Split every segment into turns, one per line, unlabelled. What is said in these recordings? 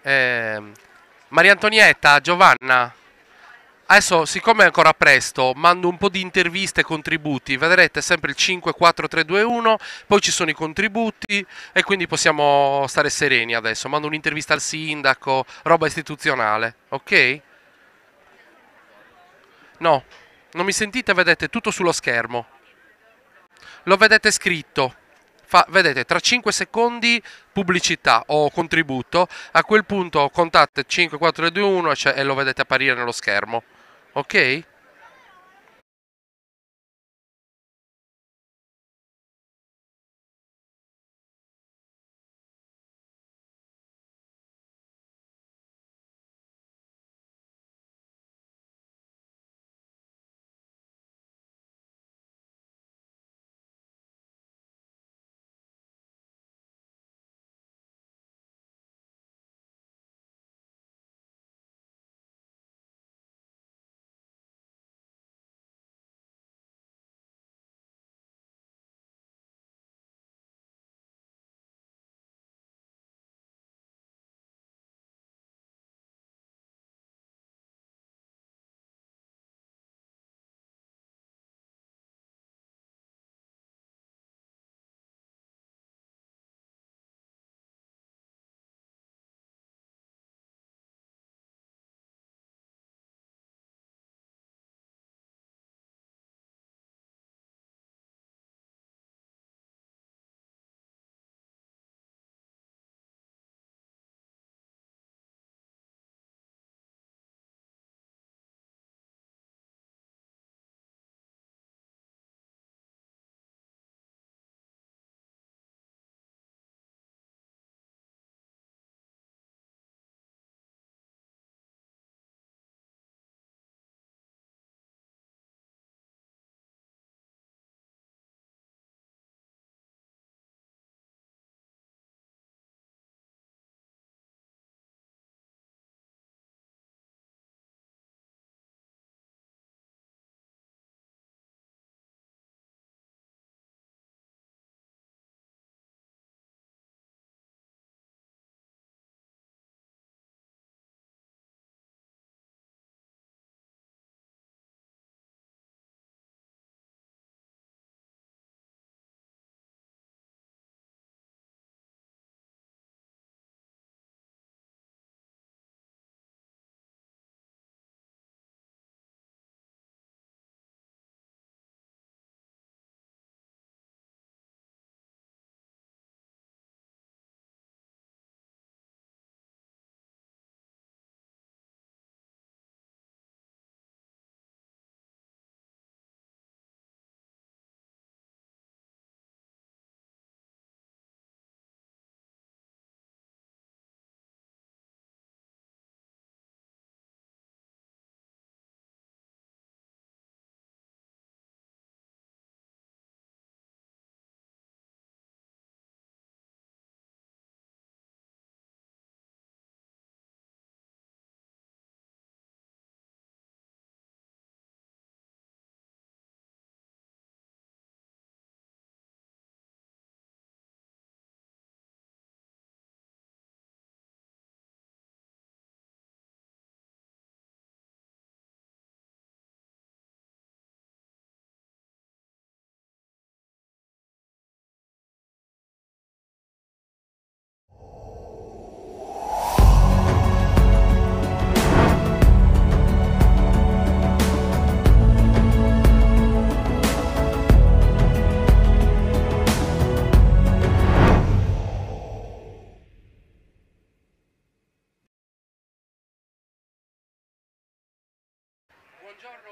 Eh, Maria Antonietta, Giovanna, adesso siccome è ancora presto, mando un po' di interviste e contributi, vedrete sempre il 5, 4, 3, 2, 1, poi ci sono i contributi e quindi possiamo stare sereni adesso. Mando un'intervista al sindaco, roba istituzionale, ok? No, non mi sentite, vedete tutto sullo schermo. Lo vedete scritto. Vedete, tra 5 secondi pubblicità o contributo, a quel punto contate 5, 4, 3, 2, 1 e lo vedete apparire nello schermo. Ok?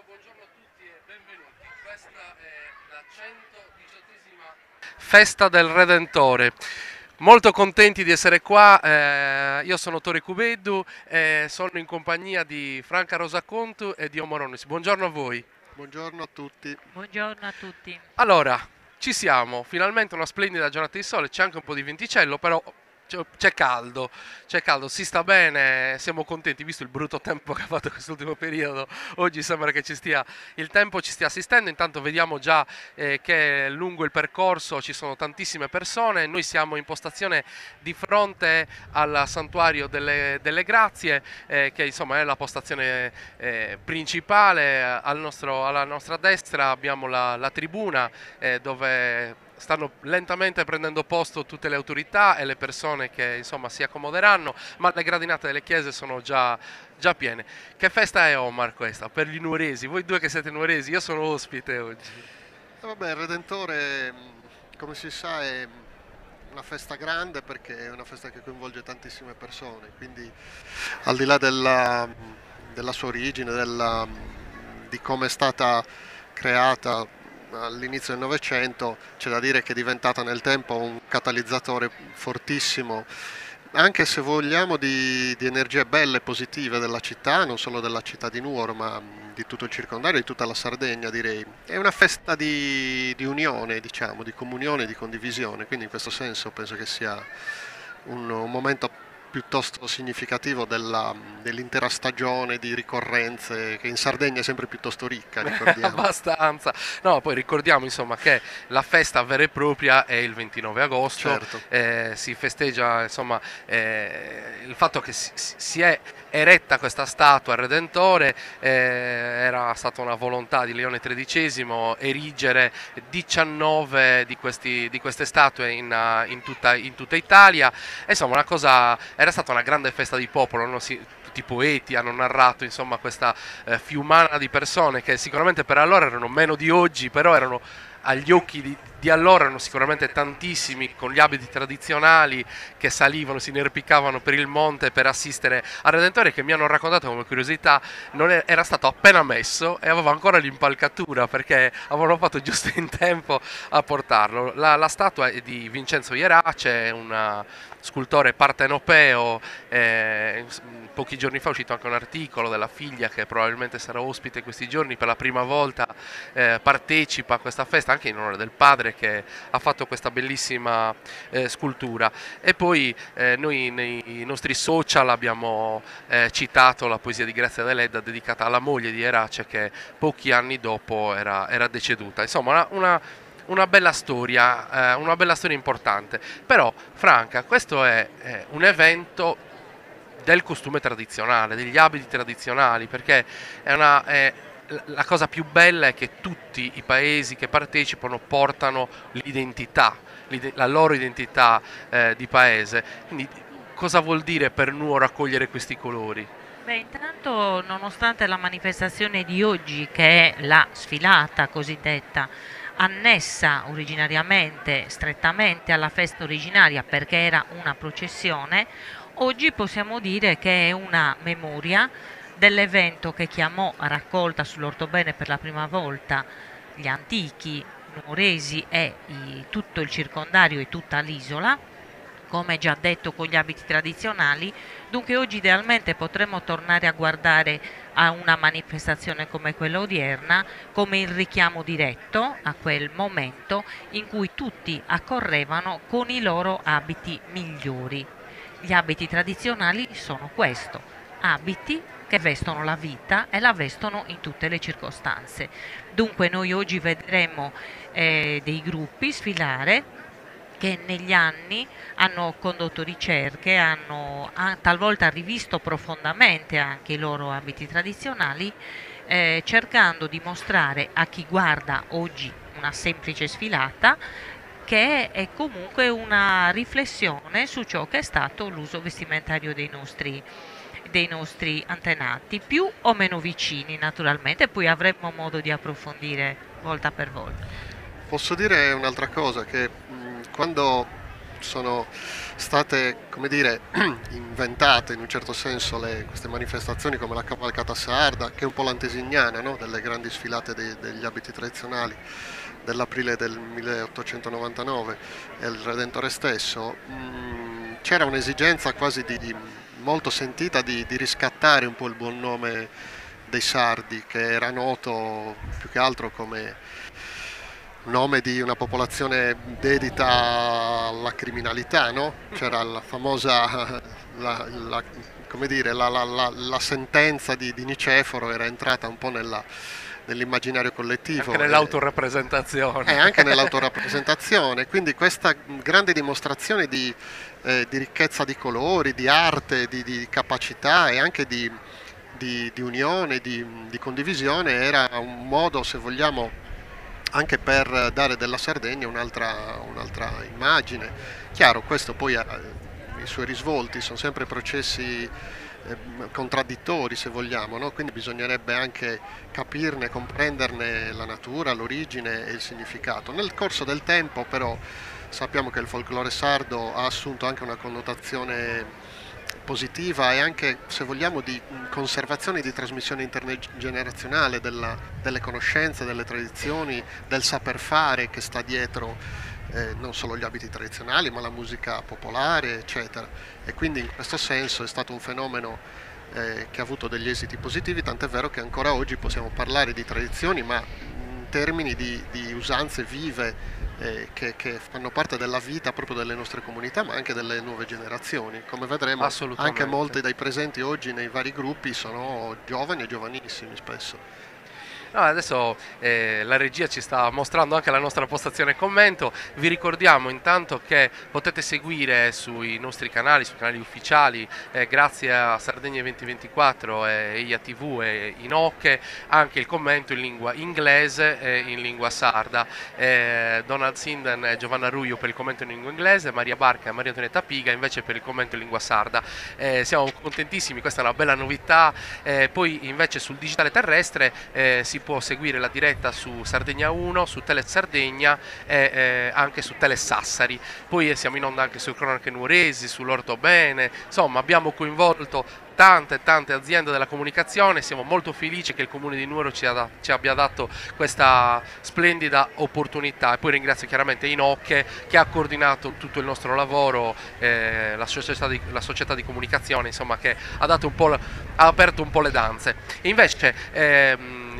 Buongiorno a tutti e benvenuti. Questa è la 118esima Festa del Redentore. Molto contenti di essere qua. Io sono Tore Cubeddu e sono in compagnia di Franca Rosa Contu e di Omoronis. Buongiorno a voi.
Buongiorno a tutti.
Buongiorno a tutti.
Allora, ci siamo. Finalmente una splendida giornata di sole, c'è anche un po' di venticello, però c'è caldo, si sta bene, siamo contenti, visto il brutto tempo che ha fatto quest'ultimo periodo, oggi sembra che il tempo ci stia assistendo, intanto vediamo già che lungo il percorso ci sono tantissime persone, noi siamo in postazione di fronte al Santuario delle Grazie, che insomma è la postazione principale, alla nostra destra abbiamo la tribuna dove stanno lentamente prendendo posto tutte le autorità e le persone che insomma si accomoderanno, ma le gradinate delle chiese sono già piene. Che festa è, Omar, questa per gli nuoresi? Voi due che siete nuoresi, io sono ospite oggi.
Vabbè, il Redentore, come si sa, è una festa grande perché è una festa che coinvolge tantissime persone, quindi al di là della sua origine, di come è stata creata all'inizio del Novecento, c'è da dire che è diventata nel tempo un catalizzatore fortissimo, anche se vogliamo, di energie belle e positive della città, non solo della città di Nuoro, ma di tutto il circondario, di tutta la Sardegna, direi. È una festa di unione, diciamo, di comunione, di condivisione, quindi in questo senso penso che sia un momento piuttosto significativo dell'intera stagione di ricorrenze, che in Sardegna è sempre piuttosto ricca, ricordiamo.
Abbastanza. No, poi ricordiamo insomma che la festa vera e propria è il 29 agosto,
Certo.
si festeggia insomma il fatto che si è eretta questa statua al Redentore, era stata una volontà di Leone XIII erigere 19 di queste statue in tutta Italia, e, insomma era stata una grande festa di popolo, no? Tutti i poeti hanno narrato insomma questa fiumana di persone che sicuramente per allora erano meno di oggi, però erano agli occhi di allora erano sicuramente tantissimi con gli abiti tradizionali che salivano, si inerpicavano per il monte per assistere al Redentore, che mi hanno raccontato come curiosità era stato appena messo e aveva ancora l'impalcatura perché avevano fatto giusto in tempo a portarlo. La statua è di Vincenzo Ierace, un scultore partenopeo, pochi giorni fa è uscito anche un articolo della figlia che probabilmente sarà ospite questi giorni, per la prima volta partecipa a questa festa anche in onore del padre che ha fatto questa bellissima scultura. E poi noi nei nostri social abbiamo citato la poesia di Grazia Deledda dedicata alla moglie di Ierace che pochi anni dopo era deceduta. Insomma, una bella storia importante. Però, Franca, questo è un evento del costume tradizionale, degli abiti tradizionali, perché la cosa più bella è che tutti i paesi che partecipano portano la loro identità di paese. Quindi cosa vuol dire per Nuoro raccogliere questi colori?
Beh, intanto, nonostante la manifestazione di oggi, che è la sfilata cosiddetta, annessa originariamente strettamente alla festa originaria perché era una processione, oggi possiamo dire che è una memoria dell'evento che chiamò a raccolta sull'Ortobene per la prima volta gli antichi nuoresi e tutto il circondario e tutta l'isola, come già detto con gli abiti tradizionali. Dunque oggi idealmente potremmo tornare a guardare a una manifestazione come quella odierna come il richiamo diretto a quel momento in cui tutti accorrevano con i loro abiti migliori. Gli abiti tradizionali sono questo, abiti che vestono la vita e la vestono in tutte le circostanze. Dunque noi oggi vedremo dei gruppi sfilare che negli anni hanno condotto ricerche, hanno talvolta rivisto profondamente anche i loro abiti tradizionali, cercando di mostrare a chi guarda oggi una semplice sfilata che è comunque una riflessione su ciò che è stato l'uso vestimentario dei nostri antenati, più o meno vicini naturalmente, poi avremo modo di approfondire volta per volta.
Posso dire un'altra cosa, che quando sono state, come dire, inventate in un certo senso queste manifestazioni come la cavalcata sarda, che è un po' l'antesignana, no? Delle grandi sfilate degli abiti tradizionali dell'aprile del 1899 e il Redentore stesso, c'era un'esigenza quasi molto sentita di riscattare un po' il buon nome dei sardi, che era noto più che altro come nome di una popolazione dedita alla criminalità, no? C'era la famosa, come dire, la sentenza di Niceforo era entrata un po' nell'immaginario collettivo.
Anche nell'autorappresentazione.
Anche nell'autorappresentazione, quindi questa grande dimostrazione di ricchezza di colori, di arte, di capacità e anche di unione, di condivisione, era un modo, se vogliamo, anche per dare della Sardegna un'altra immagine. Chiaro, questo poi ha i suoi risvolti, sono sempre processi contraddittori, se vogliamo, no? Quindi bisognerebbe anche capirne, comprenderne la natura, l'origine e il significato. Nel corso del tempo però sappiamo che il folklore sardo ha assunto anche una connotazione positiva e anche, se vogliamo, di conservazione e di trasmissione intergenerazionale delle conoscenze, delle tradizioni, del saper fare che sta dietro non solo gli abiti tradizionali ma la musica popolare, eccetera. E quindi in questo senso è stato un fenomeno che ha avuto degli esiti positivi, tant'è vero che ancora oggi possiamo parlare di tradizioni ma in termini di usanze vive che fanno parte della vita proprio delle nostre comunità ma anche delle nuove generazioni. Come vedremo, anche molti dei presenti oggi nei vari gruppi sono giovani e giovanissimi spesso.
No, adesso la regia ci sta mostrando anche la nostra postazione e commento. Vi ricordiamo intanto che potete seguire sui nostri canali, sui canali ufficiali, grazie a Sardegna 2024 e EIA TV e Inoche, anche il commento in lingua inglese e in lingua sarda. Donald Sinden e Giovanna Ruio per il commento in lingua inglese, Maria Barca e Maria Antonietta Piga invece per il commento in lingua sarda. Siamo contentissimi, questa è una bella novità. Poi invece sul digitale terrestre si può seguire la diretta su Sardegna 1, su Tele Sardegna e anche su Tele Sassari. Poi siamo in onda anche su Cronache Nuoresi, sull'Orto Bene, insomma abbiamo coinvolto tante aziende della comunicazione. Siamo molto felici che il Comune di Nuoro ci abbia dato questa splendida opportunità e poi ringrazio chiaramente Inoche che ha coordinato tutto il nostro lavoro, la società di comunicazione, insomma, che ha aperto un po' le danze. E invece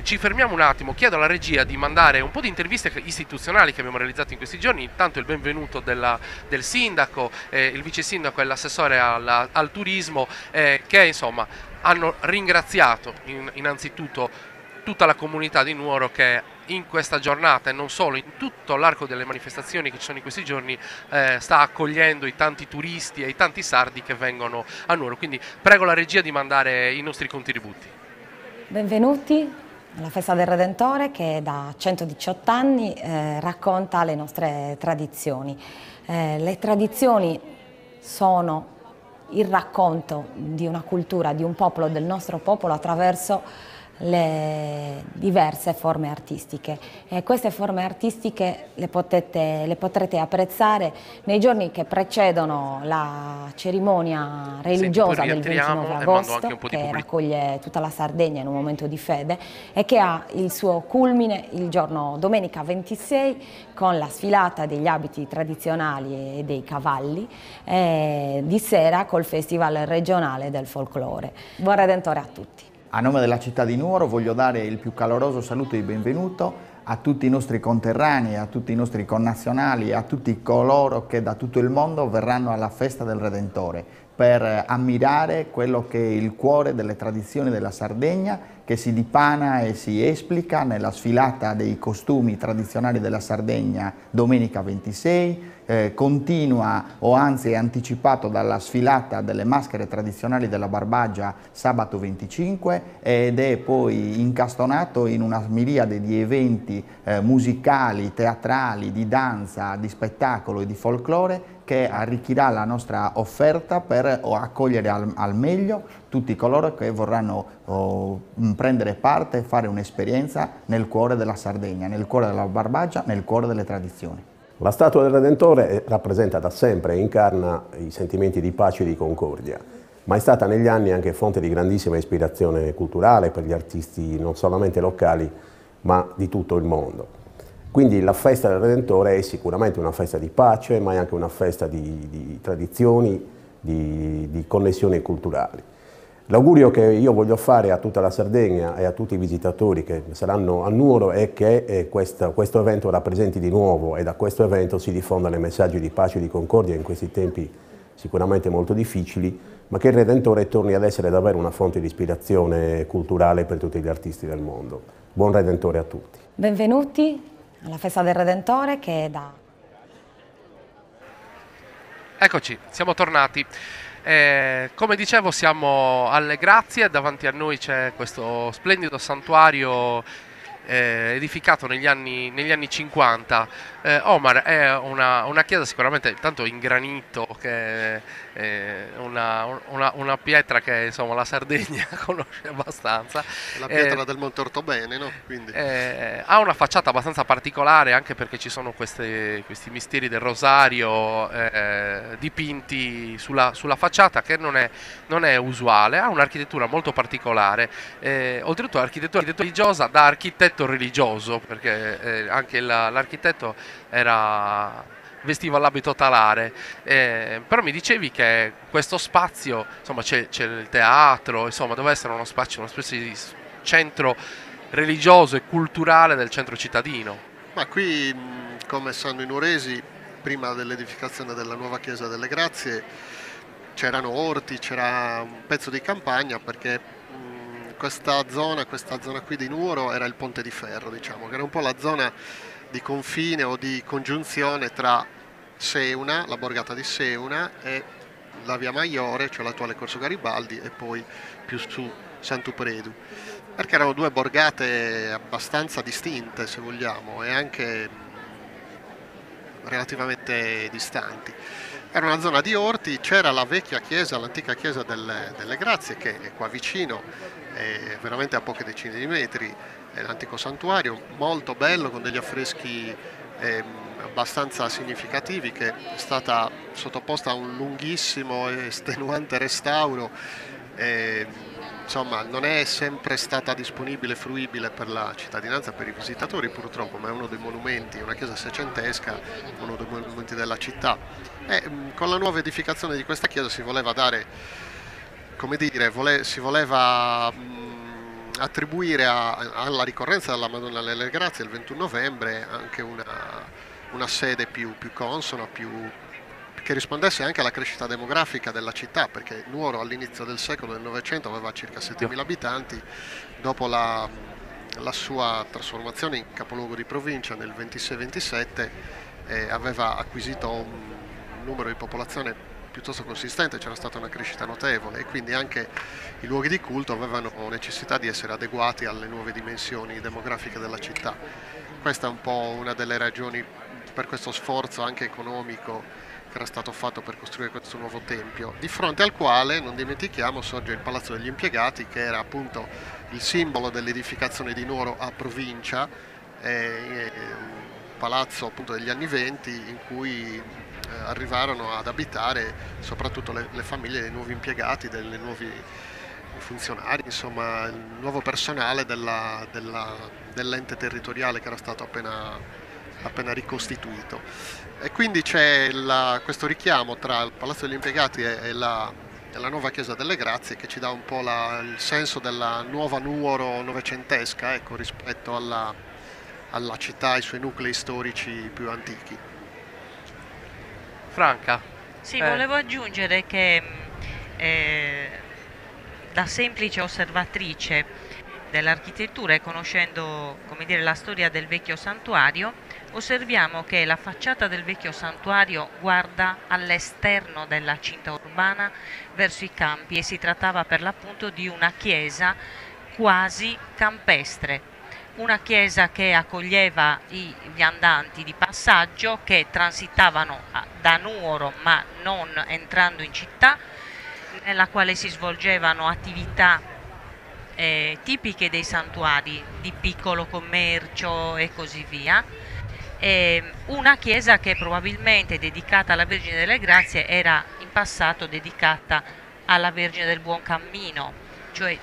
ci fermiamo un attimo, chiedo alla regia di mandare un po' di interviste istituzionali che abbiamo realizzato in questi giorni. Intanto il benvenuto del sindaco, il vice sindaco e l'assessore al turismo, che insomma hanno ringraziato innanzitutto tutta la comunità di Nuoro che in questa giornata e non solo, in tutto l'arco delle manifestazioni che ci sono in questi giorni, sta accogliendo i tanti turisti e i tanti sardi che vengono a Nuoro. Quindi prego la regia di mandare i nostri contributi.
Benvenuti alla Festa del Redentore che da 118 anni racconta le nostre tradizioni. Le tradizioni sono il racconto di una cultura, di un popolo, del nostro popolo attraverso le diverse forme artistiche e queste forme artistiche le potrete apprezzare nei giorni che precedono la cerimonia religiosa del 29 agosto che raccoglie tutta la Sardegna in un momento di fede e che ha il suo culmine il giorno domenica 26 con la sfilata degli abiti tradizionali e dei cavalli di sera col Festival regionale del folklore. Buon Redentore a tutti!
A nome della città di Nuoro voglio dare il più caloroso saluto di benvenuto a tutti i nostri conterranei, a tutti i nostri connazionali, a tutti coloro che da tutto il mondo verranno alla Festa del Redentore per ammirare quello che è il cuore delle tradizioni della Sardegna, che si dipana e si esplica nella sfilata dei costumi tradizionali della Sardegna domenica 26, continua o anzi è anticipato dalla sfilata delle maschere tradizionali della Barbagia sabato 25 ed è poi incastonato in una miriade di eventi musicali, teatrali, di danza, di spettacolo e di folklore che arricchirà la nostra offerta per accogliere al meglio tutti coloro che vorranno prendere parte e fare un'esperienza nel cuore della Sardegna, nel cuore della Barbagia, nel cuore delle tradizioni.
La statua del Redentore rappresenta da sempre e incarna i sentimenti di pace e di concordia, ma è stata negli anni anche fonte di grandissima ispirazione culturale per gli artisti non solamente locali, ma di tutto il mondo. Quindi la festa del Redentore è sicuramente una festa di pace, ma è anche una festa di tradizioni, di connessioni culturali. L'augurio che io voglio fare a tutta la Sardegna e a tutti i visitatori che saranno a Nuoro è che questo evento rappresenti di nuovo e da questo evento si diffondano i messaggi di pace e di concordia in questi tempi sicuramente molto difficili, ma che il Redentore torni ad essere davvero una fonte di ispirazione culturale per tutti gli artisti del mondo. Buon Redentore a tutti.
Benvenuti alla Festa del Redentore che da...
Eccoci, siamo tornati. Come dicevo, siamo alle Grazie, davanti a noi c'è questo splendido santuario edificato negli anni 50. Omar, è una chiesa sicuramente tanto in granito, che è una pietra che insomma la Sardegna conosce abbastanza.
La pietra del Monte Ortobene, no? Quindi.
Ha una facciata abbastanza particolare, anche perché ci sono questi misteri del rosario dipinti sulla facciata, che non è usuale. Ha un'architettura molto particolare, oltretutto l'architettura religiosa da architetto religioso, perché anche l'architetto vestiva l'abito talare, però mi dicevi che questo spazio, insomma, c'è il teatro, insomma, doveva essere uno spazio, una specie di centro religioso e culturale del centro cittadino.
Ma qui, come sanno i nuoresi, prima dell'edificazione della nuova chiesa delle Grazie c'erano orti, c'era un pezzo di campagna, perché questa zona qui di Nuoro era il Ponte di Ferro, diciamo, che era un po' la zona di confine o di congiunzione tra Seuna, la borgata di Seuna, e la via Maiore, cioè l'attuale Corso Garibaldi, e poi più su Sant'Upredu, perché erano due borgate abbastanza distinte, se vogliamo, e anche relativamente distanti. Era una zona di orti, c'era la vecchia chiesa, l'antica chiesa delle Grazie, che è qua vicino, è veramente a poche decine di metri, è l'antico santuario, molto bello, con degli affreschi abbastanza significativi, che è stata sottoposta a un lunghissimo e estenuante restauro. Insomma, non è sempre stata disponibile e fruibile per la cittadinanza, per i visitatori purtroppo, ma è uno dei monumenti, una chiesa seicentesca, uno dei monumenti della città. Con la nuova edificazione di questa chiesa si voleva dare, come dire, si voleva attribuire alla ricorrenza della Madonna delle Grazie il 21 novembre anche una sede più consona, che rispondesse anche alla crescita demografica della città, perché Nuoro all'inizio del secolo del Novecento aveva circa 7.000 abitanti, dopo la sua trasformazione in capoluogo di provincia nel 26-27 aveva acquisito un numero di popolazione piuttosto consistente, c'era stata una crescita notevole, e quindi anche i luoghi di culto avevano necessità di essere adeguati alle nuove dimensioni demografiche della città. Questa è un po' una delle ragioni per questo sforzo anche economico che era stato fatto per costruire questo nuovo tempio, di fronte al quale, non dimentichiamo, sorge il Palazzo degli Impiegati, che era appunto il simbolo dell'edificazione di Nuoro a provincia, un palazzo appunto degli anni 20 in cui arrivarono ad abitare soprattutto le famiglie dei nuovi impiegati, dei nuovi funzionari, insomma il nuovo personale dell'ente territoriale che era stato appena ricostituito. E quindi c'è questo richiamo tra il Palazzo degli Impiegati e la nuova Chiesa delle Grazie, che ci dà un po' il senso della nuova Nuoro novecentesca, ecco, rispetto alla città e ai suoi nuclei storici più antichi.
Franca?
Sì, volevo aggiungere che da semplice osservatrice dell'architettura e conoscendo, come dire, la storia del vecchio santuario, osserviamo che la facciata del vecchio santuario guarda all'esterno della cinta urbana verso i campi, e si trattava per l'appunto di una chiesa quasi campestre, una chiesa che accoglieva i viandanti di passaggio che transitavano da Nuoro ma non entrando in città, nella quale si svolgevano attività tipiche dei santuari, di piccolo commercio e così via. Una chiesa che probabilmente, dedicata alla Vergine delle Grazie, era in passato dedicata alla Vergine del Buon Cammino, cioè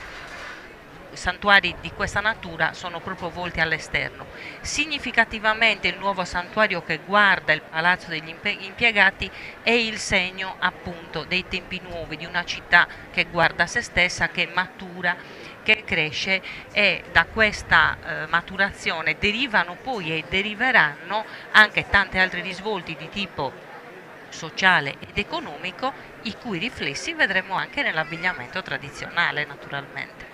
santuari di questa natura sono proprio volti all'esterno. Significativamente il nuovo santuario che guarda il Palazzo degli Impiegati è il segno appunto dei tempi nuovi, di una città che guarda se stessa, che matura, che cresce, e da questa maturazione derivano poi e deriveranno anche tanti altri risvolti di tipo sociale ed economico, i cui riflessi vedremo anche nell'abbigliamento tradizionale, naturalmente.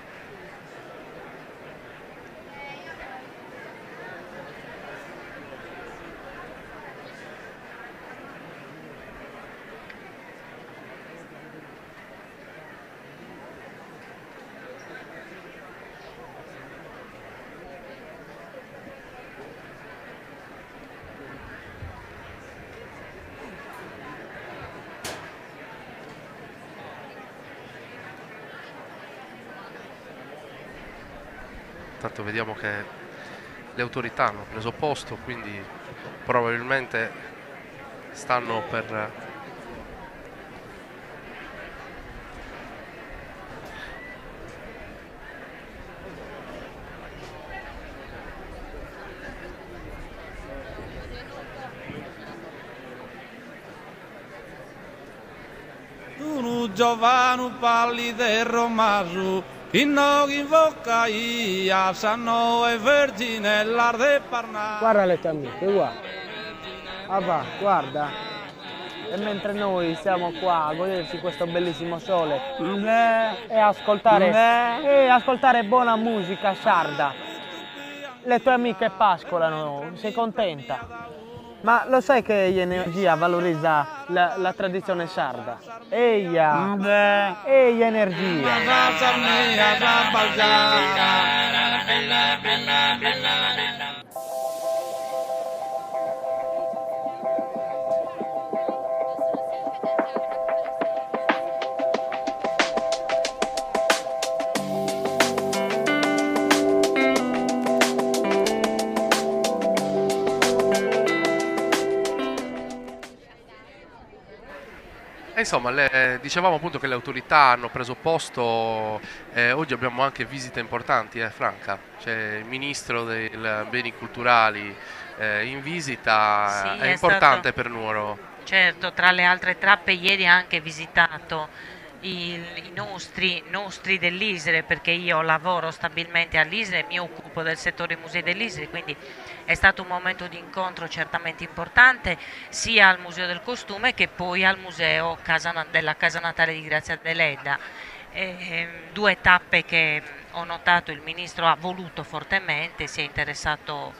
Tanto vediamo che le autorità hanno preso posto, quindi probabilmente stanno per...
Un giovane pallido e romaso, che non invoca ia, sanno e vergine l'arde parna.
Guarda le tue amiche, guarda. Papà, guarda. E mentre noi siamo qua a goderci questo bellissimo sole e ascoltare buona musica sarda, le tue amiche pascolano, sei contenta? Ma lo sai che Energia valorizza la tradizione sarda? Eia! Eia Energia!
Insomma, dicevamo appunto che le autorità hanno preso posto, oggi abbiamo anche visite importanti, Franca, c'è il ministro dei beni culturali in visita,
Sì,
è importante per Nuoro.
Certo, tra le altre tappe ieri ha anche visitato i nostri dell'ISRE, perché io lavoro stabilmente all'ISRE, mi occupo del settore musei dell'ISRE, quindi è stato un momento di incontro certamente importante sia al Museo del Costume che poi al Museo della Casa Natale di Grazia Deledda. Due tappe che ho notato il Ministro ha voluto fortemente, si è interessato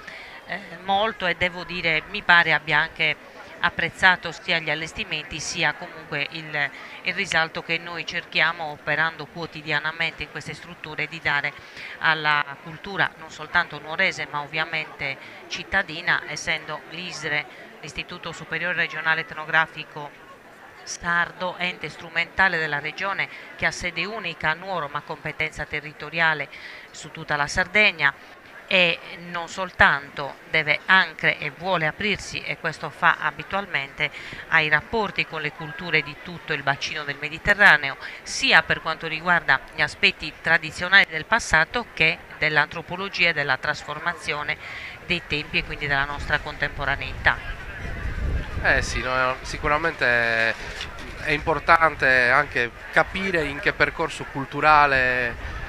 molto, e devo dire mi pare abbia anche apprezzato sia gli allestimenti sia comunque il risalto che noi cerchiamo, operando quotidianamente in queste strutture, di dare alla cultura non soltanto nuorese ma ovviamente cittadina, essendo l'ISRE, l'Istituto Superiore Regionale Etnografico Sardo, ente strumentale della regione che ha sede unica a Nuoro ma competenza territoriale su tutta la Sardegna, e non soltanto deve anche e vuole aprirsi, e questo fa abitualmente, ai rapporti con le culture di tutto il bacino del Mediterraneo, sia per quanto riguarda gli aspetti tradizionali del passato che dell'antropologia e della trasformazione dei tempi e quindi della nostra contemporaneità.
Sì, no, sicuramente è importante anche capire in che percorso culturale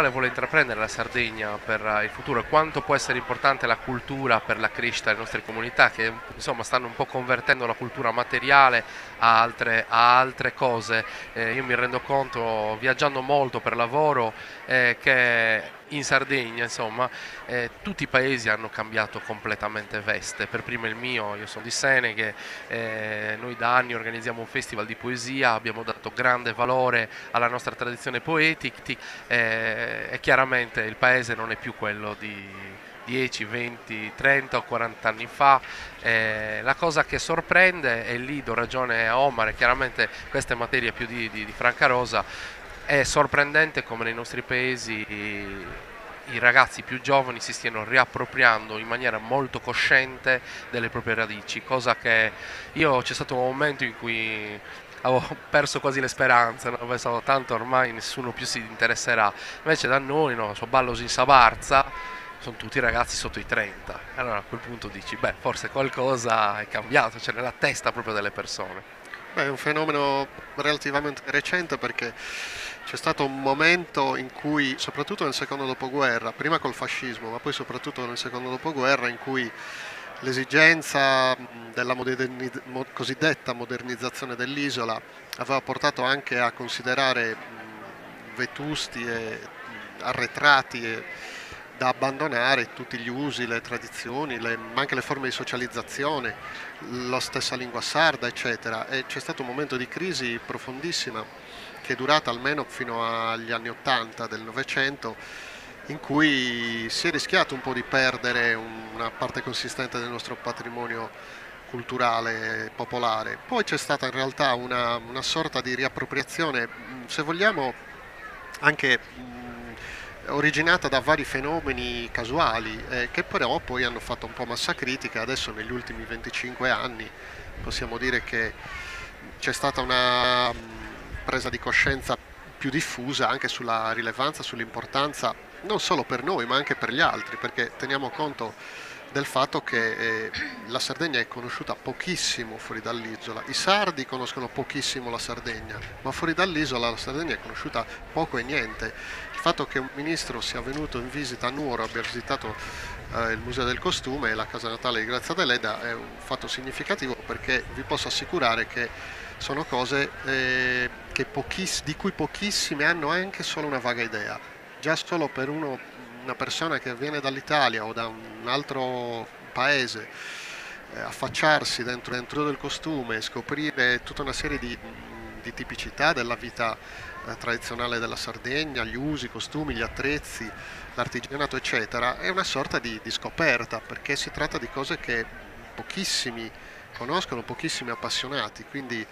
vuole intraprendere la Sardegna per il futuro, e quanto può essere importante la cultura per la crescita delle nostre comunità, che insomma stanno un po' convertendo la cultura materiale a altre cose. Io mi rendo conto, viaggiando molto per lavoro, che in Sardegna insomma tutti i paesi hanno cambiato completamente veste, per primo il mio. Io sono di Seneghe, noi da anni organizziamo un festival di poesia, abbiamo dato grande valore alla nostra tradizione poetica, e chiaramente il paese non è più quello di 10, 20, 30 o 40 anni fa. La cosa che sorprende, e lì do ragione a Omar, e chiaramente questa è materia più di Franca Rosa, è sorprendente come nei nostri paesi i ragazzi più giovani si stiano riappropriando in maniera molto cosciente delle proprie radici, cosa che c'è stato un momento in cui avevo perso quasi le speranze, no? Pensavo tanto ormai nessuno più si interesserà, invece da noi, no, so ballo in Sabarza, sono tutti ragazzi sotto i 30, allora a quel punto dici, beh, forse qualcosa è cambiato, c'è nella testa proprio delle persone.
Beh, è un fenomeno relativamente recente perché c'è stato un momento in cui, soprattutto nel secondo dopoguerra, prima col fascismo, ma poi soprattutto nel secondo dopoguerra, in cui l'esigenza della cosiddetta modernizzazione dell'isola aveva portato anche a considerare vetusti e arretrati da abbandonare tutti gli usi, le tradizioni, ma anche le forme di socializzazione, la stessa lingua sarda, eccetera. E c'è stato un momento di crisi profondissima che è durata almeno fino agli anni '80 del Novecento, in cui si è rischiato un po' di perdere una parte consistente del nostro patrimonio culturale popolare. Poi c'è stata in realtà una sorta di riappropriazione, se vogliamo, anche originata da vari fenomeni casuali che però poi hanno fatto un po' massa critica. Adesso negli ultimi 25 anni possiamo dire che c'è stata una presa di coscienza più diffusa anche sulla rilevanza, sull'importanza non solo per noi ma anche per gli altri, perché teniamo conto del fatto che la Sardegna è conosciuta pochissimo fuori dall'isola. I sardi conoscono pochissimo la Sardegna, ma fuori dall'isola la Sardegna è conosciuta poco e niente. Il fatto che un ministro sia venuto in visita a Nuoro, abbia visitato il Museo del Costume e la casa natale di Grazia Deledda è un fatto significativo, perché vi posso assicurare che sono cose di cui pochissime hanno anche solo una vaga idea. Già solo per una persona che viene dall'Italia o da un altro paese, affacciarsi dentro del costume, scoprire tutta una serie di tipicità della vita tradizionale della Sardegna, gli usi, i costumi, gli attrezzi, l'artigianato, eccetera, è una sorta di scoperta, perché si tratta di cose che pochissimi conoscono, pochissimi appassionati. Quindi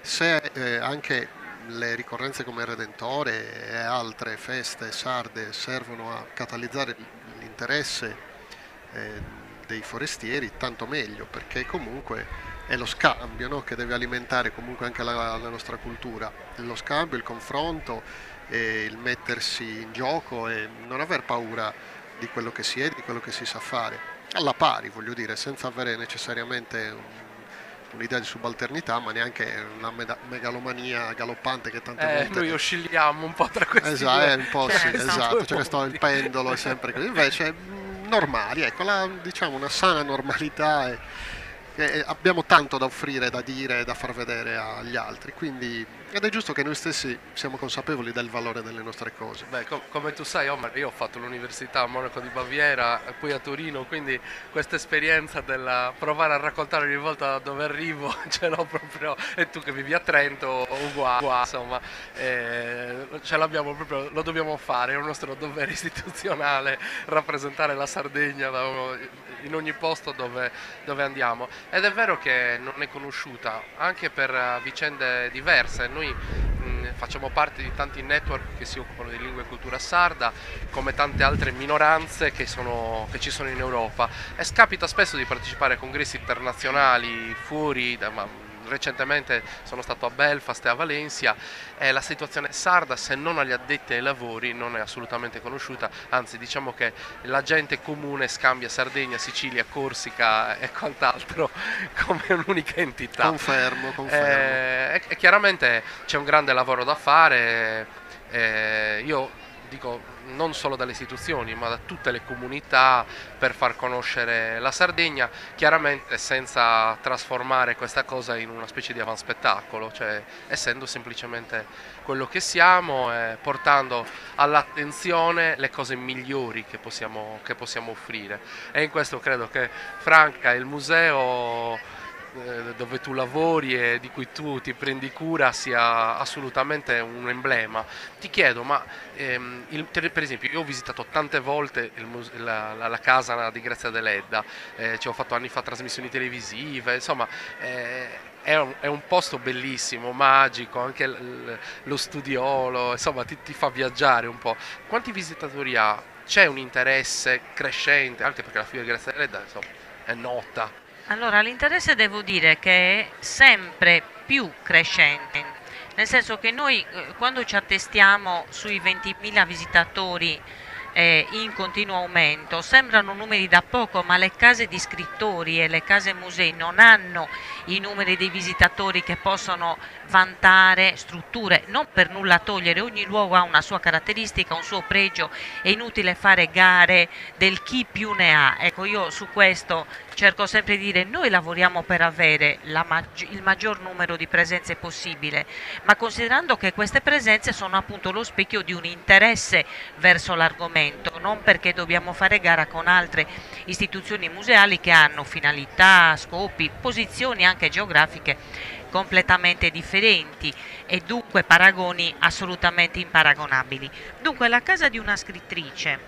se anche le ricorrenze come il Redentore e altre feste sarde servono a catalizzare l'interesse dei forestieri, tanto meglio, perché comunque è lo scambio, no? Che deve alimentare comunque anche la nostra cultura, lo scambio, il confronto, il mettersi in gioco e non aver paura di quello che si è, di quello che si sa fare, alla pari, voglio dire, senza avere necessariamente un'idea di subalternità, ma neanche una megalomania galoppante che tante volte...
Noi oscilliamo un po' tra questi
esatto,
due.
un po' sì, esatto, ce ne sto, il pendolo è sempre così, invece normali, ecco, diciamo una sana normalità che abbiamo tanto da offrire, da dire, da far vedere agli altri, ed è giusto che noi stessi siamo consapevoli del valore delle nostre cose.
Beh, come tu sai, Omar, io ho fatto l'università a Monaco di Baviera e poi a Torino, quindi questa esperienza del provare a raccontare ogni volta da dove arrivo ce l'ho proprio, e tu che vivi a Trento uguale, insomma, ce l'abbiamo proprio, lo dobbiamo fare, è un nostro dovere istituzionale rappresentare la Sardegna in ogni posto dove andiamo. Ed è vero che non è conosciuta anche per vicende diverse. Noi facciamo parte di tanti network che si occupano di lingua e cultura sarda, come tante altre minoranze che ci sono in Europa, e scapita spesso di partecipare a congressi internazionali fuori recentemente sono stato a Belfast e a Valencia, e la situazione sarda, se non agli addetti ai lavori, non è assolutamente conosciuta, anzi diciamo che la gente comune scambia Sardegna, Sicilia, Corsica e quant'altro come un'unica entità.
Confermo.
E chiaramente c'è un grande lavoro da fare, io dico non solo dalle istituzioni ma da tutte le comunità, per far conoscere la Sardegna, chiaramente senza trasformare questa cosa in una specie di avanspettacolo, cioè essendo semplicemente quello che siamo, portando all'attenzione le cose migliori che possiamo offrire. E in questo credo che Franca, il museo dove tu lavori e di cui tu ti prendi cura, sia assolutamente un emblema. Ti chiedo, ma per esempio io ho visitato tante volte la casa di Grazia Deledda, ci ho fatto anni fa trasmissioni televisive, insomma è un posto bellissimo, magico, anche lo studiolo, insomma ti fa viaggiare un po'. Quanti visitatori ha c'è un interesse crescente, anche perché la figura di Grazia Deledda insomma, è nota.
Allora, l'interesse devo dire che è sempre più crescente, nel senso che noi quando ci attestiamo sui 20.000 visitatori in continuo aumento, sembrano numeri da poco, ma le case di scrittori e le case musei non hanno i numeri dei visitatori che possono vantare strutture, non per nulla togliere, ogni luogo ha una sua caratteristica, un suo pregio, è inutile fare gare del chi più ne ha. Ecco, io su questo cerco sempre di dire, noi lavoriamo per avere il maggior numero di presenze possibile, ma considerando che queste presenze sono appunto lo specchio di un interesse verso l'argomento, non perché dobbiamo fare gara con altre istituzioni museali che hanno finalità, scopi, posizioni anche geografiche completamente differenti e dunque paragoni assolutamente imparagonabili. Dunque la casa di una scrittrice,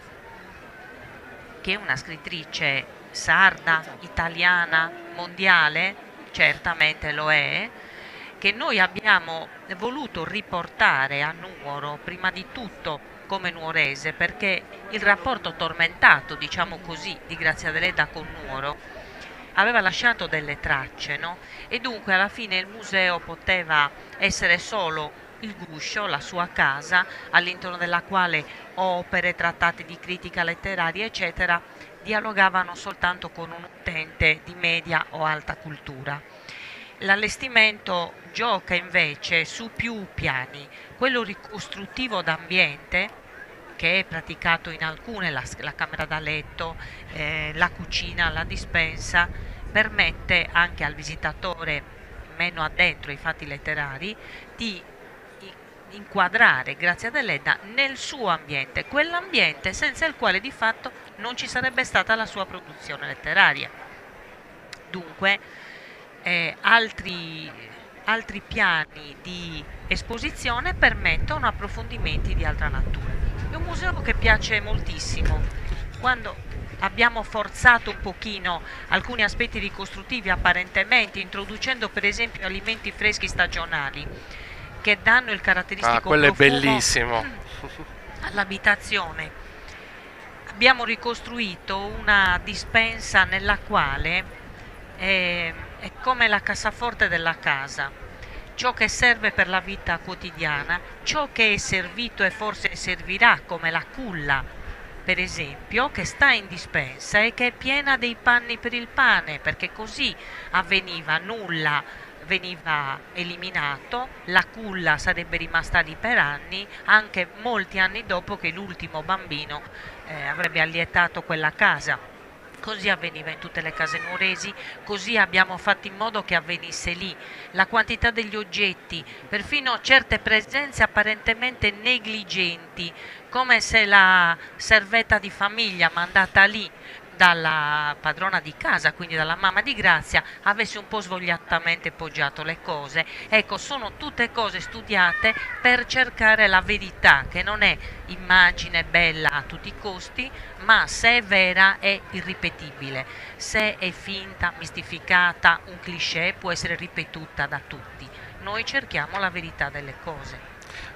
che è una scrittrice sarda, italiana, mondiale, certamente lo è, che noi abbiamo voluto riportare a Nuoro, prima di tutto come nuorese, perché il rapporto tormentato, diciamo così, di Grazia Deledda con Nuoro aveva lasciato delle tracce, no? E dunque alla fine il museo poteva essere solo il guscio, la sua casa, all'interno della quale opere, trattati di critica letteraria, eccetera, dialogavano soltanto con un utente di media o alta cultura. L'allestimento gioca invece su più piani, quello ricostruttivo d'ambiente, che è praticato in alcune, la camera da letto, la cucina, la dispensa, permette anche al visitatore meno addentro ai fatti letterari di inquadrare Grazia Deledda nel suo ambiente, quell'ambiente senza il quale di fatto non ci sarebbe stata la sua produzione letteraria. Dunque altri piani di esposizione permettono approfondimenti di altra natura. È un museo che piace moltissimo. Quando abbiamo forzato un pochino alcuni aspetti ricostruttivi apparentemente, introducendo per esempio alimenti freschi stagionali che danno il caratteristico
quello è
profumo
bellissimo
all'abitazione, abbiamo ricostruito una dispensa nella quale è come la cassaforte della casa, ciò che serve per la vita quotidiana, ciò che è servito e forse servirà, come la culla per esempio, che sta in dispensa e che è piena dei panni per il pane, perché così avveniva, nulla veniva eliminato, la culla sarebbe rimasta lì per anni, anche molti anni dopo che l'ultimo bambino avrebbe allietato quella casa. Così avveniva in tutte le case nuoresi, così abbiamo fatto in modo che avvenisse lì. La quantità degli oggetti, perfino certe presenze apparentemente negligenti, come se la servetta di famiglia mandata lì dalla padrona di casa, quindi dalla mamma di Grazia, avesse un po' svogliatamente poggiato le cose. Ecco, sono tutte cose studiate per cercare la verità, che non è immagine bella a tutti i costi, ma se è vera è irripetibile, se è finta, mistificata, un cliché, può essere ripetuta da tutti. Noi cerchiamo la verità delle cose.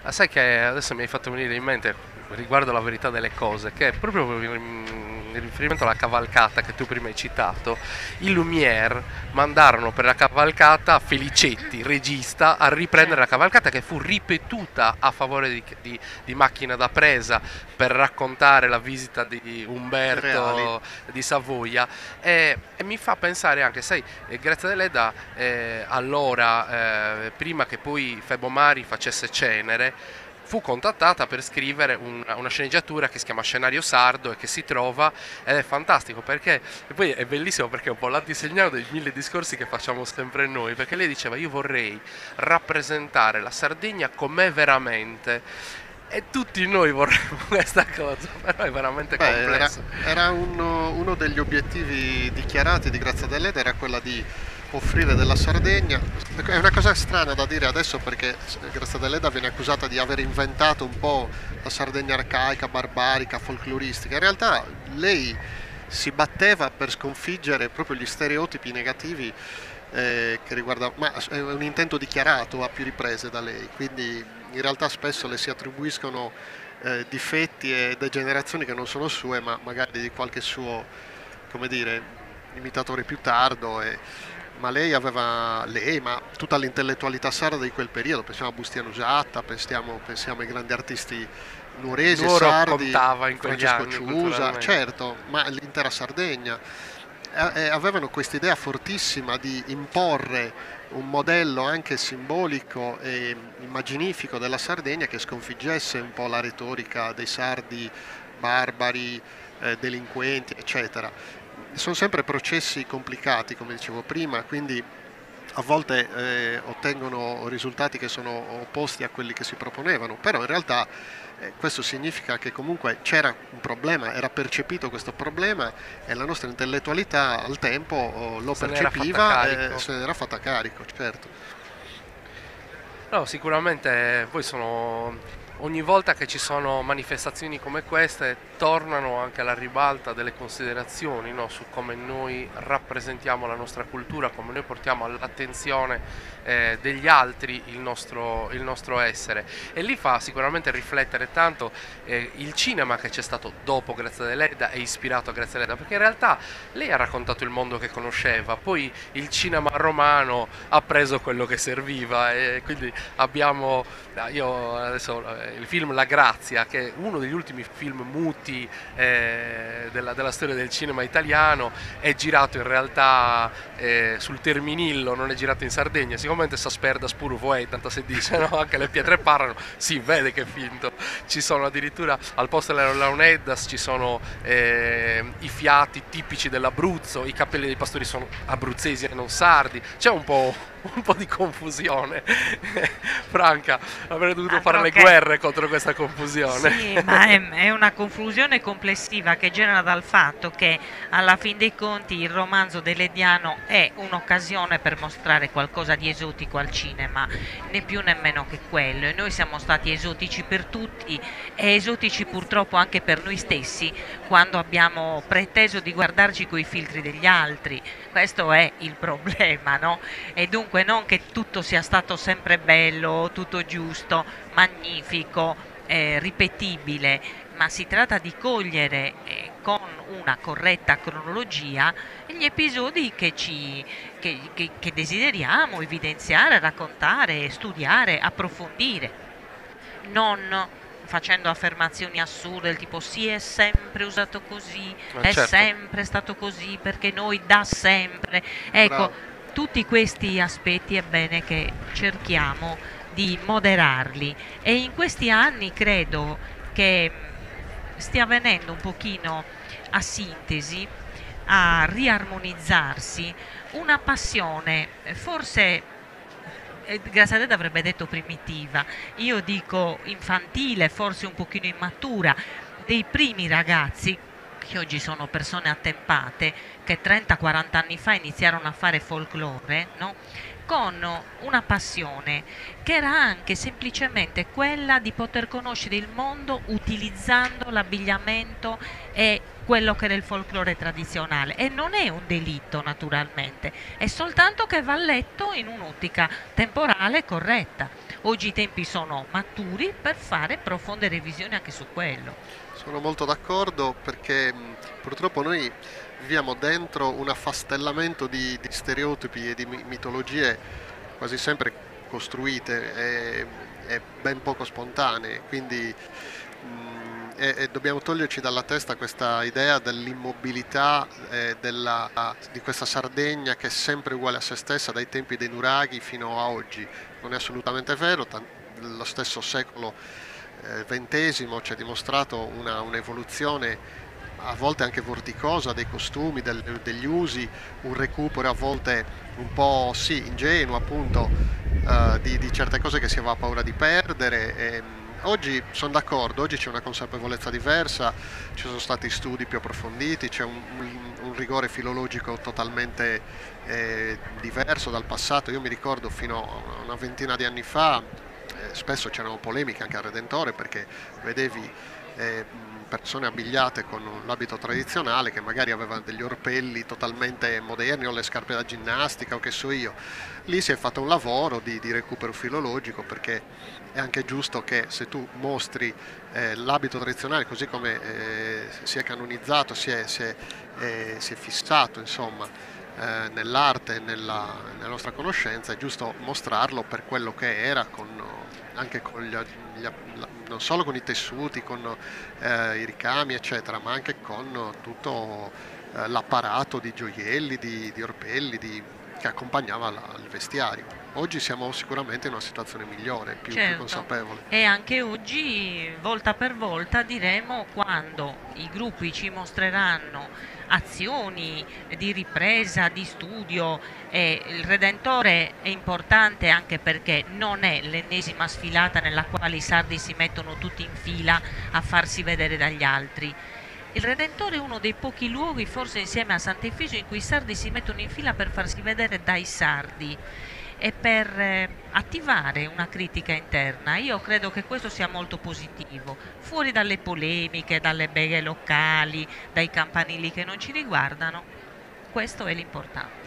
Sai che adesso mi hai fatto venire in mente riguardo alla verità delle cose, che proprio in riferimento alla cavalcata che tu prima hai citato, i Lumière mandarono per la cavalcata Felicetti, regista, a riprendere la cavalcata che fu ripetuta a favore di Macchina da presa per raccontare la visita di Umberto di Savoia, e mi fa pensare anche, sai, Grazia Deledda allora, prima che poi Febo Mari facesse Cenere, fu contattata per scrivere una sceneggiatura che si chiama Scenario Sardo e che si trova, ed è fantastico perché, e poi è bellissimo perché è un po' l'antisegnale dei 1000 discorsi che facciamo sempre noi, perché lei diceva: io vorrei rappresentare la Sardegna com'è veramente, e tutti noi vorremmo questa cosa, però è veramente complesso.
Era uno degli obiettivi dichiarati di Grazia Deledda, era quella di offrire della Sardegna. È una cosa strana da dire adesso, perché Grazia Deledda viene accusata di aver inventato un po' la Sardegna arcaica, barbarica, folcloristica. In realtà lei si batteva per sconfiggere proprio gli stereotipi negativi che riguarda, ma è un intento dichiarato a più riprese da lei, quindi in realtà spesso le si attribuiscono difetti e degenerazioni che non sono sue, ma magari di qualche suo, come dire, imitatore più tardo. Ma ma tutta l'intellettualità sarda di quel periodo, pensiamo a Bustiano Usatta, pensiamo ai grandi artisti nuoresi e sardi,
contava in quegli
Francesco
anni,
Ciusa, certo, ma l'intera Sardegna. Avevano questa idea fortissima di imporre un modello anche simbolico e immaginifico della Sardegna che sconfiggesse un po' la retorica dei sardi barbari, delinquenti, eccetera. Sono sempre processi complicati, come dicevo prima, quindi a volte ottengono risultati che sono opposti a quelli che si proponevano, però in realtà questo significa che comunque c'era un problema, era percepito questo problema e la nostra intellettualità al tempo lo percepiva e se ne era fatta carico, certo.
No, sicuramente poi ogni volta che ci sono manifestazioni come queste tornano anche alla ribalta delle considerazioni, no? Su come noi rappresentiamo la nostra cultura, come noi portiamo all'attenzione degli altri il nostro essere, e lì fa sicuramente riflettere tanto il cinema che c'è stato dopo Grazia Deledda e ispirato a Grazia Deledda, perché in realtà lei ha raccontato il mondo che conosceva, poi il cinema romano ha preso quello che serviva, e quindi abbiamo il film La Grazia, che è uno degli ultimi film muti della storia del cinema italiano, è girato in realtà sul Terminillo, non è girato in Sardegna, sicuramente sa sperda spuru voi, tanto si dice, no? Anche le pietre parlano, si vede che è finto. Ci sono addirittura al posto delle launeddas ci sono i fiati tipici dell'Abruzzo, i cappelli dei pastori sono abruzzesi e non sardi, c'è un po' di confusione. Franca, avrei dovuto fare le guerre contro questa confusione.
Sì, ma è una confusione complessiva che genera dal fatto che alla fin dei conti il romanzo deleddiano è un'occasione per mostrare qualcosa di esotico al cinema, né più né meno che quello, e noi siamo stati esotici per tutti e esotici purtroppo anche per noi stessi quando abbiamo preteso di guardarci coi filtri degli altri. Questo è il problema, no? E dunque non che tutto sia stato sempre bello, tutto giusto, magnifico, ripetibile, ma si tratta di cogliere con una corretta cronologia gli episodi che desideriamo evidenziare, raccontare, studiare, approfondire, non facendo affermazioni assurde del tipo sì, è sempre usato così, è
certo,
sempre stato così perché noi da sempre, ecco.
Bravo.
Tutti questi aspetti è bene che cerchiamo di moderarli, e in questi anni credo che stia venendo un pochino a sintesi, a riarmonizzarsi una passione, forse Grazia Deledda avrebbe detto primitiva, io dico infantile, forse un pochino immatura, dei primi ragazzi che oggi sono persone attempate, che 30-40 anni fa iniziarono a fare folklore, no? Con una passione che era anche semplicemente quella di poter conoscere il mondo utilizzando l'abbigliamento e quello che era il folklore tradizionale, e non è un delitto naturalmente, è soltanto che va letto in un'ottica temporale corretta. Oggi i tempi sono maturi per fare profonde revisioni anche su quello.
Sono molto d'accordo, perché purtroppo noi viviamo dentro un affastellamento di stereotipi e di mitologie quasi sempre costruite e ben poco spontanee, quindi dobbiamo toglierci dalla testa questa idea dell'immobilità di questa Sardegna che è sempre uguale a se stessa dai tempi dei nuraghi fino a oggi. Non è assolutamente vero, lo stesso secolo XX ci ha dimostrato un'evoluzione a volte anche vorticosa dei costumi, degli usi, un recupero a volte un po' sì, ingenuo appunto di certe cose che si aveva paura di perdere. Oggi sono d'accordo, oggi c'è una consapevolezza diversa, ci sono stati studi più approfonditi, c'è un rigore filologico totalmente diverso dal passato. Io mi ricordo fino a una ventina di anni fa spesso c'erano polemiche anche al Redentore, perché vedevi persone abbigliate con l'abito tradizionale che magari avevano degli orpelli totalmente moderni o le scarpe da ginnastica o che so io. Lì si è fatto un lavoro di recupero filologico, perché è anche giusto che se tu mostri l'abito tradizionale così come si è canonizzato, si è fissato insomma nell'arte, nella nostra conoscenza, è giusto mostrarlo per quello che era, anche con non solo con i tessuti, con i ricami eccetera, ma anche con tutto l'apparato di gioielli, di orpelli, che accompagnava il vestiario. Oggi siamo sicuramente in una situazione migliore, più consapevole.
E anche oggi, volta per volta, diremo, quando i gruppi ci mostreranno azioni di ripresa, di studio, il Redentore è importante anche perché non è l'ennesima sfilata nella quale i sardi si mettono tutti in fila a farsi vedere dagli altri. Il Redentore è uno dei pochi luoghi, forse insieme a Sant'Efisio, in cui i sardi si mettono in fila per farsi vedere dai sardi e per attivare una critica interna. Io credo che questo sia molto positivo, fuori dalle polemiche, dalle beghe locali, dai campanili che non ci riguardano. Questo è l'importante.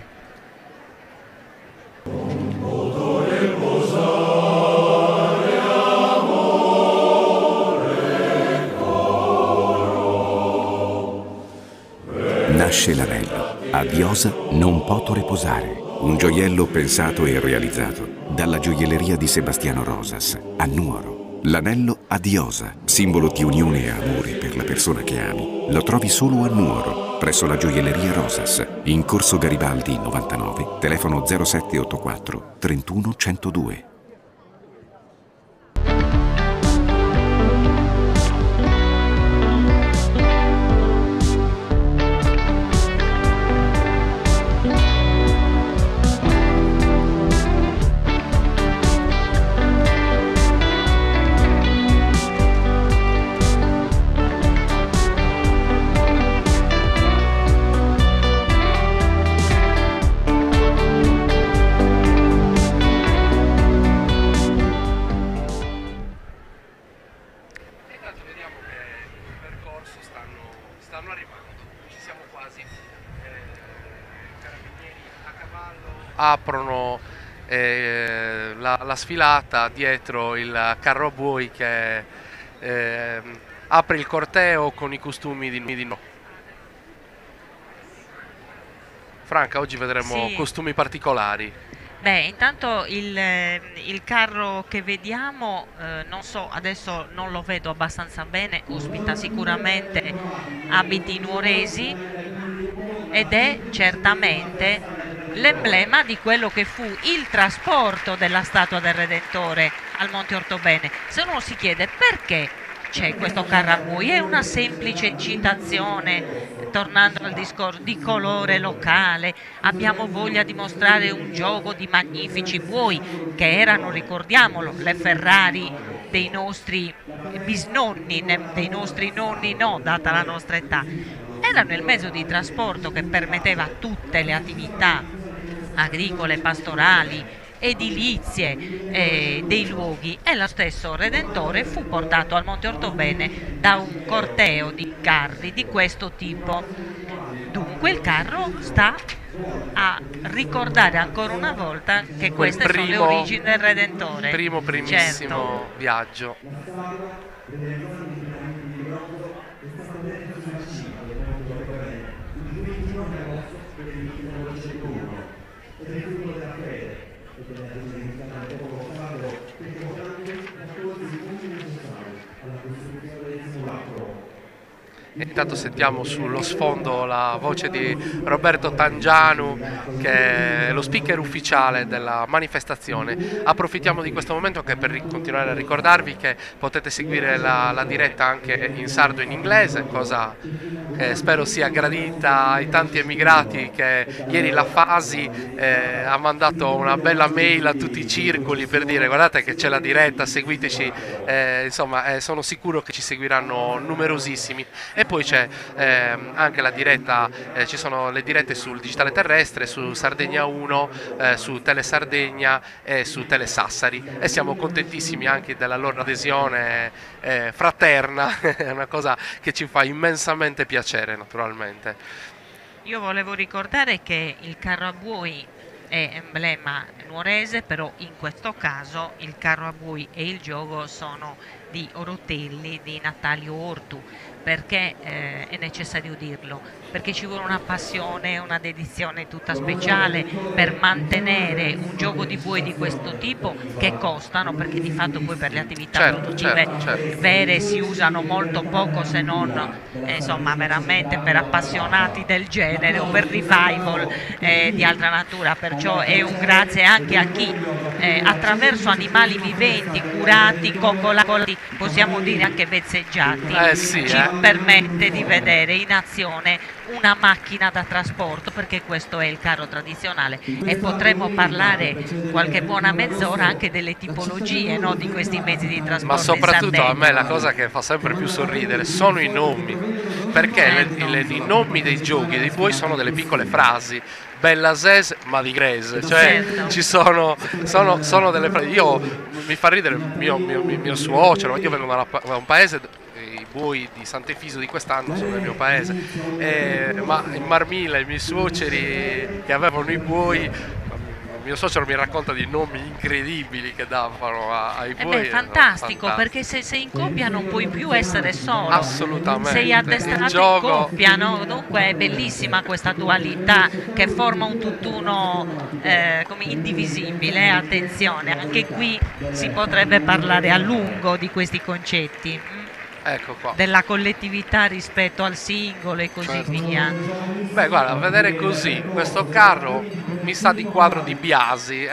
Nasce l'anello. A Diosa non poto riposare. Un gioiello pensato e realizzato dalla gioielleria di Sebastiano Rosas a Nuoro. L'anello a Diosa, simbolo di unione e amore per la persona che ami, lo trovi solo a Nuoro, presso la gioielleria Rosas, in Corso Garibaldi 99, telefono 0784 31 102.
Aprono la sfilata, dietro il carro a buoi che apre il corteo con i costumi di no. Franca, oggi vedremo costumi particolari.
Beh, intanto il carro che vediamo, non so, adesso non lo vedo abbastanza bene, ospita sicuramente abiti nuoresi ed è certamente l'emblema di quello che fu il trasporto della statua del Redentore al Monte Ortobene. Se uno si chiede perché c'è questo carro a buoi, è una semplice citazione, tornando al discorso di colore locale. Abbiamo voglia di mostrare un gioco di magnifici buoi che erano, ricordiamolo, le Ferrari dei nostri bisnonni, dei nostri nonni no, data la nostra età. Erano il mezzo di trasporto che permetteva tutte le attività agricole, pastorali, edilizie dei luoghi, e lo stesso Redentore fu portato al Monte Ortobene da un corteo di carri di questo tipo. Dunque il carro sta a ricordare ancora una volta che queste sono le origini del Redentore.
Primissimo viaggio. E intanto sentiamo sullo sfondo la voce di Roberto Tangianu, che è lo speaker ufficiale della manifestazione. Approfittiamo di questo momento anche per continuare a ricordarvi che potete seguire la diretta anche in sardo e in inglese, cosa che spero sia gradita ai tanti emigrati che ieri la Fasi ha mandato una bella mail a tutti i circoli per dire guardate che c'è la diretta, seguiteci, insomma sono sicuro che ci seguiranno numerosissimi. E poi c'è anche la diretta, ci sono le dirette sul digitale terrestre, su Sardegna 1, su Tele Sardegna e su Tele Sassari, e siamo contentissimi anche della loro adesione fraterna, è una cosa che ci fa immensamente piacere, naturalmente.
Io volevo ricordare che il carro a buoi è emblema nuorese, però in questo caso il carro a buoi e il gioco sono di Orotelli, di Natalio Ortu. Perché è necessario dirlo? Perché ci vuole una passione, una dedizione tutta speciale per mantenere un gioco di buoi di questo tipo, che costano, perché di fatto poi per le attività produttive vere si usano molto poco, se non insomma veramente per appassionati del genere o per revival di altra natura. Perciò è un grazie anche a chi attraverso animali viventi, curati, coccolati, possiamo dire anche vezzeggiati, ci permette di vedere in azione una macchina da trasporto, perché questo è il carro tradizionale, e potremmo parlare qualche buona mezz'ora anche delle tipologie, no, di questi mezzi di trasporto.
Ma soprattutto a me la cosa che fa sempre più sorridere sono i nomi, perché i nomi dei giochi e dei buoi sono delle piccole frasi. Bella Zes, ma di Grese, cioè ci sono delle frasi. Io mi fa ridere mio suocero, io vengo da un paese, i buoi di Sant'Efisio di quest'anno sono del mio paese, ma in Marmilla i miei suoceri che avevano i buoi, mio suocero mi racconta di nomi incredibili che davano ai buoi.
È fantastico, perché se in coppia non puoi più essere solo.
Assolutamente.
Sei addestrato in coppia, no? Dunque è bellissima questa dualità che forma un tutt'uno come indivisibile. Attenzione, anche qui si potrebbe parlare a lungo di questi concetti.
Ecco qua.
Della collettività rispetto al singolo e così via.
Beh, guarda, a vedere così questo carro mi sa di quadro di Biasi.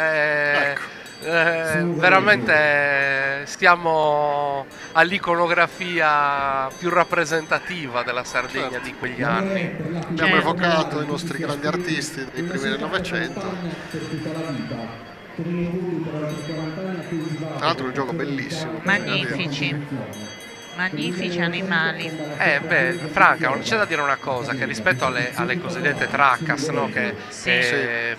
Veramente stiamo all'iconografia più rappresentativa della Sardegna di quegli anni.
Abbiamo evocato i nostri grandi artisti dei primi del Novecento. Tra l'altro è un gioco bellissimo.
Magnifici animali.
Franca, c'è da dire una cosa, che rispetto alle cosiddette traccas, no, che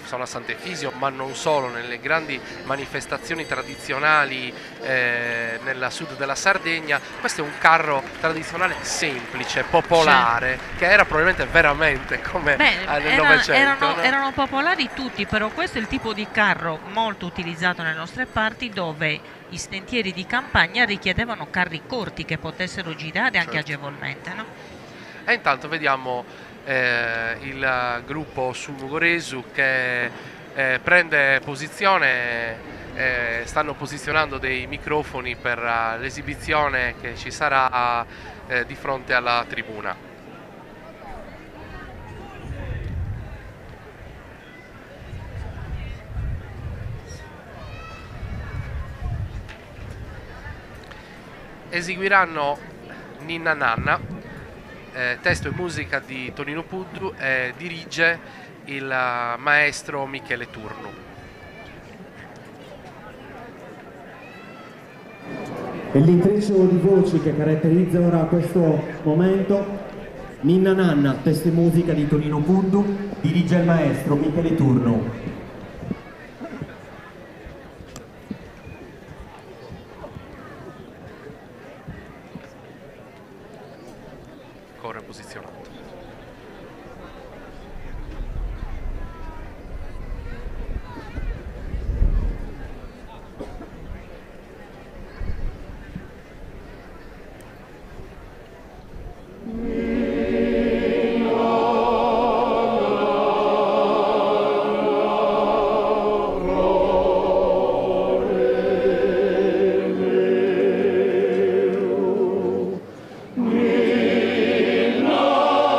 sono a Sant'Efisio, ma non solo, nelle grandi manifestazioni tradizionali nella sud della Sardegna, questo è un carro tradizionale semplice, popolare, che era probabilmente veramente come nel Novecento.
Erano popolari tutti, però questo è il tipo di carro molto utilizzato nelle nostre parti, dove i sentieri di campagna richiedevano carri corti che potessero girare anche agevolmente, no?
E intanto vediamo il gruppo Sunugoresu che prende posizione, stanno posizionando dei microfoni per l'esibizione che ci sarà di fronte alla tribuna. Eseguiranno Ninna Nanna, testo e musica di Tonino Puddu, e dirige il maestro Michele Turnu.
E l'intreccio di voci che caratterizza ora questo momento: Ninna Nanna, testo e musica di Tonino Puddu, dirige il maestro Michele Turnu.
Corre posizionato.
No.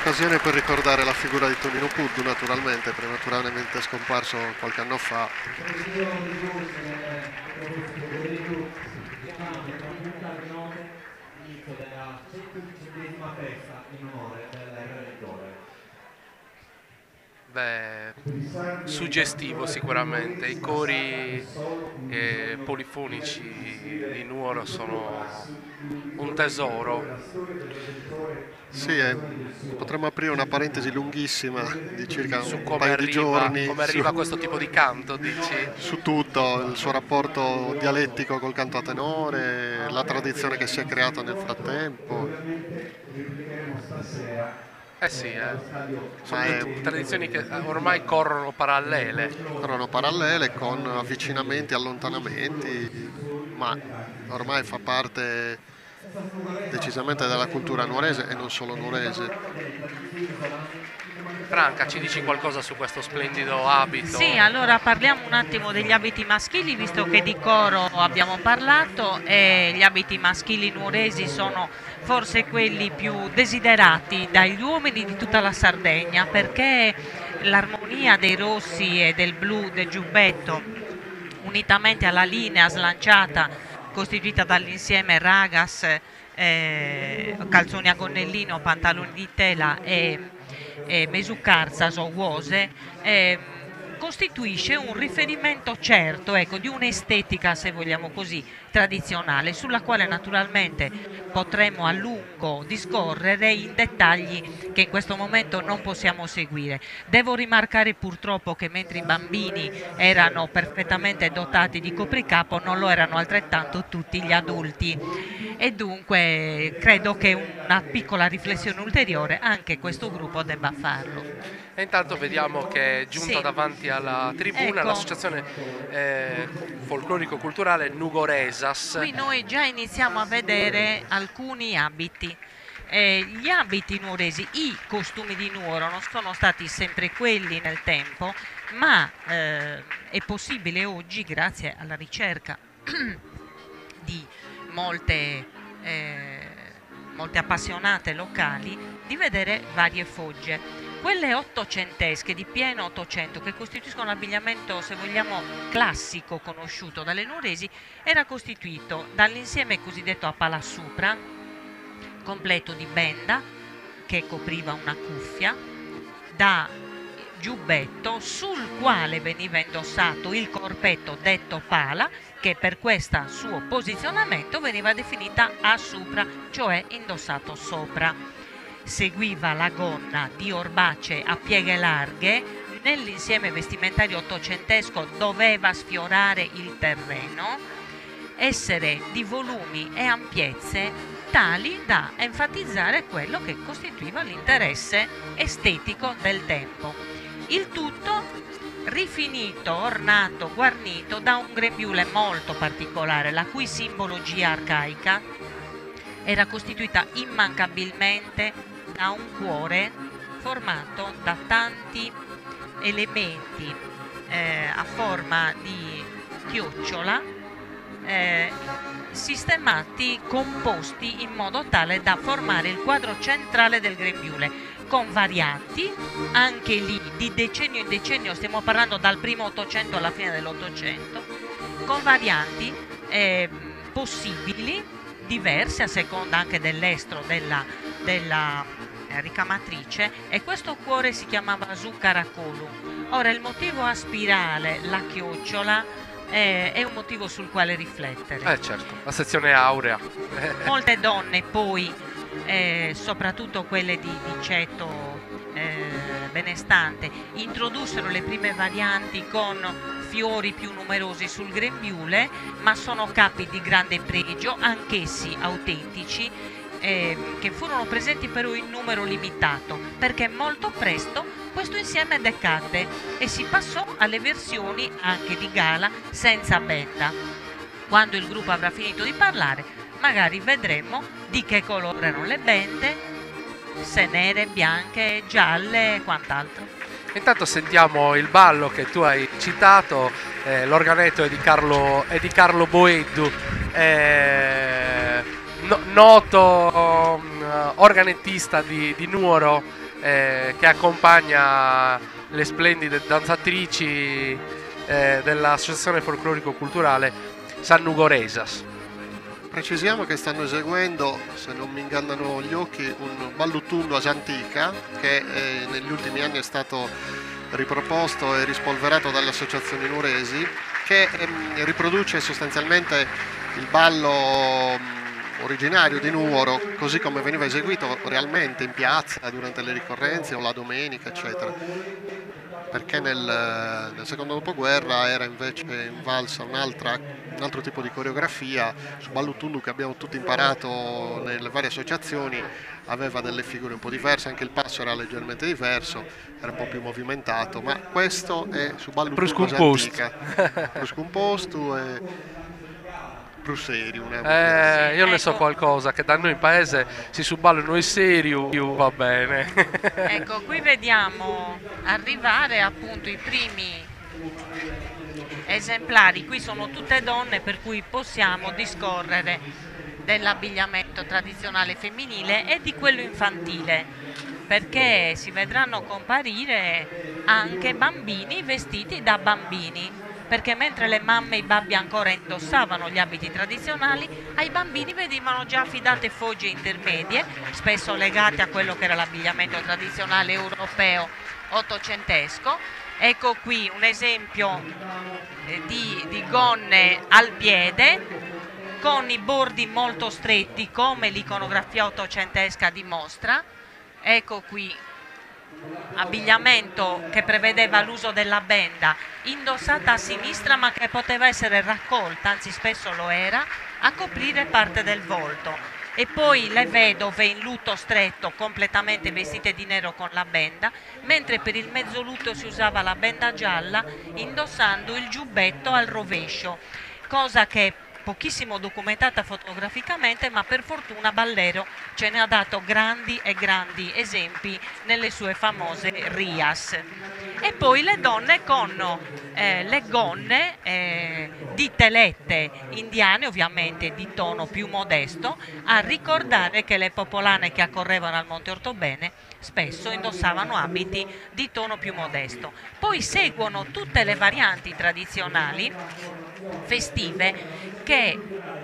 un'occasione per ricordare la figura di Tonino Puddu, naturalmente, prematuramente scomparso qualche anno fa.
Beh, suggestivo sicuramente, i cori polifonici di Nuoro sono un tesoro.
Sì, potremmo aprire una parentesi lunghissima di circa
Su
un
come
paio di giorni
come arriva questo tipo di canto, dici?
su tutto, il suo rapporto dialettico col canto a tenore, la tradizione che si è creata nel frattempo.
Eh sì, sono tradizioni che ormai corrono parallele.
Corrono parallele con avvicinamenti, allontanamenti, ma ormai fa parte decisamente della cultura nuorese e non solo nuorese.
Franca, ci dici qualcosa su questo splendido abito?
Sì, allora parliamo un attimo degli abiti maschili, visto che di coro abbiamo parlato, e gli abiti maschili nuoresi sono forse quelli più desiderati dagli uomini di tutta la Sardegna, perché l'armonia dei rossi e del blu del giubbetto, unitamente alla linea slanciata costituita dall'insieme ragas, calzoni a gonnellino, pantaloni di tela e mesucarzas o uose, costituisce un riferimento certo, ecco, di un'estetica, se vogliamo così, tradizionale, sulla quale naturalmente potremmo a lungo discorrere in dettagli che in questo momento non possiamo seguire. Devo rimarcare purtroppo che mentre i bambini erano perfettamente dotati di copricapo, non lo erano altrettanto tutti gli adulti, e dunque credo che una piccola riflessione ulteriore anche questo gruppo debba farlo.
E intanto vediamo che è giunta
Sì.
davanti alla tribuna
Ecco.
l'associazione folclorico-culturale Nugoresas.
Qui noi già iniziamo a vedere alcuni abiti. Gli abiti nuoresi, i costumi di Nuoro non sono stati sempre quelli nel tempo, ma è possibile oggi, grazie alla ricerca di molte appassionate locali, di vedere varie fogge. Quelle ottocentesche, di pieno Ottocento, che costituiscono l'abbigliamento, se vogliamo, classico conosciuto dalle nuoresi, era costituito dall'insieme cosiddetto a palassupra, completo di benda, che copriva una cuffia, da giubbetto sul quale veniva indossato il corpetto detto pala, che per questo suo posizionamento veniva definita a supra, cioè indossato sopra. Seguiva la gonna di orbace a pieghe larghe, nell'insieme vestimentario ottocentesco doveva sfiorare il terreno, essere di volumi e ampiezze tali da enfatizzare quello che costituiva l'interesse estetico del tempo. Il tutto rifinito, ornato, guarnito da un grembiule molto particolare, la cui simbologia arcaica era costituita immancabilmente da un cuore formato da tanti elementi a forma di chiocciola, sistemati, composti in modo tale da formare il quadro centrale del grembiule, con varianti anche lì di decennio in decennio, stiamo parlando dal primo Ottocento alla fine dell'Ottocento, con varianti possibili, diverse a seconda anche dell'estro della ricamatrice, e questo cuore si chiamava zuccaracolu. Ora il motivo a spirale, la chiocciola, è un motivo sul quale riflettere.
Certo, la sezione aurea.
Molte donne poi, soprattutto quelle di ceto benestante, introdussero le prime varianti con fiori più numerosi sul grembiule, ma sono capi di grande pregio, anch'essi autentici, che furono presenti però in numero limitato, perché molto presto questo insieme decadde e si passò alle versioni anche di gala senza benda. Quando il gruppo avrà finito di parlare, magari vedremo di che colore erano le bende, se nere, bianche, gialle e quant'altro.
Intanto sentiamo il ballo che tu hai citato, l'organetto è di Carlo Boeddu, noto organettista di Nuoro, che accompagna le splendide danzatrici dell'Associazione Folclorico-Culturale Sannugoresas.
Precisiamo che stanno eseguendo, se non mi ingannano gli occhi, un ballutundu asantica che negli ultimi anni è stato riproposto e rispolverato dalle associazioni nuoresi, che riproduce sostanzialmente il ballo originario di Nuoro, così come veniva eseguito realmente in piazza durante le ricorrenze o la domenica, eccetera. Perché nel secondo dopoguerra era invece invalsa un altro tipo di coreografia. Su ballutundu, che abbiamo tutti imparato nelle varie associazioni, aveva delle figure un po' diverse, anche il passo era leggermente diverso, era un po' più movimentato, ma questo è su ballutundu asantica, più scomposto e più serio.
Io ne so qualcosa, che da noi in paese si suballano i serio, va bene.
Ecco, qui vediamo arrivare appunto i primi esemplari. Qui sono tutte donne, per cui possiamo discorrere dell'abbigliamento tradizionale femminile e di quello infantile, perché si vedranno comparire anche bambini vestiti da bambini, perché mentre le mamme e i babbi ancora indossavano gli abiti tradizionali, ai bambini venivano già affidate fogge intermedie, spesso legate a quello che era l'abbigliamento tradizionale europeo ottocentesco. Ecco qui un esempio di gonne al piede, con i bordi molto stretti, come l'iconografia ottocentesca dimostra. Ecco qui abbigliamento che prevedeva l'uso della benda indossata a sinistra, ma che poteva essere raccolta, anzi spesso lo era, a coprire parte del volto. E poi le vedove in lutto stretto, completamente vestite di nero con la benda, mentre per il mezzolutto si usava la benda gialla indossando il giubbetto al rovescio, cosa che è pochissimo documentata fotograficamente, ma per fortuna Ballero ce ne ha dato grandi e grandi esempi nelle sue famose rias. E poi le donne con le gonne di telette indiane, ovviamente di tono più modesto, a ricordare che le popolane che accorrevano al Monte Ortobene spesso indossavano abiti di tono più modesto. Poi seguono tutte le varianti tradizionali festive che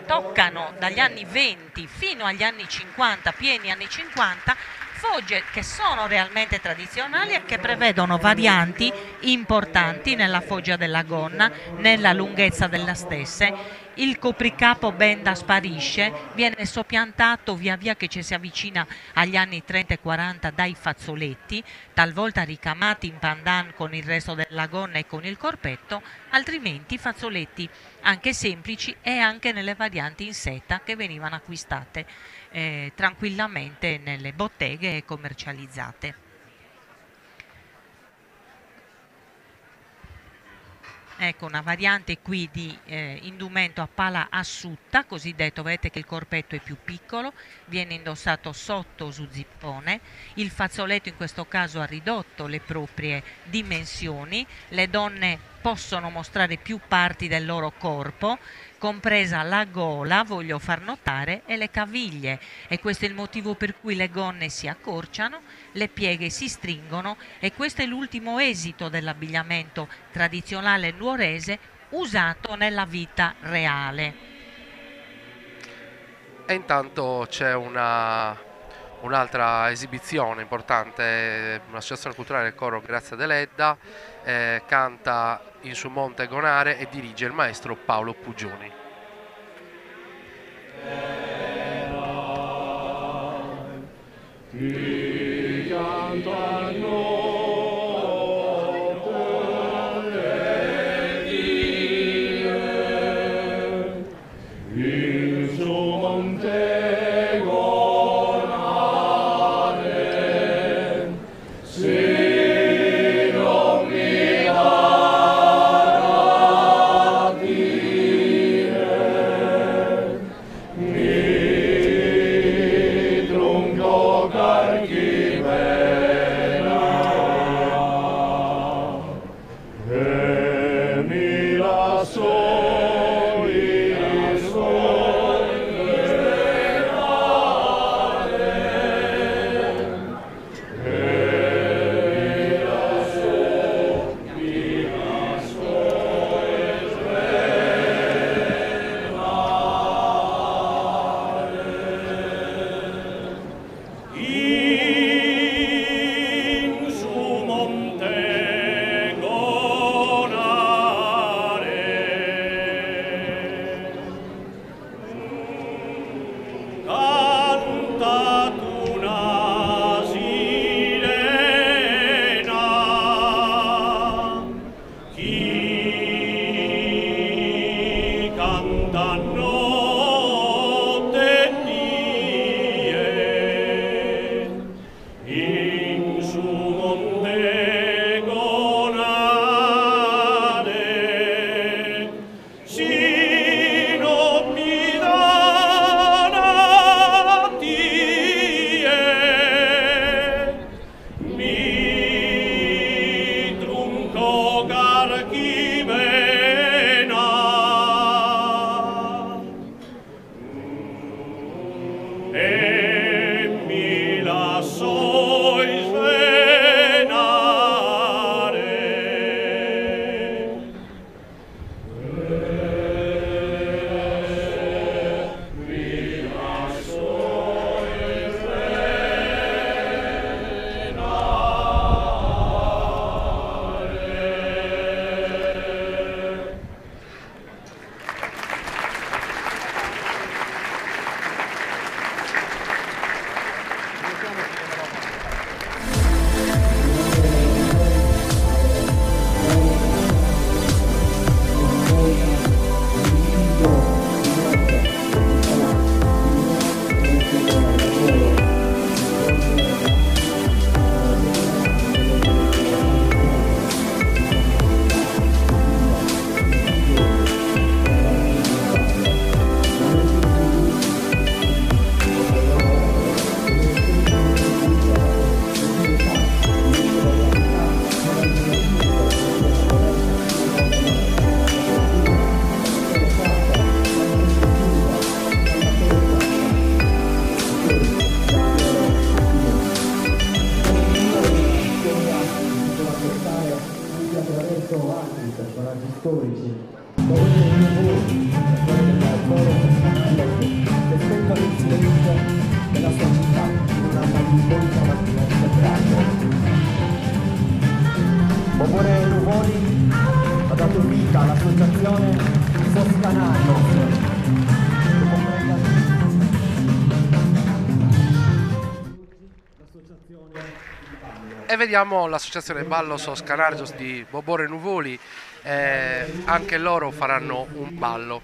toccano dagli anni 20 fino agli anni 50, pieni anni 50, fogge che sono realmente tradizionali e che prevedono varianti importanti nella foggia della gonna, nella lunghezza della stesse. Il copricapo benda sparisce, viene soppiantato via via che ci si avvicina agli anni 30 e 40 dai fazzoletti, talvolta ricamati in pandan con il resto della gonna e con il corpetto, altrimenti fazzoletti anche semplici e anche nelle varianti in seta che venivano acquistate tranquillamente nelle botteghe e commercializzate. Ecco una variante qui di indumento a pala asciutta, cosiddetto, vedete che il corpetto è più piccolo, viene indossato sotto su zippone, il fazzoletto in questo caso ha ridotto le proprie dimensioni, le donne possono mostrare più parti del loro corpo, compresa la gola, voglio far notare, e le caviglie, e questo è il motivo per cui le gonne si accorciano, le pieghe si stringono, e questo è l'ultimo esito dell'abbigliamento tradizionale nuorese usato nella vita reale.
E intanto c'è un'altra esibizione importante, un'associazione culturale del coro Grazia Deledda, canta in su Monte Gonare e dirige il maestro Paolo Pugioni.
Ti canto a noi.
Bobore Nuvoli ha dato vita all'associazione Soscanarios.
E vediamo l'associazione Ballo Soscanarios di Bobore Nuvoli, anche loro faranno un ballo.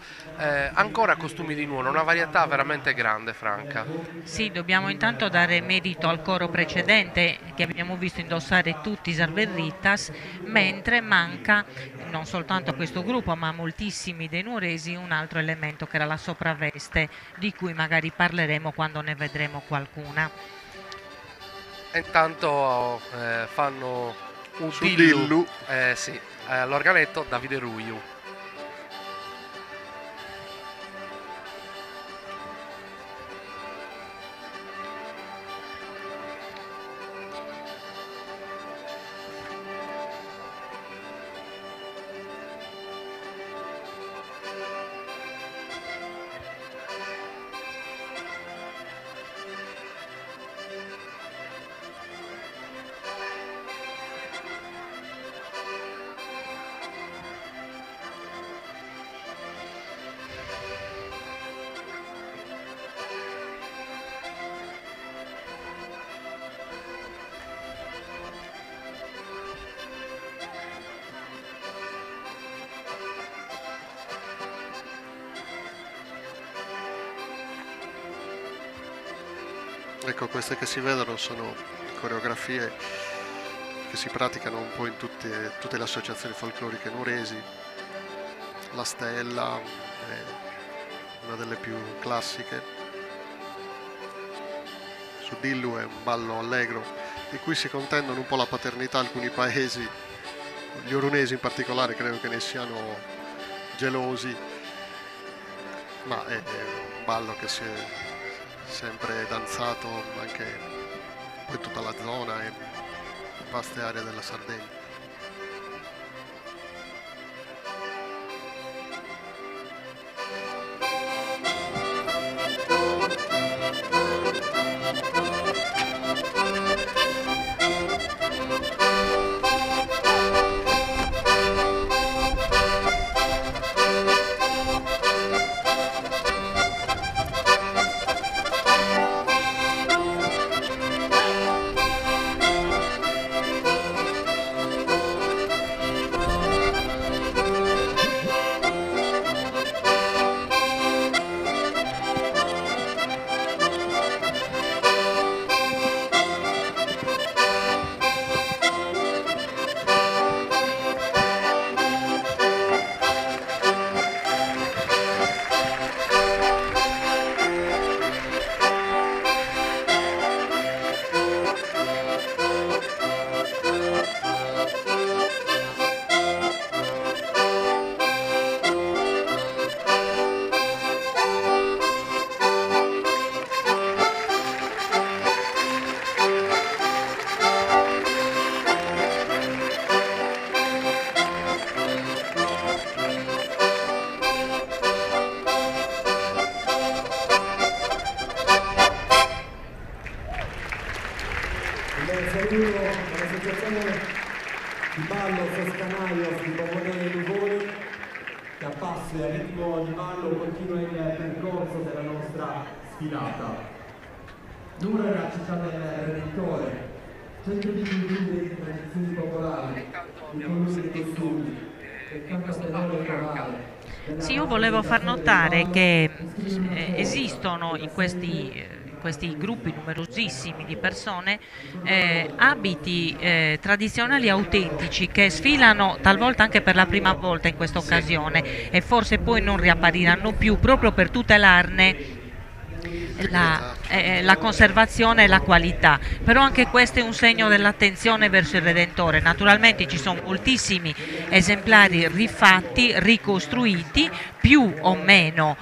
Ancora costumi di nuovo, una varietà veramente grande, Franca.
Sì, dobbiamo intanto dare merito al coro precedente che abbiamo visto indossare tutti i Salverritas, mentre manca non soltanto a questo gruppo ma a moltissimi dei nuoresi un altro elemento che era la sopravveste, di cui magari parleremo quando ne vedremo qualcuna.
Intanto fanno un
dillu
sì, all'organetto Davide Ruiu.
Ecco, queste che si vedono sono coreografie che si praticano un po' in tutte le associazioni folcloriche nuoresi. La stella è una delle più classiche. Su Dillu è un ballo allegro di cui si contendono un po' la paternità alcuni paesi, gli orunesi in particolare credo che ne siano gelosi, ma è un ballo che si è sempre danzato anche in tutta la zona e vaste aree della Sardegna.
ballo Soscanarios di Bobone Nuvoli, che a passo e a ritmo di ballo continua il percorso della nostra sfilata. Numero era Città del Redentore, centro di cultura e tradizioni popolari, i colori dei costumi, il canto tenore corale.
Sì, io volevo far notare che esistono in questi gruppi numerosissimi di persone abiti tradizionali autentici che sfilano talvolta anche per la prima volta in questa occasione e forse poi non riappariranno più, proprio per tutelarne la conservazione e la qualità. Però anche questo è un segno dell'attenzione verso il Redentore. Naturalmente ci sono moltissimi esemplari rifatti, ricostruiti, più o meno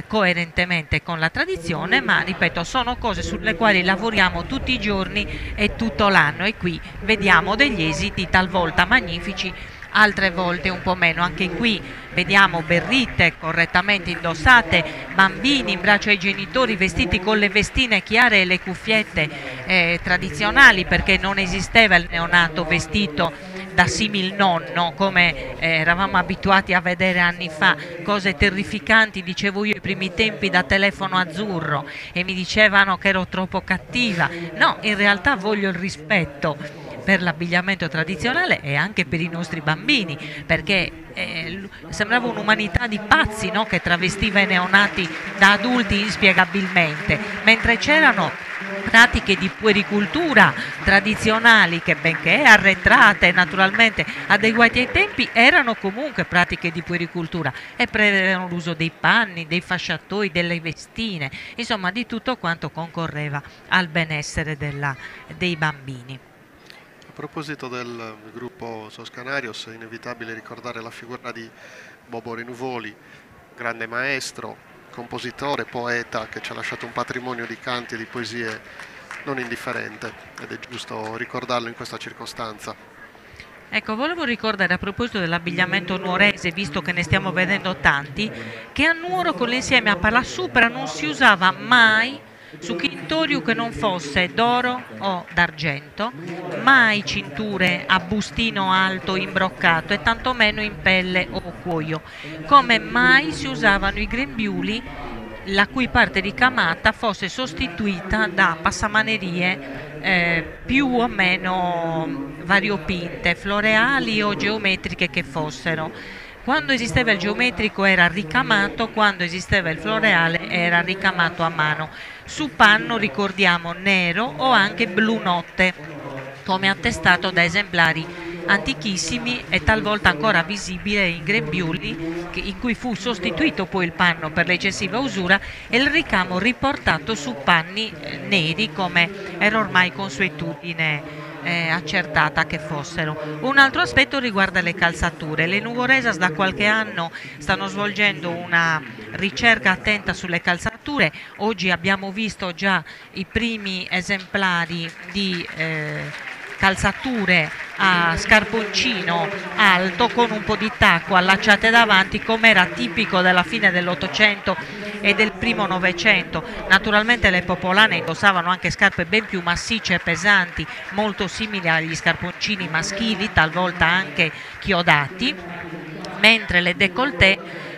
coerentemente con la tradizione, ma ripeto, sono cose sulle quali lavoriamo tutti i giorni e tutto l'anno, e qui vediamo degli esiti talvolta magnifici, altre volte un po' meno. Anche qui vediamo berritte correttamente indossate, bambini in braccio ai genitori vestiti con le vestine chiare e le cuffiette tradizionali, perché non esisteva il neonato vestito da simil nonno come eravamo abituati a vedere anni fa, cose terrificanti, dicevo io, i primi tempi da telefono azzurro, e mi dicevano che ero troppo cattiva. No, in realtà voglio il rispetto per l'abbigliamento tradizionale e anche per i nostri bambini, perché sembrava un'umanità di pazzi, no? Che travestiva i neonati da adulti inspiegabilmente, mentre c'erano pratiche di puericultura tradizionali che, benché arretrate e naturalmente adeguate ai tempi, erano comunque pratiche di puericultura e prevedevano l'uso dei panni, dei fasciatoi, delle vestine, insomma di tutto quanto concorreva al benessere dei bambini.
A proposito del gruppo Soscanarios, è inevitabile ricordare la figura di Bobo Renuvoli, grande maestro, compositore, poeta, che ci ha lasciato un patrimonio di canti e di poesie non indifferente, ed è giusto ricordarlo in questa circostanza.
Ecco, volevo ricordare a proposito dell'abbigliamento nuorese, visto che ne stiamo vedendo tanti, che a Nuoro con l'insieme a Palasupra non si usava mai su chintoriu che non fosse d'oro o d'argento, mai cinture a bustino alto imbroccato e tantomeno in pelle o cuoio, come mai si usavano i grembiuli la cui parte ricamata fosse sostituita da passamanerie più o meno variopinte, floreali o geometriche che fossero. Quando esisteva il geometrico era ricamato, quando esisteva il floreale era ricamato a mano. Su panno ricordiamo nero o anche blu notte, come attestato da esemplari antichissimi e talvolta ancora visibile in grembiuli, in cui fu sostituito poi il panno per l'eccessiva usura e il ricamo riportato su panni neri, come era ormai consuetudine accertata che fossero. Un altro aspetto riguarda le calzature. Le Nuvoresas da qualche anno stanno svolgendo una ricerca attenta sulle calzature. Oggi abbiamo visto già i primi esemplari di calzature a scarponcino alto con un po' di tacco allacciate davanti, come era tipico della fine dell'Ottocento e del primo Novecento. Naturalmente le popolane indossavano anche scarpe ben più massicce e pesanti, molto simili agli scarponcini maschili, talvolta anche chiodati, mentre le décolleté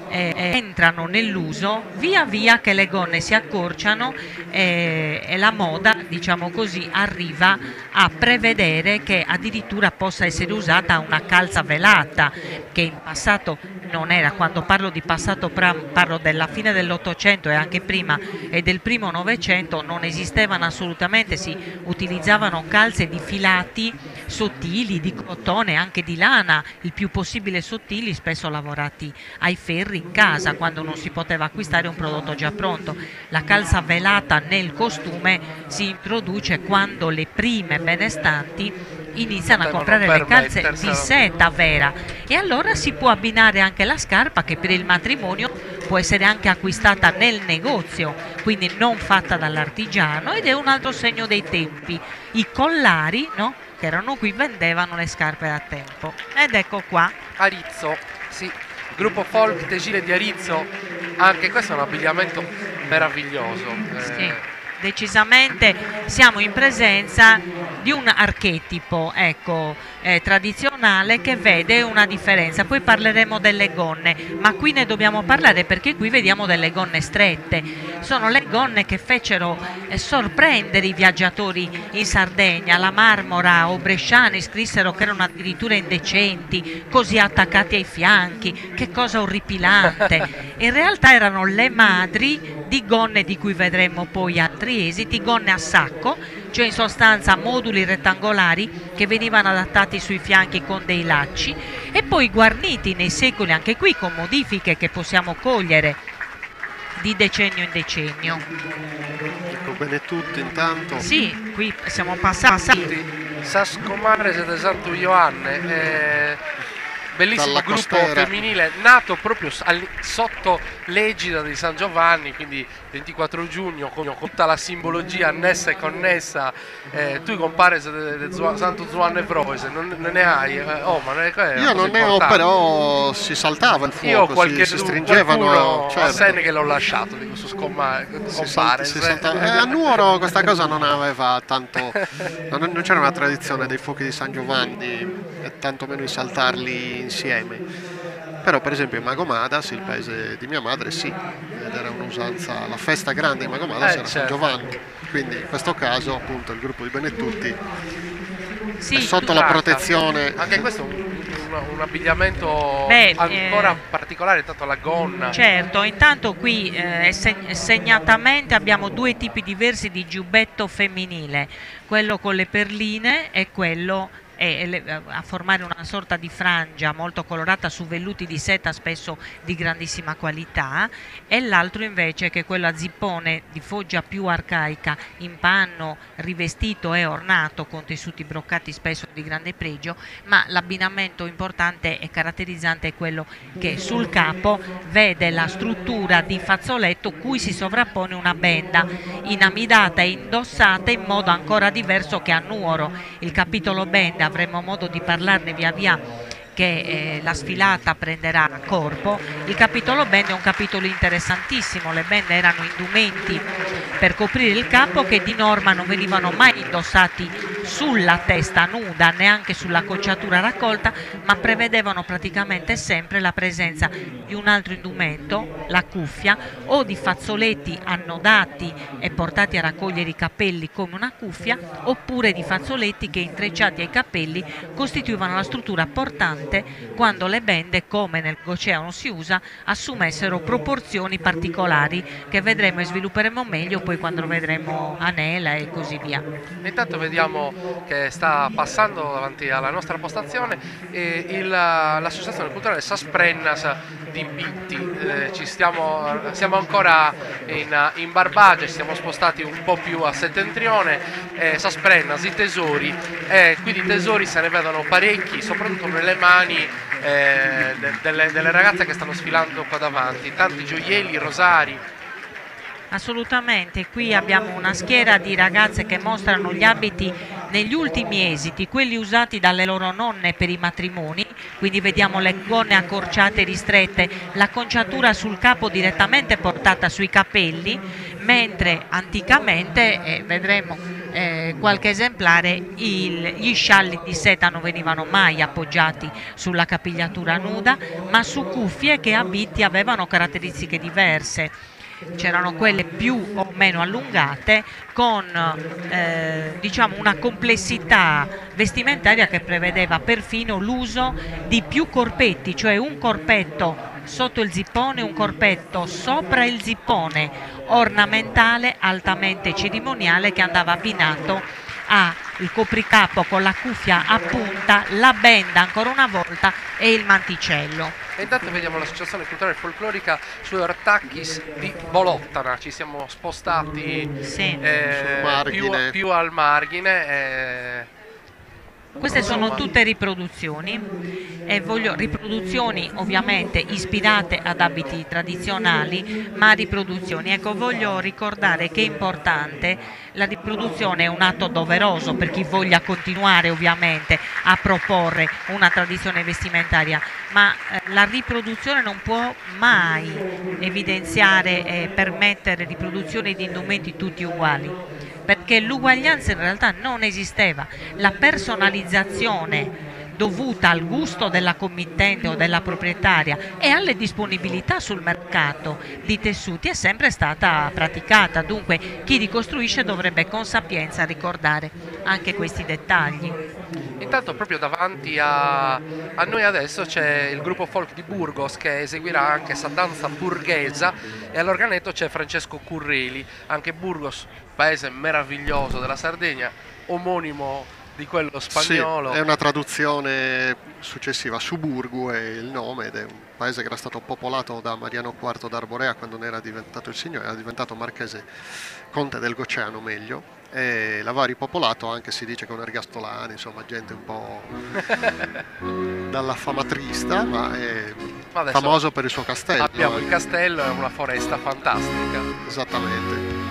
entrano nell'uso via via che le gonne si accorciano e la moda, diciamo così, arriva a prevedere che addirittura possa essere usata una calza velata, che in passato non era. Quando parlo di passato parlo della fine dell'Ottocento e anche prima e del primo Novecento. Non esistevano assolutamente, si utilizzavano calze di filati sottili, di cotone, anche di lana, il più possibile sottili, spesso lavorati ai ferri in casa quando non si poteva acquistare un prodotto già pronto. La calza velata nel costume si introduce quando le prime benestanti iniziano a comprare le calze di seta vera, e allora si può abbinare anche la scarpa, che per il matrimonio può essere anche acquistata nel negozio, quindi non fatta dall'artigiano, ed è un altro segno dei tempi. I collari, no, che erano qui, vendevano le scarpe da tempo. Ed ecco qua
Arizzo, sì, gruppo folk Tegile di Arizzo, anche questo è un abbigliamento meraviglioso.
Sì. decisamente siamo in presenza di un archetipo, ecco, tradizionale, che vede una differenza. Poi parleremo delle gonne, ma qui ne dobbiamo parlare perché qui vediamo delle gonne strette. Sono le gonne che fecero sorprendere i viaggiatori in Sardegna. La Marmora o bresciani scrissero che erano addirittura indecenti, così attaccati ai fianchi, che cosa orripilante. In realtà erano le madri di gonne di cui vedremo poi altri esiti, gonne a sacco, cioè in sostanza moduli rettangolari che venivano adattati sui fianchi con dei lacci e poi guarniti nei secoli, anche qui con modifiche che possiamo cogliere di decennio in decennio.
Ecco bene tutti intanto.
Sì, qui siamo passati.
Sascomares de Santo Ioanne, bellissimo
Dalla
gruppo
costiera.
femminile nato proprio sotto l'egida di San Giovanni, quindi 24 giugno con tutta la simbologia annessa e connessa. Tu compare Santo Giovanni Froise, non ne hai? Ma non è,
io non ne ho, però si saltava il fuoco, si stringevano.
A Sene che l'ho lasciato di questo compare.
A Nuoro questa cosa non aveva tanto, non c'era una tradizione dei fuochi di San Giovanni e tantomeno di saltarli insieme. Però per esempio in Magomadas, il paese di mia madre, sì, ed era un'usanza, la festa grande di Magomadas era San Giovanni, quindi in questo caso appunto il gruppo di Benetutti è sotto la protezione.
Anche questo è un abbigliamento ancora particolare, tanto la gonna.
Certo, intanto qui segnatamente abbiamo due tipi diversi di giubbetto femminile, quello con le perline e quello a formare una sorta di frangia molto colorata su velluti di seta spesso di grandissima qualità, e l'altro invece che è quello a zippone di foggia più arcaica, in panno, rivestito e ornato con tessuti broccati spesso di grande pregio, ma l'abbinamento importante e caratterizzante è quello che sul capo vede la struttura di fazzoletto cui si sovrappone una benda inamidata e indossata in modo ancora diverso che a Nuoro. Il capitolo benda, avremo modo di parlarne via via che la sfilata prenderà corpo. Il capitolo bende è un capitolo interessantissimo. Le bende erano indumenti per coprire il capo che di norma non venivano mai indossati sulla testa nuda, neanche sulla cocciatura raccolta, ma prevedevano praticamente sempre la presenza di un altro indumento, la cuffia, o di fazzoletti annodati e portati a raccogliere i capelli come una cuffia, oppure di fazzoletti che intrecciati ai capelli costituivano la struttura portante quando le bende, come nel Goceano si usa, assumessero proporzioni particolari che vedremo e svilupperemo meglio poi quando vedremo Anela e così via.
Intanto vediamo che sta passando davanti alla nostra postazione l'associazione culturale Sasprennas di Bitti. Siamo ancora in Barbagia, ci siamo spostati un po' più a settentrione. Sasprennas, i tesori, qui di tesori se ne vedono parecchi, soprattutto nelle mani delle ragazze che stanno sfilando qua davanti, tanti gioielli, rosari.
Assolutamente, qui abbiamo una schiera di ragazze che mostrano gli abiti negli ultimi esiti, quelli usati dalle loro nonne per i matrimoni, quindi vediamo le gonne accorciate e ristrette, l'acconciatura sul capo direttamente portata sui capelli, mentre anticamente, vedremo qualche esemplare, gli scialli di seta non venivano mai appoggiati sulla capigliatura nuda, ma su cuffie che abiti avevano caratteristiche diverse. C'erano quelle più o meno allungate con diciamo una complessità vestimentaria che prevedeva perfino l'uso di più corpetti, cioè un corpetto sotto il zippone, un corpetto sopra il zippone, ornamentale, altamente cerimoniale, che andava abbinato al copricapo con la cuffia a punta, la benda ancora una volta e il manticello.
E intanto vediamo l'associazione culturale e folclorica su Artachis di Bolottana, ci siamo spostati più al margine.
Queste sono tutte riproduzioni, e riproduzioni ovviamente ispirate ad abiti tradizionali, ma riproduzioni. Ecco, voglio ricordare che è importante, la riproduzione è un atto doveroso per chi voglia continuare ovviamente a proporre una tradizione vestimentaria, ma la riproduzione non può mai evidenziare e permettere riproduzioni di indumenti tutti uguali, perché l'uguaglianza in realtà non esisteva. La personalizzazione dovuta al gusto della committente o della proprietaria e alle disponibilità sul mercato di tessuti è sempre stata praticata, dunque chi ricostruisce dovrebbe con sapienza ricordare anche questi dettagli.
Intanto proprio davanti a noi adesso c'è il gruppo folk di Burgos che eseguirà anche questa danza burghesa, e all'organetto c'è Francesco Currili, anche Burgos, paese meraviglioso della Sardegna, omonimo di quello spagnolo.
Sì, è una traduzione successiva. Suburgu è il nome, ed è un paese che era stato popolato da Mariano IV d'Arborea quando ne era diventato il signore, era diventato marchese, conte del Gocciano meglio, e l'aveva ripopolato, anche si dice con ergastolani, insomma gente un po' dalla fama trista, ma è famoso per il suo castello.
Abbiamo il castello e una foresta fantastica.
Esattamente.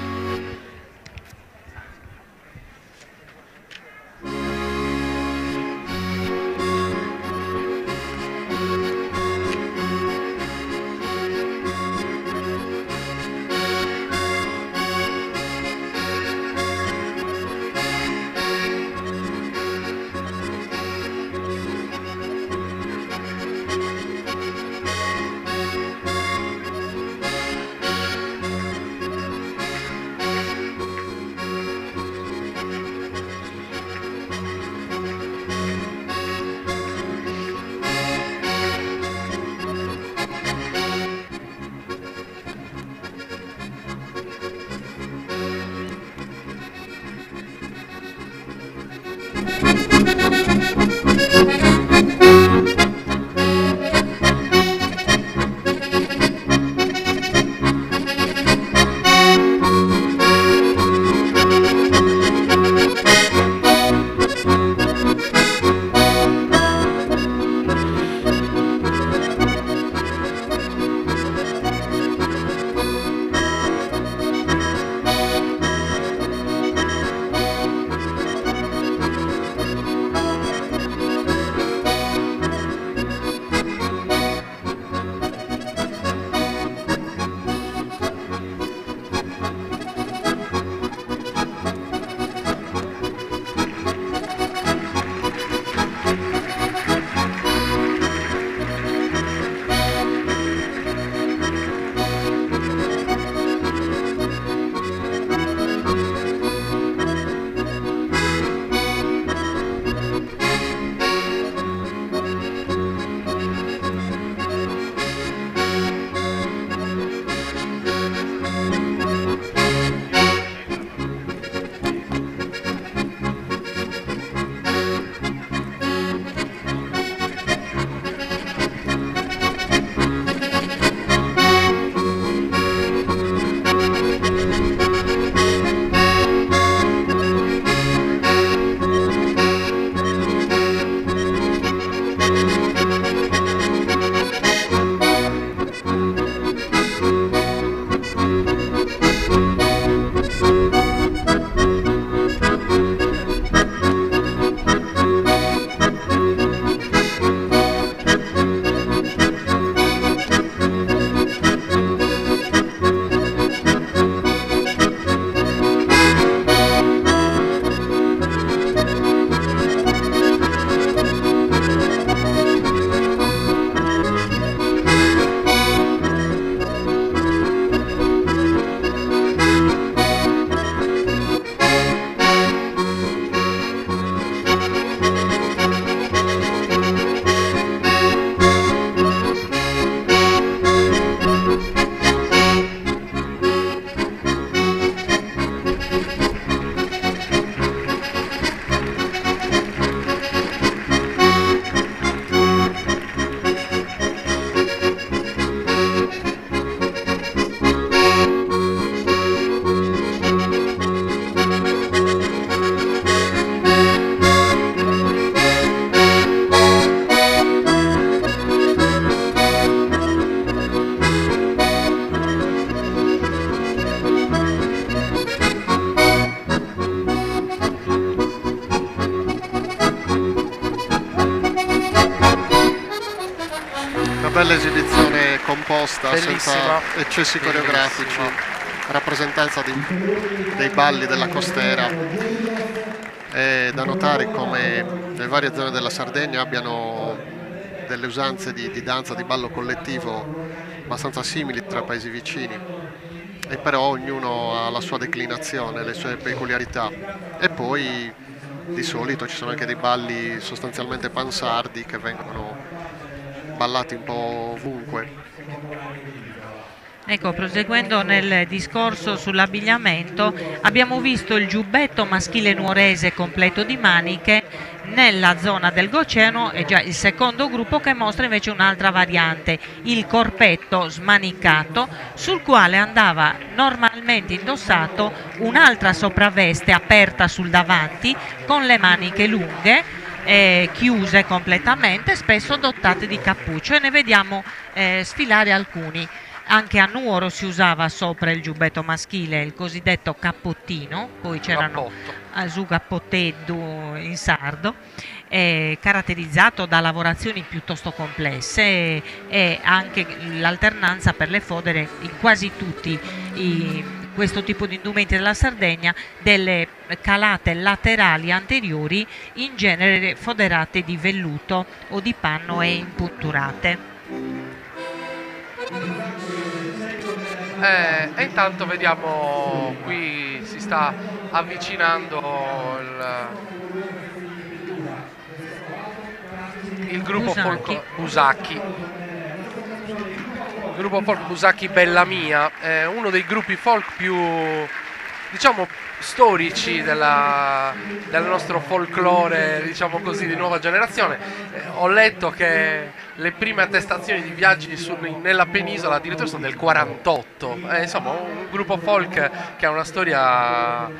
canzone composta
bellissima,
senza eccessi coreografici, rappresentanza dei balli della costiera. È da notare come le varie zone della Sardegna abbiano delle usanze di danza, di ballo collettivo abbastanza simili tra paesi vicini, e però ognuno ha la sua declinazione, le sue peculiarità. E poi di solito ci sono anche dei balli sostanzialmente pansardi che vengono ballati un po' ovunque.
Ecco, proseguendo nel discorso sull'abbigliamento, abbiamo visto il giubbetto maschile nuorese completo di maniche nella zona del Goceno, è già il secondo gruppo che mostra invece un'altra variante, il corpetto smanicato, sul quale andava normalmente indossato un'altra sopravveste aperta sul davanti con le maniche lunghe, chiuse completamente, spesso dotate di cappuccio, e ne vediamo sfilare alcuni. Anche a Nuoro si usava sopra il giubbetto maschile il cosiddetto cappottino, poi c'erano su cappoteddu in sardo, caratterizzato da lavorazioni piuttosto complesse, e anche l'alternanza per le fodere in quasi tutti questo tipo di indumenti della Sardegna, delle calate laterali anteriori, in genere foderate di velluto o di panno e impunturate.
E intanto vediamo qui si sta avvicinando il gruppo folk Busacchi. Il gruppo folk Busacchi Bella Mia è uno dei gruppi folk più, diciamo, storici del nostro folklore, diciamo così, di nuova generazione. Ho letto che le prime attestazioni di viaggi nella penisola addirittura sono del 48, insomma un gruppo folk che ha una storia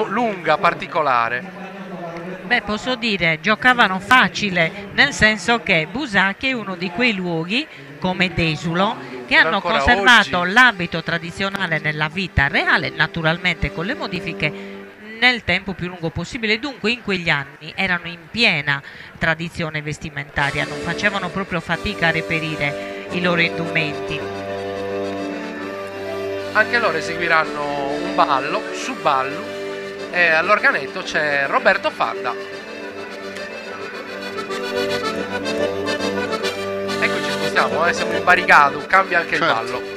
lunga, particolare.
Beh, posso dire, giocavano facile, nel senso che Busacchi è uno di quei luoghi, come Desulo, che hanno conservato l'abito tradizionale nella vita reale, naturalmente con le modifiche, nel tempo più lungo possibile. Dunque in quegli anni erano in piena tradizione vestimentaria, non facevano proprio fatica a reperire i loro indumenti.
Anche loro eseguiranno un ballo, su ballo, e all'organetto c'è Roberto Fadda. Ecco, ci spostiamo, siamo in Barigado, cambia anche il ballo.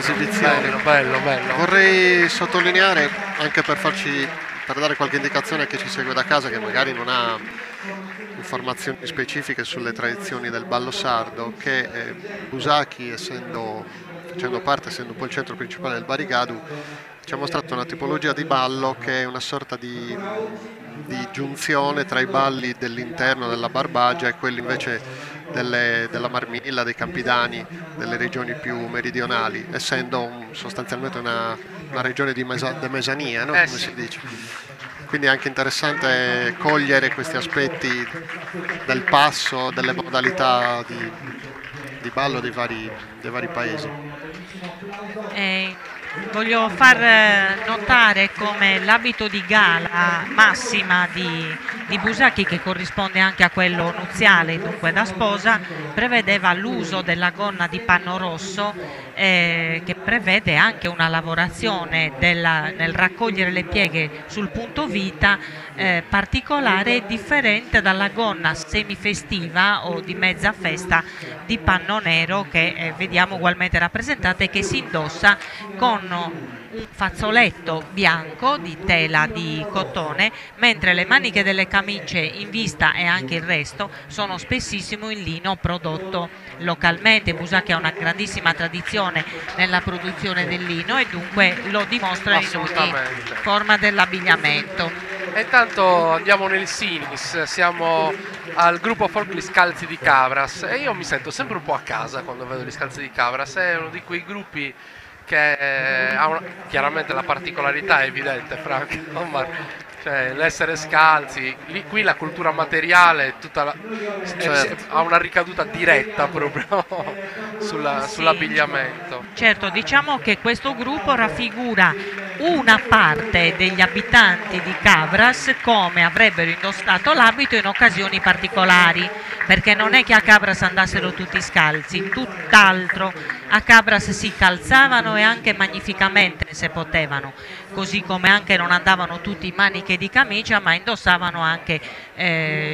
esibizioni.
Bello.
Vorrei sottolineare, anche per dare qualche indicazione a chi ci segue da casa che magari non ha informazioni specifiche sulle tradizioni del ballo sardo, che Busacchi, essendo un po' il centro principale del Barigadu, ci ha mostrato una tipologia di ballo che è una sorta di giunzione tra i balli dell'interno della Barbagia e quelli invece della Marmilla, dei Campidani, delle regioni più meridionali, essendo sostanzialmente una regione di mesania, no? Come si dice. Quindi è anche interessante cogliere questi aspetti del passo, delle modalità di ballo dei vari paesi.
Voglio far notare come l'abito di gala massima di Busacchi, che corrisponde anche a quello nuziale, dunque da sposa, prevedeva l'uso della gonna di panno rosso, che prevede anche una lavorazione nel raccogliere le pieghe sul punto vita particolare e differente dalla gonna semifestiva o di mezza festa di panno nero che vediamo ugualmente rappresentata e che si indossa con un fazzoletto bianco di tela di cotone, mentre le maniche delle camicie in vista e anche il resto sono spessissimo in lino prodotto localmente. Busacchi ha una grandissima tradizione nella produzione del lino e dunque lo dimostra in ogni forma dell'abbigliamento.
E intanto andiamo nel Sinis, siamo al gruppo folk Gli Scalzi di Cabras e io mi sento sempre un po' a casa quando vedo Gli Scalzi di Cabras. È uno di quei gruppi che ha chiaramente la particolarità evidente, Franco, cioè l'essere scalzi, qui la cultura materiale ha una ricaduta diretta proprio sull'abbigliamento.
Certo, diciamo che questo gruppo raffigura una parte degli abitanti di Cabras come avrebbero indossato l'abito in occasioni particolari, perché non è che a Cabras andassero tutti scalzi, tutt'altro. A Cabras si calzavano e anche magnificamente se potevano, così come anche non andavano tutti in maniche di camicia, ma indossavano anche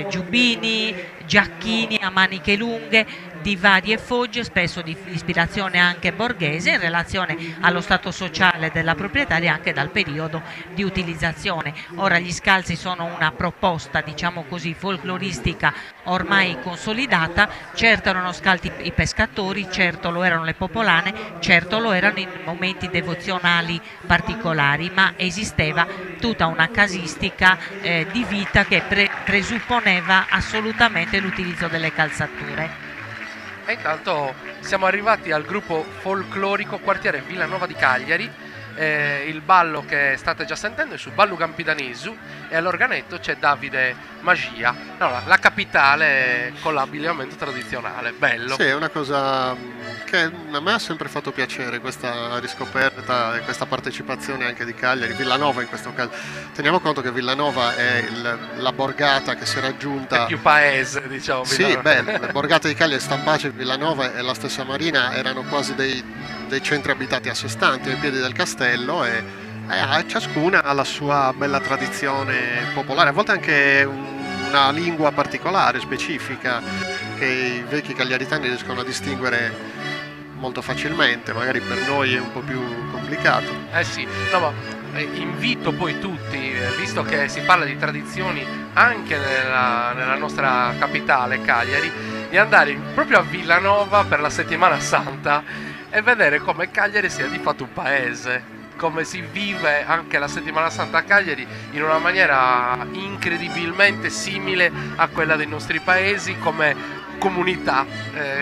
giubbini, giacchini a maniche lunghe di varie fogge, spesso di ispirazione anche borghese, in relazione allo stato sociale della proprietaria, anche dal periodo di utilizzazione. Ora gli scalzi sono una proposta, diciamo così, folcloristica ormai consolidata. Certo erano scalzi i pescatori, certo lo erano le popolane, certo lo erano in momenti devozionali particolari, ma esisteva tutta una casistica di vita che presupponeva assolutamente l'utilizzo delle calzature.
E intanto siamo arrivati al gruppo folclorico Quartiere Villanova di Cagliari. Il ballo che state già sentendo è su Ballo Campidanesu e all'organetto c'è Davide Magia. Allora, la capitale con l'abbigliamento tradizionale, bello.
Sì, è una cosa che a me ha sempre fatto piacere, questa riscoperta e questa partecipazione anche di Cagliari, Villanova in questo caso. Teniamo conto che Villanova è la borgata che si è raggiunta...
È più paese, diciamo.
Sì, la borgata di Cagliari, Stampace, Villanova e la stessa Marina erano quasi dei centri abitati a sé stanti ai piedi del castello e ciascuna ha la sua bella tradizione popolare, a volte anche una lingua particolare, specifica, che i vecchi cagliaritani riescono a distinguere molto facilmente, magari per noi è un po' più complicato.
Sì, no, ma invito poi tutti, visto che si parla di tradizioni anche nella nostra capitale Cagliari, di andare proprio a Villanova per la Settimana Santa e vedere come Cagliari sia di fatto un paese, come si vive anche la Settimana Santa a Cagliari in una maniera incredibilmente simile a quella dei nostri paesi, come comunità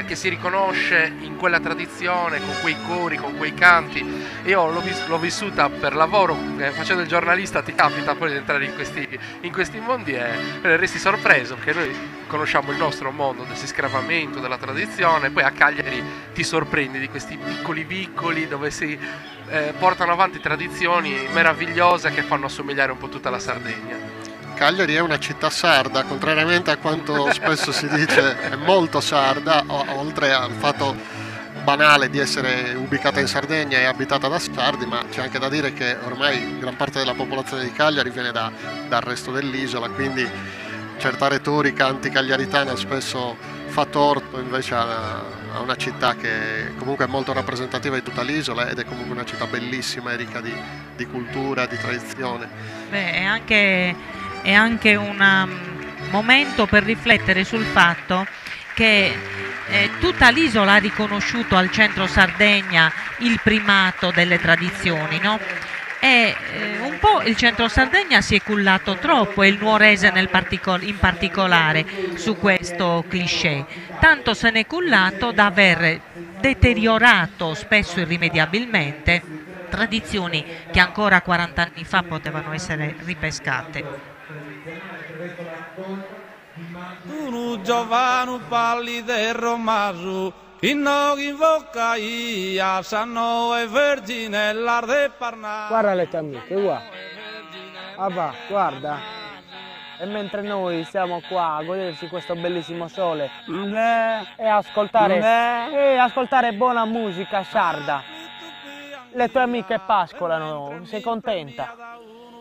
che si riconosce in quella tradizione, con quei cori, con quei canti. Io l'ho vissuta per lavoro, facendo il giornalista ti capita poi di entrare in questi mondi e resti sorpreso, perché noi conosciamo il nostro mondo del siscravamento, della tradizione, poi a Cagliari ti sorprendi di questi piccoli vicoli dove si portano avanti tradizioni meravigliose che fanno assomigliare un po' tutta la Sardegna.
Cagliari è una città sarda, contrariamente a quanto spesso si dice, è molto sarda, oltre al fatto banale di essere ubicata in Sardegna e abitata da sardi, ma c'è anche da dire che ormai gran parte della popolazione di Cagliari viene dal resto dell'isola, quindi certa retorica anticagliaritana spesso fa torto invece a una città che comunque è molto rappresentativa di tutta l'isola ed è comunque una città bellissima e ricca di cultura, di tradizione.
Beh, è anche un momento per riflettere sul fatto che tutta l'isola ha riconosciuto al centro Sardegna il primato delle tradizioni, no? E un po' il centro Sardegna si è cullato troppo e il nuorese in particolare su questo cliché, tanto se n'è cullato da aver deteriorato spesso irrimediabilmente tradizioni che ancora 40 anni fa potevano essere ripescate.
Uno giovane pallido maso che non invoca ia sanno e vergine l'arde parna.
Guarda le tue amiche, guarda. Guarda. E mentre noi siamo qua a goderci questo bellissimo sole e ascoltare buona musica sarda, le tue amiche pascolano, sei contenta?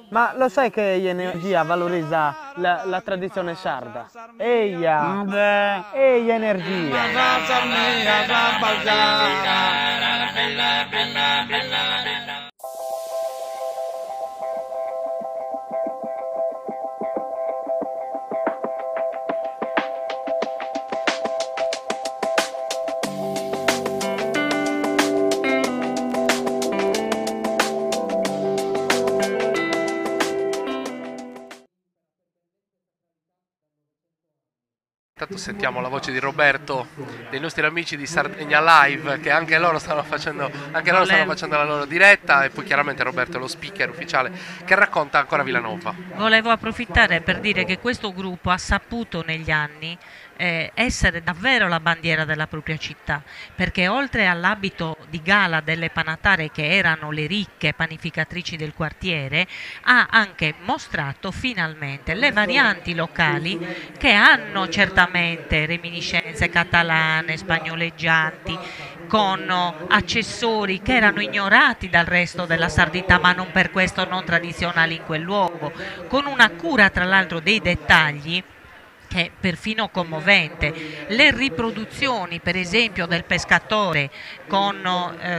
Ma lo sai che Energia valorizza la tradizione sarda? Eia Energia!
Intanto sentiamo la voce di Roberto, dei nostri amici di Sardegna Live, che anche loro stanno facendo la loro diretta, e poi chiaramente Roberto è lo speaker ufficiale che racconta ancora Villanova.
Volevo approfittare per dire che questo gruppo ha saputo negli anni essere davvero la bandiera della propria città, perché oltre all'abito di gala delle panatare, che erano le ricche panificatrici del quartiere, ha anche mostrato finalmente le varianti locali che hanno certamente reminiscenze catalane, spagnoleggianti, con accessori che erano ignorati dal resto della sardità, ma non per questo non tradizionali in quel luogo, con una cura tra l'altro dei dettagli che è perfino commovente. Le riproduzioni per esempio del pescatore con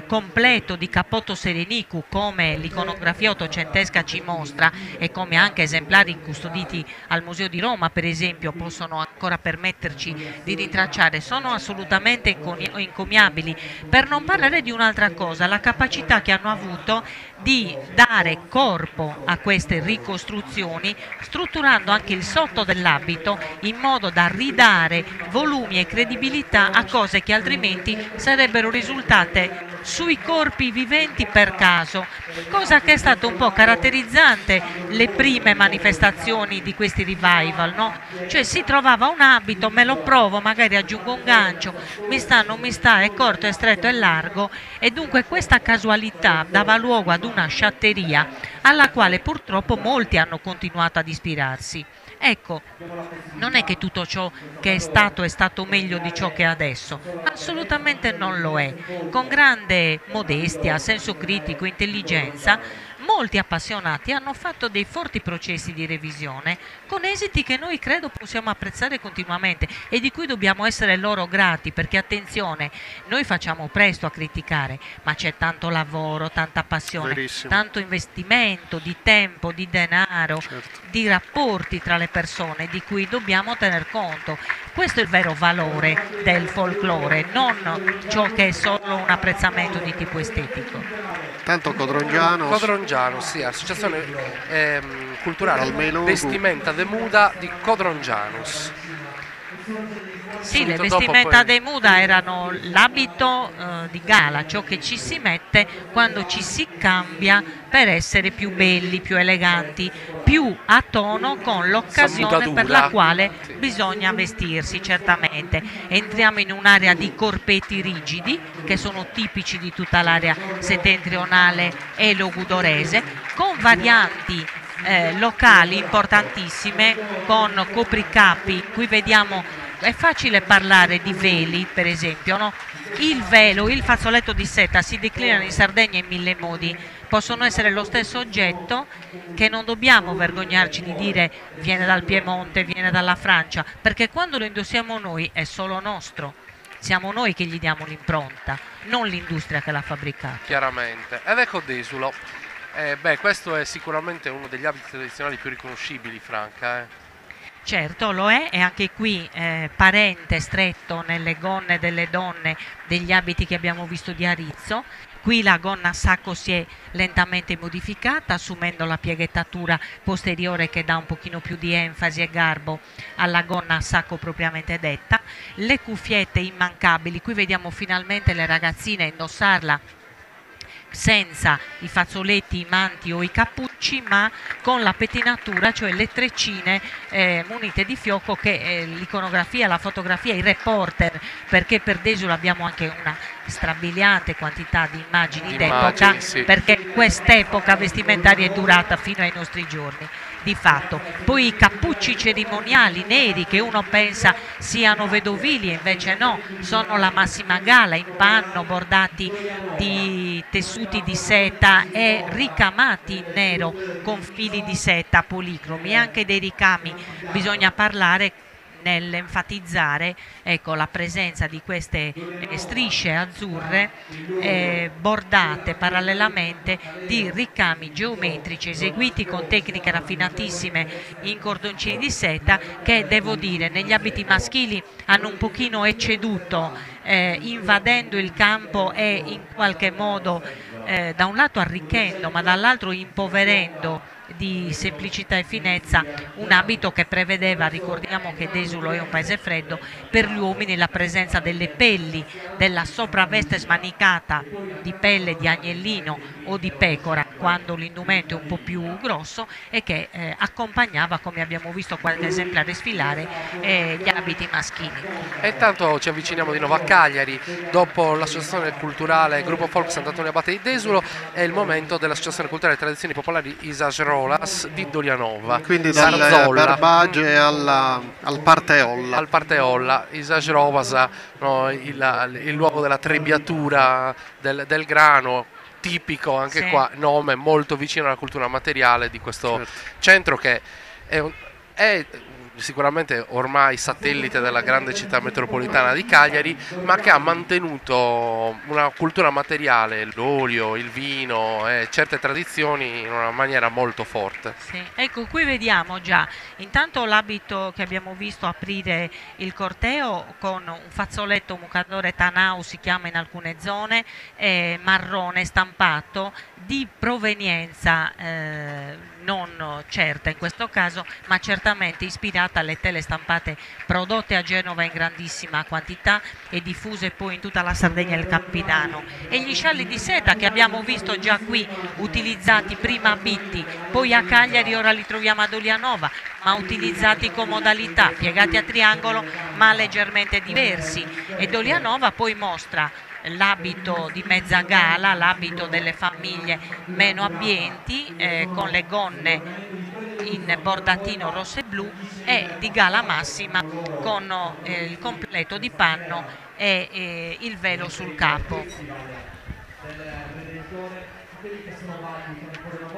completo di Cappotto Serenicu, come l'iconografia ottocentesca ci mostra, e come anche esemplari incustoditi al Museo di Roma per esempio possono ancora permetterci di ritracciare, sono assolutamente encomiabili, per non parlare di un'altra cosa, la capacità che hanno avuto di dare corpo a queste ricostruzioni, strutturando anche il sotto dell'abito in modo da ridare volumi e credibilità a cose che altrimenti sarebbero risultate sui corpi viventi per caso, cosa che è stata un po' caratterizzante le prime manifestazioni di questi revival, no? Cioè si trovava un abito, me lo provo, magari aggiungo un gancio, mi sta, non mi sta, è corto, è stretto, è largo, e dunque questa casualità dava luogo ad una sciatteria alla quale purtroppo molti hanno continuato ad ispirarsi. Ecco, non è che tutto ciò che è stato meglio di ciò che è adesso, assolutamente non lo è. Con grande modestia, senso critico, intelligenza, molti appassionati hanno fatto dei forti processi di revisione con esiti che noi credo possiamo apprezzare continuamente e di cui dobbiamo essere loro grati, perché attenzione, noi facciamo presto a criticare, ma c'è tanto lavoro, tanta passione,
Verissimo.
tanto investimento di tempo, di denaro,
Certo.
di rapporti tra le persone di cui dobbiamo tener conto. Questo è il vero valore del folklore, non ciò che è solo un apprezzamento di tipo estetico.
Tanto Codrongiano,
sì, associazione culturale
Almeno
Vestimenta de Muda di Codrongianus.
Sì, le
Subito dopo
vestimenta
poi-
dei Muda erano l'abito di gala, ciò che ci si mette quando ci si cambia per essere più belli, più eleganti, più a tono con l'occasione per la quale bisogna vestirsi, certamente. Entriamo in un'area di corpetti rigidi, che sono tipici di tutta l'area settentrionale e logudorese, con varianti locali importantissime, con copricapi. Qui vediamo, è facile parlare di veli per esempio, no? Il velo, il fazzoletto di seta si declinano in Sardegna in 1000 modi, possono essere lo stesso oggetto, che non dobbiamo vergognarci di dire viene dal Piemonte, viene dalla Francia, perché quando lo indossiamo noi è solo nostro, siamo noi che gli diamo l'impronta, non l'industria che l'ha fabbricato.
Chiaramente. Ed ecco Desulo. Beh, questo è sicuramente uno degli abiti tradizionali più riconoscibili, Franca.
Certo, lo è, e anche qui parente stretto nelle gonne delle donne degli abiti che abbiamo visto di Arezzo. Qui la gonna a sacco si è lentamente modificata, assumendo la pieghettatura posteriore che dà un pochino più di enfasi e garbo alla gonna a sacco propriamente detta. Le cuffiette immancabili, qui vediamo finalmente le ragazzine indossarla senza i fazzoletti, i manti o i cappucci, ma con la pettinatura, cioè le treccine munite di fiocco, che l'iconografia, la fotografia, i reporter, perché per Desulo abbiamo anche una strabiliante quantità di immagini d'epoca,
sì.
perché quest'epoca vestimentaria è durata fino ai nostri giorni di fatto. Poi i cappucci cerimoniali neri, che uno pensa siano vedovili, invece no, sono la massima gala, in panno, bordati di tessuti di seta e ricamati in nero con fili di seta policromi. E anche dei ricami bisogna parlare nell'enfatizzare, ecco, la presenza di queste strisce azzurre bordate parallelamente di ricami geometrici eseguiti con tecniche raffinatissime in cordoncini di seta, che devo dire negli abiti maschili hanno un pochino ecceduto, invadendo il campo e in qualche modo da un lato arricchendo ma dall'altro impoverendo di semplicità e finezza un abito che prevedeva, ricordiamo che Desulo è un paese freddo, per gli uomini la presenza delle pelli, della sopravveste smanicata di pelle di agnellino o di pecora quando l'indumento è un po' più grosso, e che accompagnava, come abbiamo visto qualche esemplare sfilare, gli abiti maschili.
E intanto ci avviciniamo di nuovo a Cagliari. Dopo l'associazione culturale Gruppo Folk Sant'Antonio Abate di Desulo è il momento dell'associazione culturale e tradizioni popolari Isasrolas di Dolianova,
quindi dalle Barbagie al Parteolla.
Al Parteolla, Isasrolas, no, il luogo della trebbiatura del grano, tipico anche
sì.
Qua, nome molto vicino alla cultura materiale di questo centro, che è sicuramente ormai satellite della grande città metropolitana di Cagliari, ma che ha mantenuto una cultura materiale, l'olio, il vino e certe tradizioni in una maniera molto forte.
Sì. Ecco, qui vediamo già intanto l'abito che abbiamo visto aprire il corteo, con un fazzoletto mucadore Tanau, si chiama in alcune zone, marrone stampato, di provenienza non certa in questo caso, ma certamente ispirata alle tele stampate prodotte a Genova in grandissima quantità e diffuse poi in tutta la Sardegna e il Campidano. E gli scialli di seta che abbiamo visto già qui utilizzati prima a Bitti, poi a Cagliari, ora li troviamo a Dolianova, ma utilizzati con modalità piegati a triangolo ma leggermente diversi. E Dolianova poi mostra l'abito di mezza gala, l'abito delle famiglie meno abbienti, con le gonne in bordatino rosso e blu, e di gala massima con il completo di panno e il velo sul capo.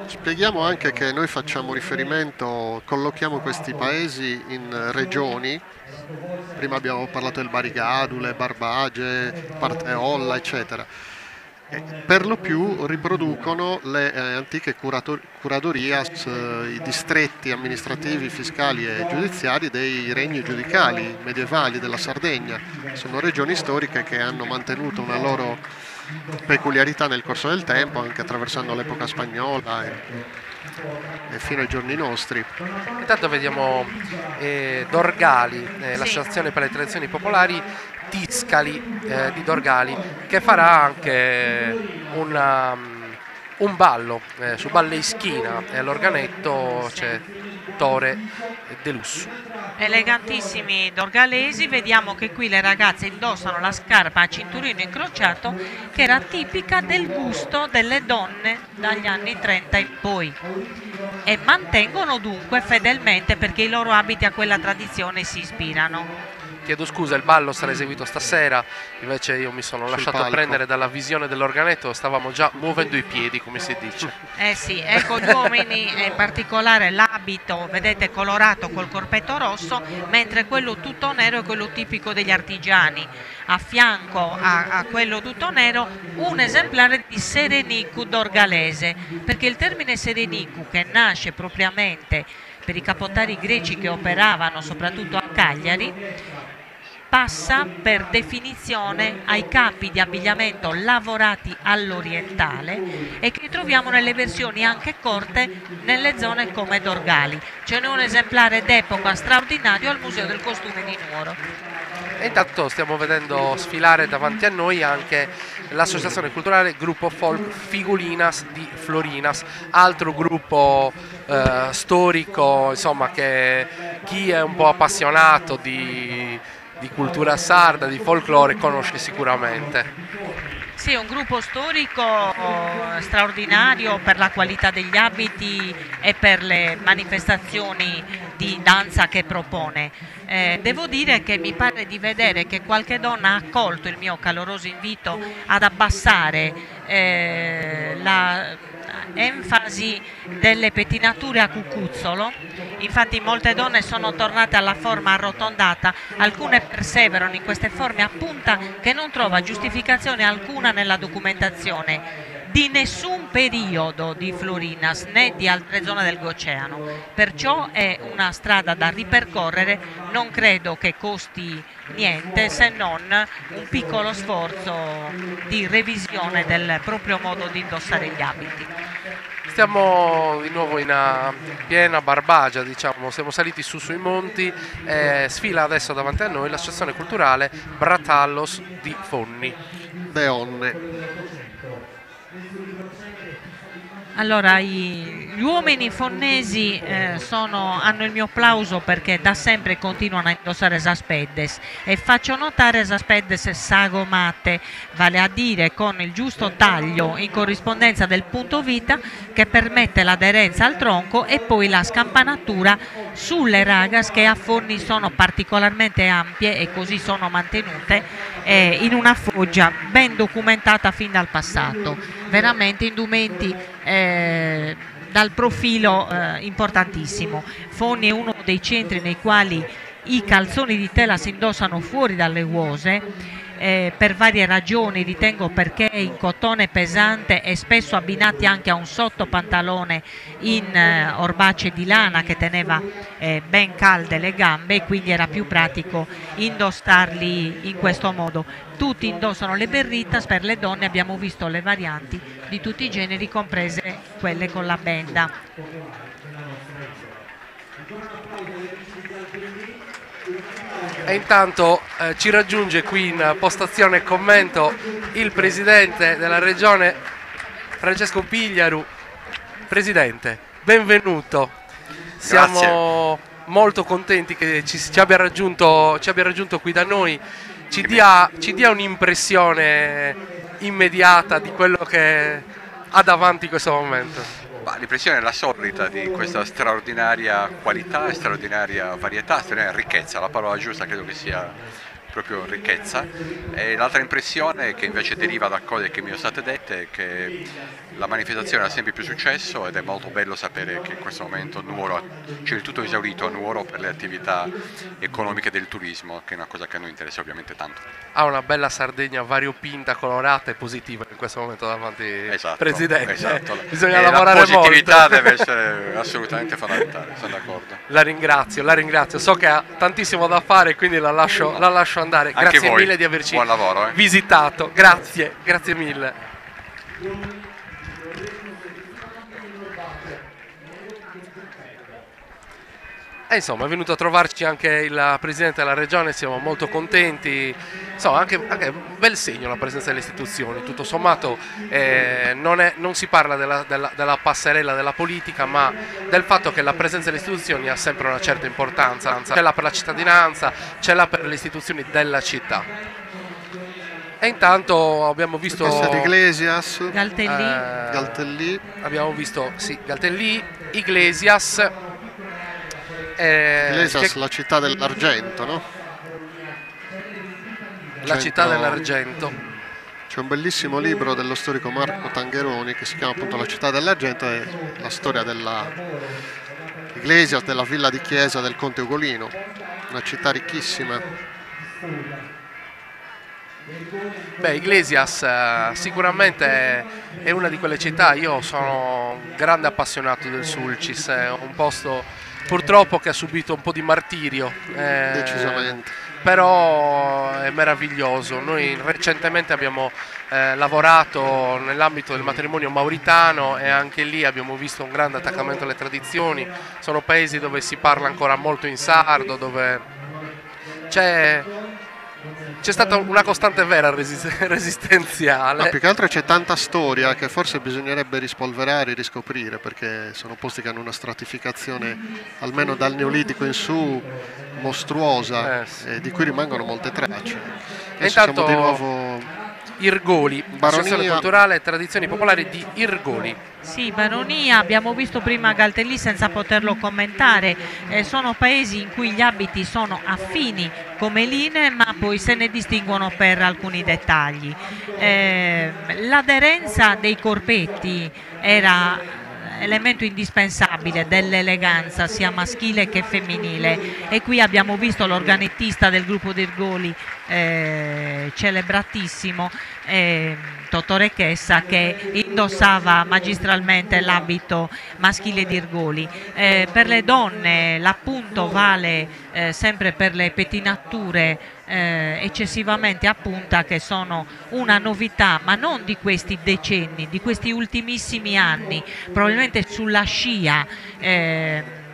Spieghiamo anche che noi facciamo riferimento, collochiamo questi paesi in regioni. Prima abbiamo parlato del Barigadule, Barbagie, Parteolla, eccetera. Per lo più riproducono le antiche curadorias, i distretti amministrativi, fiscali e giudiziari dei regni giudicali medievali della Sardegna. Sono regioni storiche che hanno mantenuto una loro peculiarità nel corso del tempo, anche attraversando l'epoca spagnola e fino ai giorni nostri.
Intanto vediamo Dorgali, l'associazione per le tradizioni popolari Tiscali di Dorgali, che farà anche un ballo su Balle Ischina, e all'organetto c'è Tore Delusso.
Elegantissimi dorgalesi. Vediamo che qui le ragazze indossano la scarpa a cinturino incrociato, che era tipica del gusto delle donne dagli anni 30 in poi, e mantengono dunque fedelmente, perché i loro abiti a quella tradizione si ispirano.
chiedo scusa, il ballo sarà eseguito stasera, invece io mi sono lasciato
palco.
prendere dalla visione dell'organetto, stavamo già muovendo i piedi, come si dice.
Sì, ecco, gli uomini, in particolare l'abito, vedete, colorato col corpetto rosso, mentre quello tutto nero è quello tipico degli artigiani. A fianco a quello tutto nero un esemplare di Serenicu dorgalese, perché il termine Serenicu, che nasce propriamente per i capotari greci che operavano soprattutto a Cagliari, passa per definizione ai capi di abbigliamento lavorati all'orientale e che troviamo nelle versioni anche corte nelle zone come Dorgali. Ce n'è un esemplare d'epoca straordinario al Museo del Costume di Nuoro.
E intanto stiamo vedendo sfilare davanti a noi anche l'associazione culturale Gruppo Folk Figulinas di Florinas, altro gruppo storico, insomma, che chi è un po' appassionato di cultura sarda, di folklore, conosce sicuramente.
Sì, è un gruppo storico straordinario per la qualità degli abiti e per le manifestazioni di danza che propone. Devo dire che mi pare di vedere che qualche donna ha accolto il mio caloroso invito ad abbassare la enfasi delle pettinature a cucuzzolo. Infatti molte donne sono tornate alla forma arrotondata, alcune perseverano in queste forme a punta che non trova giustificazione alcuna nella documentazione di nessun periodo di Florinas né di altre zone del Goceano, perciò è una strada da ripercorrere, non credo che costi niente se non un piccolo sforzo di revisione del proprio modo di indossare gli abiti.
Stiamo di nuovo in piena Barbagia, diciamo, siamo saliti sui monti, sfila adesso davanti a noi l'associazione culturale Bratallos di Fonni.
Beonne.
Allora, gli uomini fonnesi hanno il mio applauso perché da sempre continuano a indossare esaspeddes e faccio notare esaspeddes sagomate, vale a dire con il giusto taglio in corrispondenza del punto vita che permette l'aderenza al tronco e poi la scampanatura sulle ragas che a Fonni sono particolarmente ampie e così sono mantenute in una foggia ben documentata fin dal passato. Veramente indumenti dal profilo importantissimo. Fonni è uno dei centri nei quali i calzoni di tela si indossano fuori dalle uose per varie ragioni, ritengo perché in cotone pesante e spesso abbinati anche a un sottopantalone in orbace di lana che teneva ben calde le gambe e quindi era più pratico indossarli in questo modo. Tutti indossano le berritas, per le donne abbiamo visto le varianti di tutti i generi, comprese quelle con la benda.
E intanto ci raggiunge qui in postazione e commento il presidente della regione Francesco Pigliaru. Presidente, benvenuto. Siamo molto contenti che ci abbia raggiunto qui da noi. Ci dia un'impressione immediata di quello che ha davanti in questo momento.
L'impressione è la solita di questa straordinaria qualità, straordinaria varietà, straordinaria ricchezza, la parola giusta credo che sia proprio ricchezza. E l'altra impressione che invece deriva da cose che mi sono state dette è che la manifestazione ha sempre più successo ed è molto bello sapere che in questo momento Nuoro c'è il tutto esaurito a Nuoro per le attività economiche del turismo, che è una cosa che a noi interessa ovviamente tanto.
Ha una bella Sardegna variopinta, colorata e positiva in questo momento davanti, Presidente.
Esatto.
Bisogna lavorare molto.
La positività deve essere assolutamente fondamentale, sono d'accordo.
La ringrazio. So che ha tantissimo da fare, quindi la lascio andare.
Anche
Grazie
voi.
mille di averci
Buon lavoro,
visitato. Grazie mille. E insomma è venuto a trovarci anche il Presidente della Regione, siamo molto contenti, insomma anche un bel segno la presenza delle istituzioni, tutto sommato non si parla della passerella della politica, ma del fatto che la presenza delle istituzioni ha sempre una certa importanza, ce l'ha per la cittadinanza, ce l'ha per le istituzioni della città. E intanto abbiamo visto
Iglesias,
Galtellì,
abbiamo visto Galtellì, Iglesias,
la città dell'argento, no? dell'argento.
La città dell'argento.
C'è un bellissimo libro dello storico Marco Tangheroni che si chiama appunto La città dell'argento, è la storia della Iglesias, della villa di chiesa del conte Ugolino, una città ricchissima.
Beh, Iglesias sicuramente è una di quelle città. Io sono un grande appassionato del Sulcis, è un posto purtroppo che ha subito un po' di martirio,
Decisamente.
però è meraviglioso. Noi recentemente abbiamo lavorato nell'ambito del matrimonio mauritano e anche lì abbiamo visto un grande attaccamento alle tradizioni. Sono paesi dove si parla ancora molto in sardo, dove c'è stata una costante vera resistenziale.
No, più che altro c'è tanta storia che forse bisognerebbe rispolverare e riscoprire, perché sono posti che hanno una stratificazione almeno dal Neolitico in su mostruosa,
sì.
Di cui rimangono molte tracce.
E
Adesso
intanto
siamo di nuovo
Irgoli, Associazione Culturale e Tradizioni Popolari di Irgoli.
Sì, Baronia, abbiamo visto prima Galtellì senza poterlo commentare, sono paesi in cui gli abiti sono affini come linee, ma poi se ne distinguono per alcuni dettagli. L'aderenza dei corpetti era elemento indispensabile dell'eleganza sia maschile che femminile, e qui abbiamo visto l'organettista del gruppo di Irgoli celebratissimo, Totò Chessa, che indossava magistralmente l'abito maschile di Irgoli. Per le donne l'appunto vale sempre per le pettinature eccessivamente a punta, che sono una novità, ma non di questi decenni, di questi ultimissimi anni, probabilmente sulla scia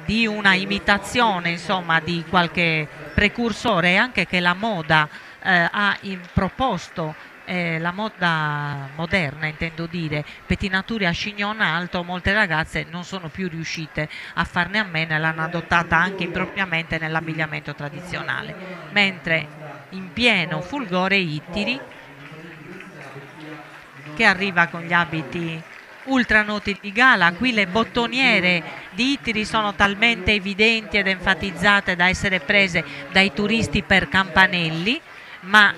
di una imitazione, insomma, di qualche precursore, anche che la moda ha proposto. La moda moderna, intendo dire, pettinature a chignon alto, molte ragazze non sono più riuscite a farne a meno e l'hanno adottata anche impropriamente nell'abbigliamento tradizionale, mentre in pieno fulgore Ittiri, che arriva con gli abiti ultra noti di gala. Qui le bottoniere di Ittiri sono talmente evidenti ed enfatizzate da essere prese dai turisti per campanelli, ma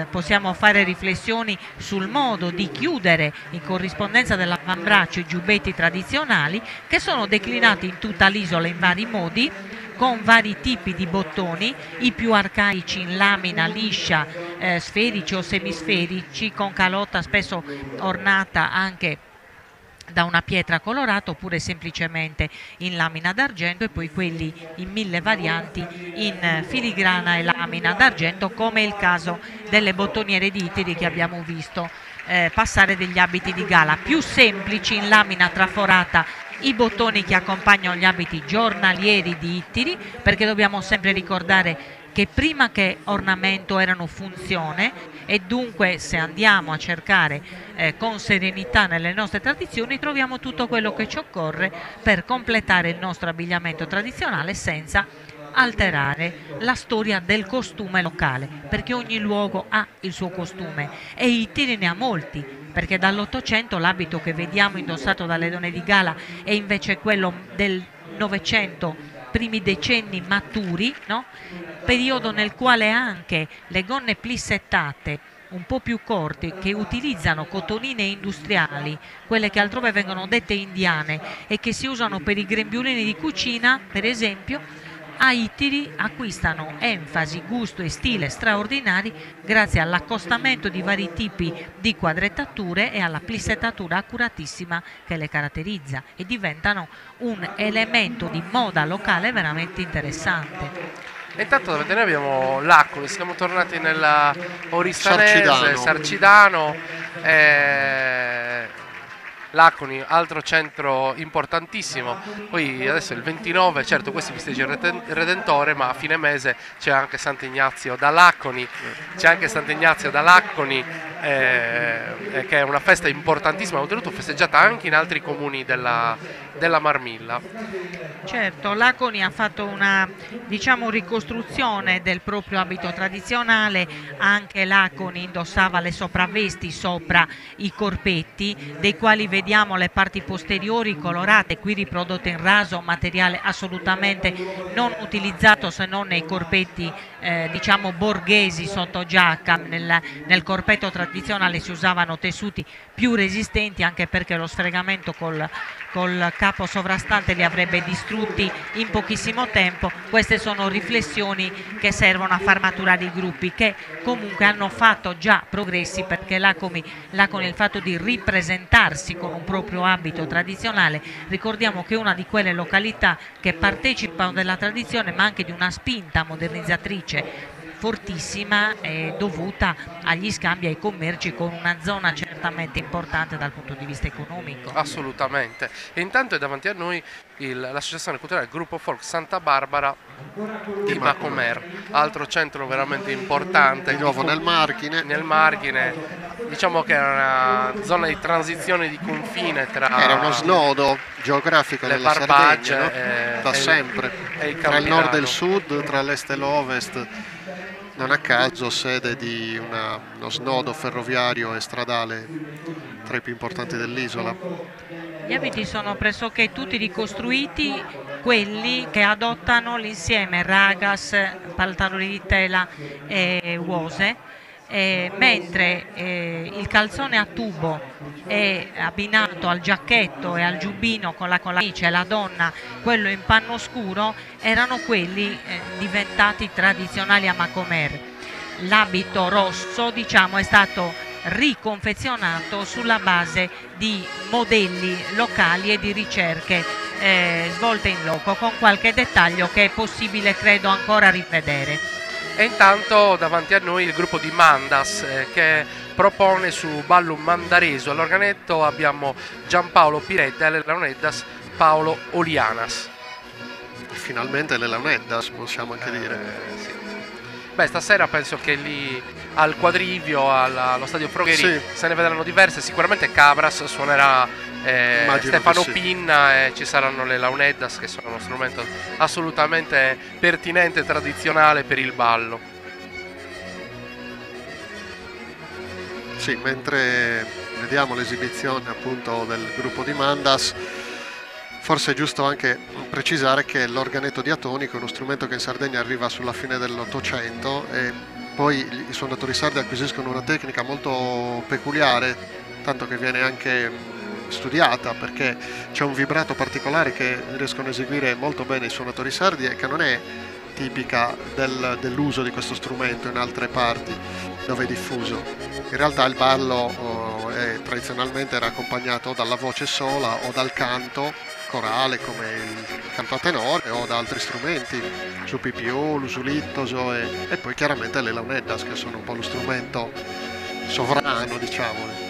possiamo fare riflessioni sul modo di chiudere in corrispondenza dell'avambraccio i giubbetti tradizionali, che sono declinati in tutta l'isola in vari modi, con vari tipi di bottoni, i più arcaici in lamina liscia, sferici o semisferici, con calotta spesso ornata anche da una pietra colorata, oppure semplicemente in lamina d'argento, e poi quelli in 1000 varianti in filigrana e lamina d'argento, come è il caso delle bottoniere di Ittiri che abbiamo visto passare degli abiti di gala. Più semplici in lamina traforata i bottoni che accompagnano gli abiti giornalieri di Ittiri, perché dobbiamo sempre ricordare che prima che ornamento erano funzione, e dunque se andiamo a cercare con serenità nelle nostre tradizioni troviamo tutto quello che ci occorre per completare il nostro abbigliamento tradizionale senza alterare la storia del costume locale, perché ogni luogo ha il suo costume e Ittiri ne ha molti, perché dall'Ottocento l'abito che vediamo indossato dalle donne di gala è invece quello del Novecento, primi decenni maturi, no? Periodo nel quale anche le gonne plissettate un po' più corte, che utilizzano cotonine industriali, quelle che altrove vengono dette indiane e che si usano per i grembiulini di cucina, per esempio, a Ittiri acquistano enfasi, gusto e stile straordinari grazie all'accostamento di vari tipi di quadrettature e alla plissettatura accuratissima che le caratterizza, e diventano un elemento di moda locale veramente interessante.
E intanto davanti a noi abbiamo Laconi, siamo tornati nella Oristanese, Sarcidano, Laconi, altro centro importantissimo. Poi adesso è il 29, certo questi festeggia il Redentore, ma a fine mese c'è anche Sant'Ignazio da Laconi, che è una festa importantissima, oltretutto festeggiata anche in altri comuni della Marmilla.
Certo, l'Aconi ha fatto una, diciamo, ricostruzione del proprio abito tradizionale. Anche l'Aconi indossava le sopravvesti sopra i corpetti, dei quali vediamo le parti posteriori colorate, qui riprodotte in raso, materiale assolutamente non utilizzato se non nei corpetti diciamo borghesi sotto giacca. Nel corpetto tradizionale si usavano tessuti più resistenti, anche perché lo sfregamento col capo sovrastante li avrebbe distrutti in pochissimo tempo. Queste sono riflessioni che servono a far maturare i gruppi, che comunque hanno fatto già progressi, perché l'Aconi il fatto di ripresentarsi con un proprio abito tradizionale, ricordiamo che è una di quelle località che partecipano della tradizione, ma anche di una spinta modernizzatrice fortissima, dovuta agli scambi e ai commerci con una zona certamente importante dal punto di vista economico.
Assolutamente. E intanto è davanti a noi l'associazione culturale Gruppo Folk Santa Barbara di Macomer, altro centro veramente importante.
Di nuovo nel Marghine.
Diciamo che era una zona di transizione, di confine tra...
Era uno snodo geografico della Sardegna, no? Da sempre, tra il nord e il sud, tra l'est e l'ovest. Non a caso sede di uno snodo ferroviario e stradale tra i più importanti dell'isola.
Gli abiti sono pressoché tutti ricostruiti, quelli che adottano l'insieme ragas, pantaloni di tela e uose, mentre il calzone a tubo è abbinato al giacchetto e al giubbino con la camicia, e la donna quello in panno scuro, erano quelli diventati tradizionali a Macomer. L'abito rosso, diciamo, è stato riconfezionato sulla base di modelli locali e di ricerche svolte in loco, con qualche dettaglio che è possibile, credo, ancora rivedere.
E intanto davanti a noi il gruppo di Mandas che propone su Ballum Mandareso. All'organetto abbiamo Giampaolo Piredda e alle launeddas Paolo Olianas.
Finalmente le launeddas, possiamo anche dire.
Sì. Beh, stasera penso che lì al quadrivio, allo stadio Progheri,
sì,
se ne vedranno diverse. Sicuramente Cabras suonerà Stefano
sì.
Pinna, e ci saranno le launeddas, che sono uno strumento assolutamente pertinente e tradizionale per il ballo.
Sì, mentre vediamo l'esibizione appunto del gruppo di Mandas, forse è giusto anche precisare che l'organetto diatonico è uno strumento che in Sardegna arriva sulla fine dell'Ottocento, e poi i suonatori sardi acquisiscono una tecnica molto peculiare, tanto che viene anche studiata, perché c'è un vibrato particolare che riescono a eseguire molto bene i suonatori sardi e che non è tipica dell'uso di questo strumento in altre parti dove è diffuso. In realtà il ballo tradizionalmente era accompagnato dalla voce sola o dal canto corale come il canto a tenore, o da altri strumenti, su pipiù, l'usulittoso e poi chiaramente le launeddas, che sono un po' lo strumento sovrano, diciamo.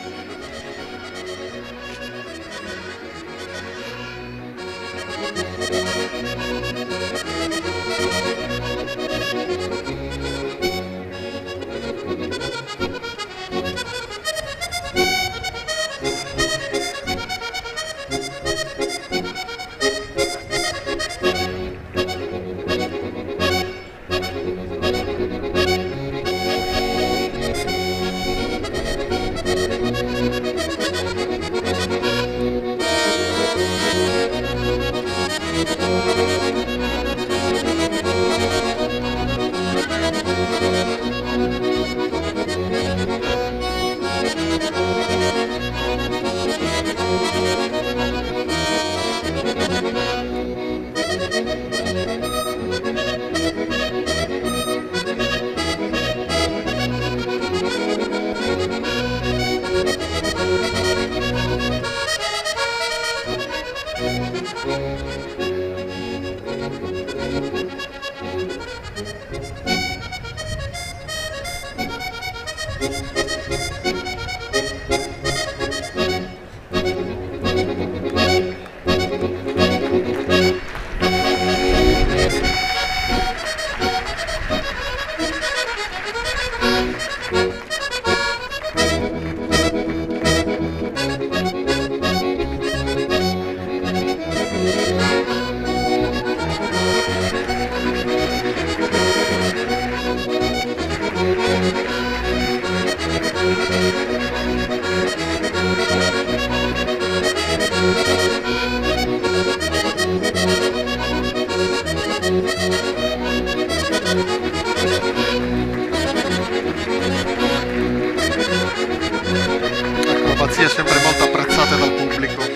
melodie sempre molto apprezzate dal pubblico.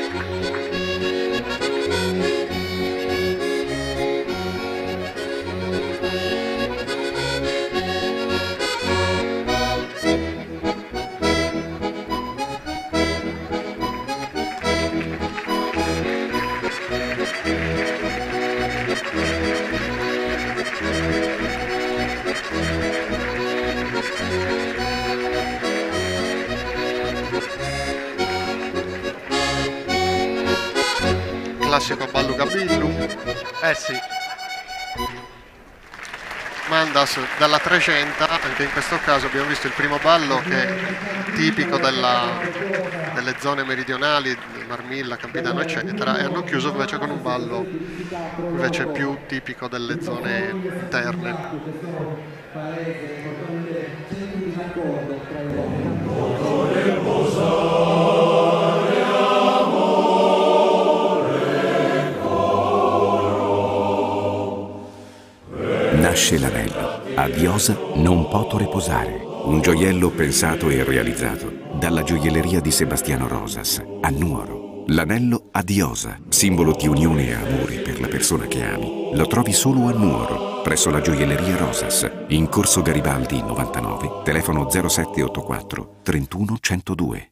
Classico ballo Gabillu.
Sì.
Mandas dalla 300, anche in questo caso abbiamo visto il primo ballo che è tipico delle zone meridionali, Marmilla, Campidano eccetera, e hanno chiuso invece con un ballo invece più tipico delle zone interne.
Nasce l'anello. A Diosa non poto riposare. Un gioiello pensato e realizzato dalla gioielleria di Sebastiano Rosas a Nuoro. L'anello a Diosa, simbolo di unione e amore per la persona che ami. Lo trovi solo a Nuoro, presso la gioielleria Rosas, in Corso Garibaldi 99, telefono 0784 31 102.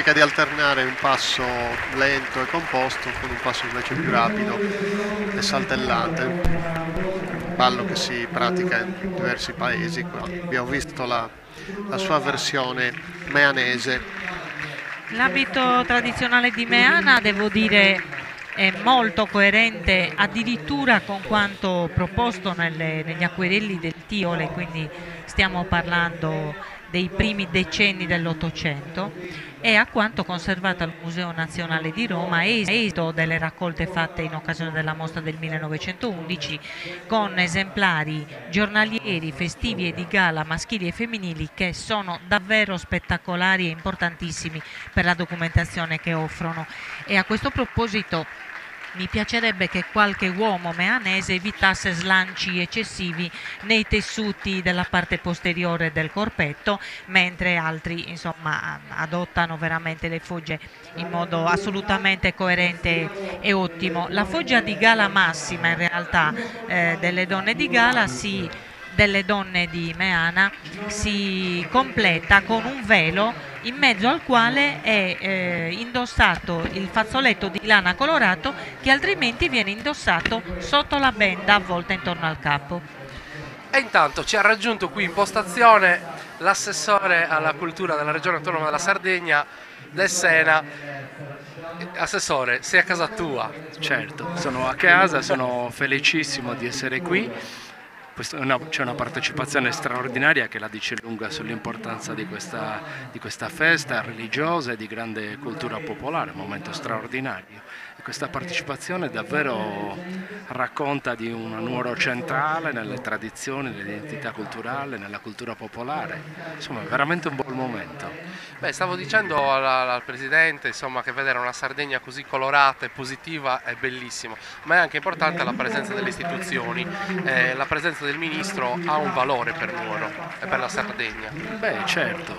cerca di alternare un passo lento e composto con un passo invece più rapido e saltellante, un ballo che si pratica in diversi paesi. Abbiamo visto la sua versione meanese.
L'abito tradizionale di Meana, devo dire, è molto coerente addirittura con quanto proposto negli acquerelli del Tiole, quindi stiamo parlando dei primi decenni dell'Ottocento, e a quanto conservato al Museo Nazionale di Roma, esito delle raccolte fatte in occasione della mostra del 1911, con esemplari giornalieri, festivi e di gala maschili e femminili che sono davvero spettacolari e importantissimi per la documentazione che offrono. E a questo proposito mi piacerebbe che qualche uomo meanese evitasse slanci eccessivi nei tessuti della parte posteriore del corpetto, mentre altri insomma adottano veramente le fogge in modo assolutamente coerente e ottimo. La foggia di gala massima in realtà delle donne di gala delle donne di Meana si completa con un velo in mezzo al quale è indossato il fazzoletto di lana colorato, che altrimenti viene indossato sotto la benda avvolta intorno al capo.
E intanto ci ha raggiunto qui in postazione l'assessore alla cultura della regione autonoma della Sardegna, Del Sena. Assessore, sei a casa tua?
Certo, sono a casa, sono felicissimo di essere qui. C'è una partecipazione straordinaria che la dice lunga sull'importanza di questa festa religiosa e di grande cultura popolare, un momento straordinario. E questa partecipazione davvero racconta di un Nuoro centrale nelle tradizioni, nell'identità culturale, nella cultura popolare. Insomma, è veramente un buon momento.
Beh, stavo dicendo al Presidente, insomma, che vedere una Sardegna così colorata e positiva è bellissimo, ma è anche importante la presenza delle istituzioni. La presenza del Ministro ha un valore per Nuoro e per la Sardegna.
Beh, certo,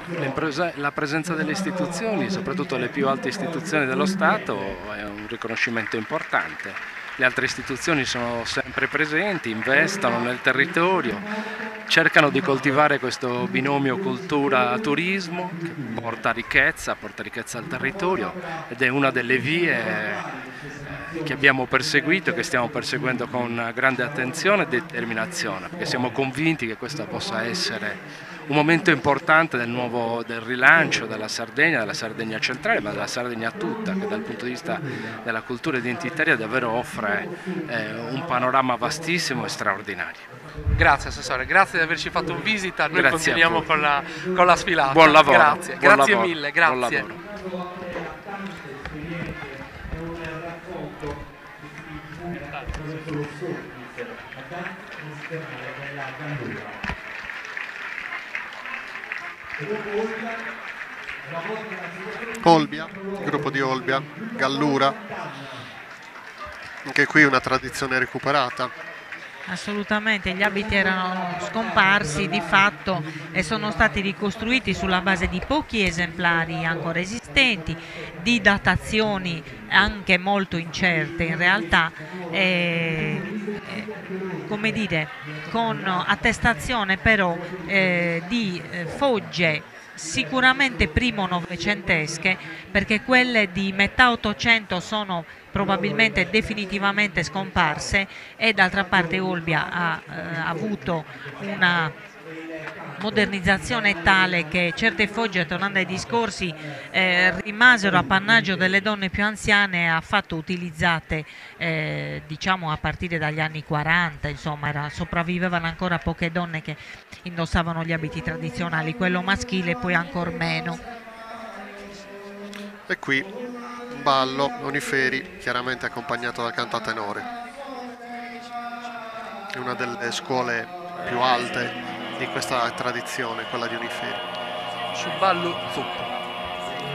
la presenza delle istituzioni, soprattutto le più alte istituzioni dello Stato, è un riconoscimento importante. Le altre istituzioni sono sempre presenti, investono nel territorio, cercano di coltivare questo binomio cultura-turismo che porta ricchezza al territorio, ed è una delle vie che abbiamo perseguito e che stiamo perseguendo con grande attenzione e determinazione, perché siamo convinti che questo possa essere un momento importante del rilancio della Sardegna centrale, ma della Sardegna tutta, che dal punto di vista della cultura identitaria davvero offre un panorama vastissimo e straordinario.
Grazie Assessore, grazie di averci fatto visita, noi
Grazie
continuiamo con la sfilata.
Buon lavoro.
Grazie,
Buon
grazie
lavoro.
mille, grazie.
Buon lavoro.
Olbia, il gruppo di Olbia, Gallura, anche qui una tradizione recuperata.
Assolutamente, gli abiti erano scomparsi di fatto e sono stati ricostruiti sulla base di pochi esemplari ancora esistenti, di datazioni anche molto incerte in realtà, come dire, con attestazione però di fogge sicuramente primo novecentesche, perché quelle di metà Ottocento sono probabilmente definitivamente scomparse, e d'altra parte Olbia ha avuto una modernizzazione tale che certe fogge, tornando ai discorsi, rimasero appannaggio delle donne più anziane, affatto utilizzate diciamo a partire dagli anni 40, insomma sopravvivevano ancora poche donne che indossavano gli abiti tradizionali, quello maschile poi ancor meno.
E qui un ballo, Oniferi, chiaramente accompagnato dal canto a tenore. È una delle scuole più alte di questa tradizione, quella di Oniferi.
Su ballo zuppo,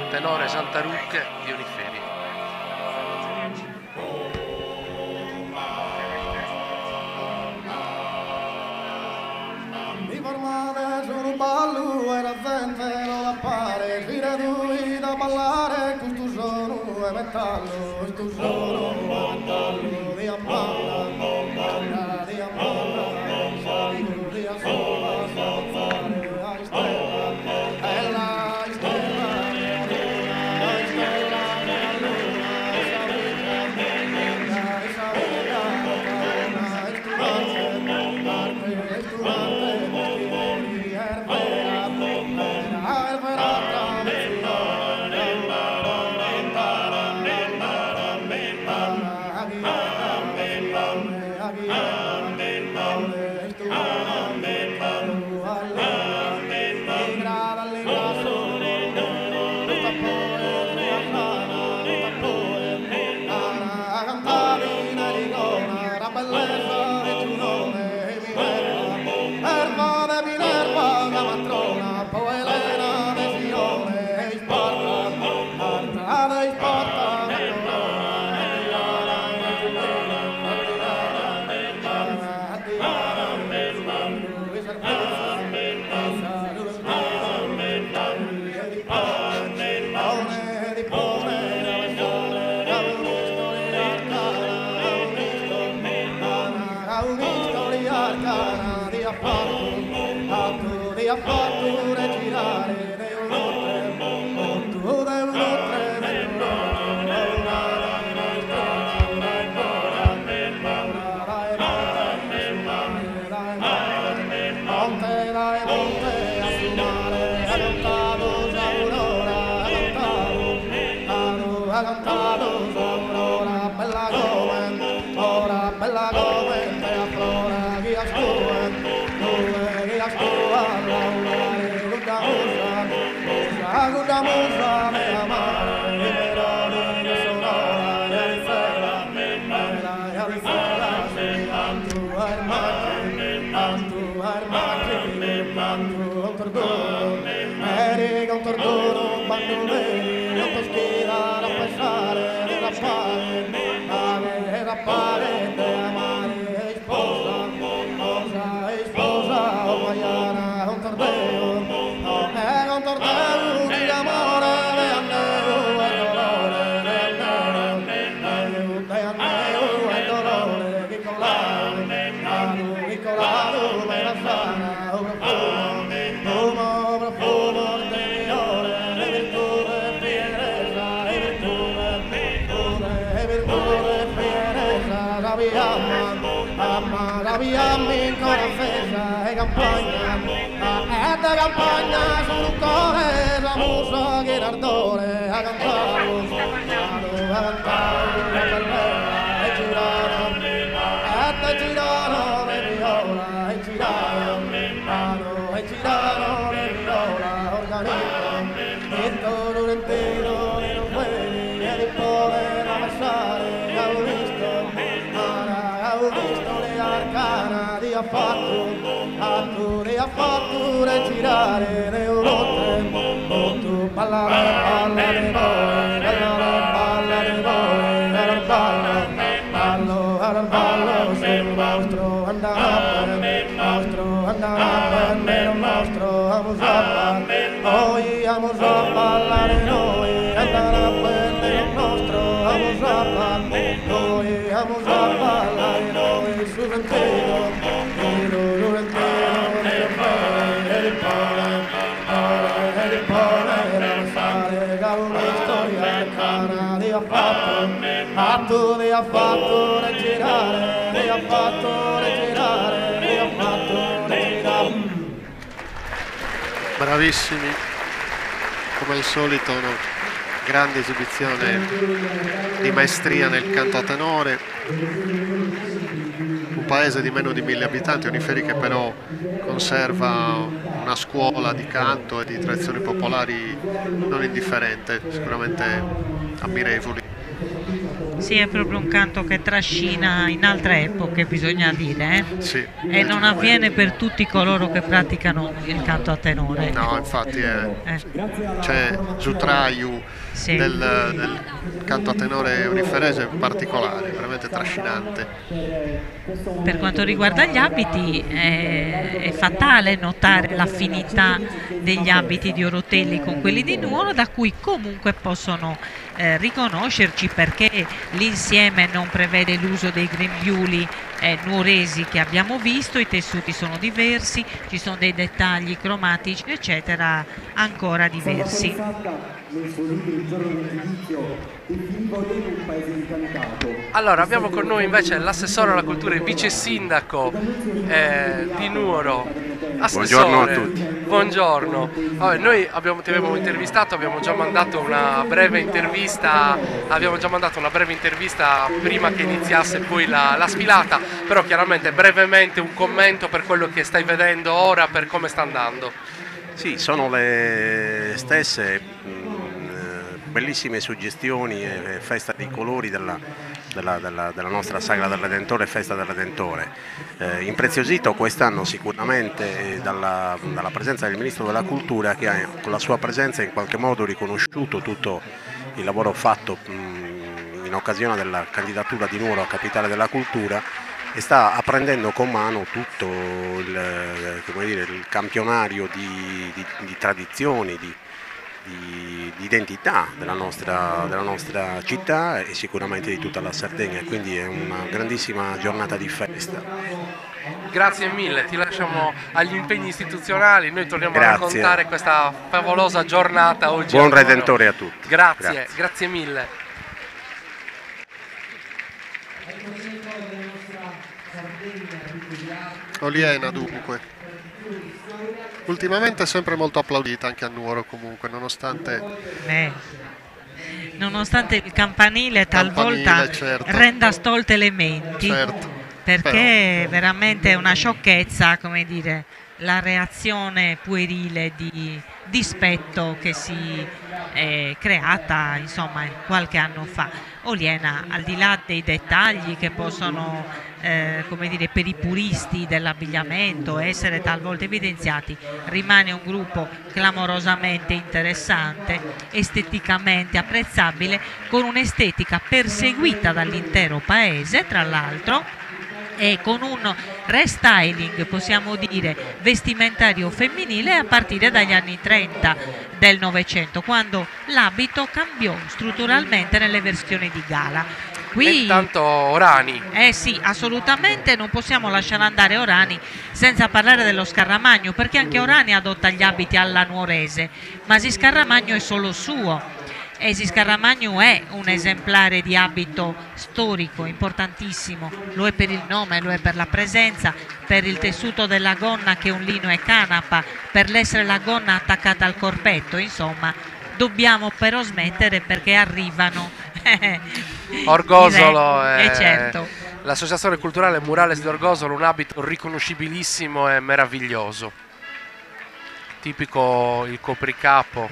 tenore Santarucche di Oniferi.
Ballo era gente non appare, gira lui da ballare, questo sono è metallo, questo sono è metallo, di ammalla, di ammalla, di ammalla, di affatture girare di un campagna sul cuore la musa che ardore a cantare e girano le viola e girano le viola organico il toro intero e non vedi e di pole la passare avevo visto le arcana di affatture girare le rotte tu ballare di voi ballo se il vostro andare il nostro amos a ballare noi andare a prendere il nostro amos a ballare noi su sentiero di affatture girare
Bravissimi, come al solito, grande esibizione di maestria nel canto a tenore. Un paese di meno di 1000 abitanti, Oniferi, che però conserva una scuola di canto e di tradizioni popolari non indifferente, sicuramente ammirevoli.
Sì, è proprio un canto che trascina in altre epoche, bisogna dire,
Sì,
e non avviene per tutti coloro che praticano il canto a tenore.
No, infatti c'è Zutraiu del canto a tenore uniferese particolare, veramente trascinante.
Per quanto riguarda gli abiti è fatale notare l'affinità degli abiti di Orotelli con quelli di Nuoro, da cui comunque possono riconoscerci, perché l'insieme non prevede l'uso dei grembiuli nuoresi che abbiamo visto, i tessuti sono diversi, ci sono dei dettagli cromatici eccetera ancora diversi.
Allora abbiamo con noi invece l'assessore alla cultura e vice sindaco di Nuoro. Assessore,
buongiorno a tutti.
Buongiorno. Vabbè, noi ti abbiamo intervistato, abbiamo già mandato una breve intervista prima che iniziasse poi la sfilata, però chiaramente brevemente un commento per quello che stai vedendo ora, per come sta andando.
Sì, sono le stesse bellissime suggestioni e festa dei colori della nostra Sagra del Redentore, Festa del Redentore, impreziosito quest'anno sicuramente dalla presenza del Ministro della Cultura, che ha con la sua presenza in qualche modo riconosciuto tutto il lavoro fatto in occasione della candidatura di Nuoro a Capitale della Cultura, e sta apprendendo con mano tutto il campionario di tradizioni, di identità della nostra città e sicuramente di tutta la Sardegna, quindi è una grandissima giornata di festa.
Grazie mille, ti lasciamo agli impegni istituzionali, noi torniamo a
Grazie.
raccontare questa favolosa giornata oggi.
Buon Redentore a tutti.
Grazie, grazie mille.
Oliena dunque. Ultimamente è sempre molto applaudita anche a Nuoro comunque, nonostante
il campanile talvolta
certo.
renda stolte le menti,
Certo.
perché veramente è una sciocchezza, come dire, la reazione puerile di dispetto che si è creata insomma qualche anno fa. Oliena, al di là dei dettagli che possono come dire, per i puristi dell'abbigliamento essere talvolta evidenziati, rimane un gruppo clamorosamente interessante, esteticamente apprezzabile, con un'estetica perseguita dall'intero paese, tra l'altro, e con un restyling, possiamo dire, vestimentario femminile a partire dagli anni 30 del Novecento, quando l'abito cambiò strutturalmente nelle versioni di gala. Qui,
intanto Orani.
Sì, assolutamente non possiamo lasciare andare Orani senza parlare dello Scarramagno, perché anche Orani adotta gli abiti alla nuorese, ma Scarramagno è solo suo. E Scarramagno è un esemplare di abito storico importantissimo, lo è per il nome, lo è per la presenza, per il tessuto della gonna che è un lino e canapa, per l'essere la gonna attaccata al corpetto, insomma dobbiamo però smettere perché arrivano
Orgosolo,
certo.
L'associazione culturale Murales di Orgosolo, un abito riconoscibilissimo e meraviglioso, tipico il copricapo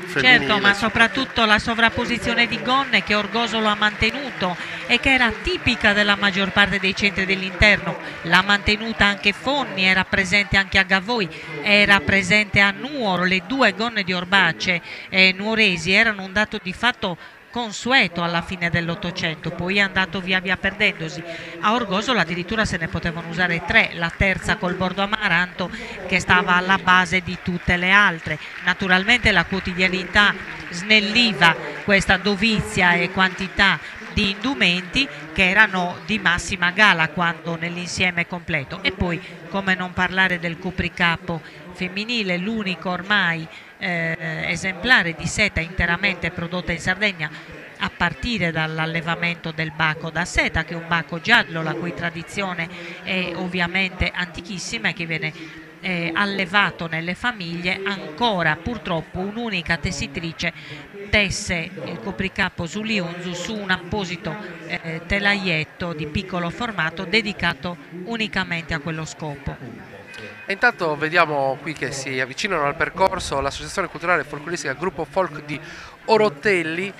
femminile.
Certo, ma soprattutto la sovrapposizione di gonne che Orgosolo ha mantenuto e che era tipica della maggior parte dei centri dell'interno. L'ha mantenuta anche Fonni, era presente anche a Gavoi, era presente a Nuoro. Le due gonne di Orbace nuoresi erano un dato di fatto consueto alla fine dell'Ottocento, poi è andato via via perdendosi. A Orgosolo addirittura se ne potevano usare 3, la terza col bordo amaranto che stava alla base di tutte le altre. Naturalmente la quotidianità snelliva questa dovizia e quantità di indumenti che erano di massima gala quando nell'insieme completo. E poi come non parlare del copricapo femminile, l'unico ormai esemplare di seta interamente prodotta in Sardegna a partire dall'allevamento del baco da seta, che è un baco giallo la cui tradizione è ovviamente antichissima e che viene allevato nelle famiglie. Ancora purtroppo un'unica tessitrice tesse il copricapo Zuliunzu su un apposito telaietto di piccolo formato dedicato unicamente a quello scopo.
E intanto vediamo qui che si avvicinano al percorso l'associazione culturale e folcloristica Gruppo Folk di Orotelli,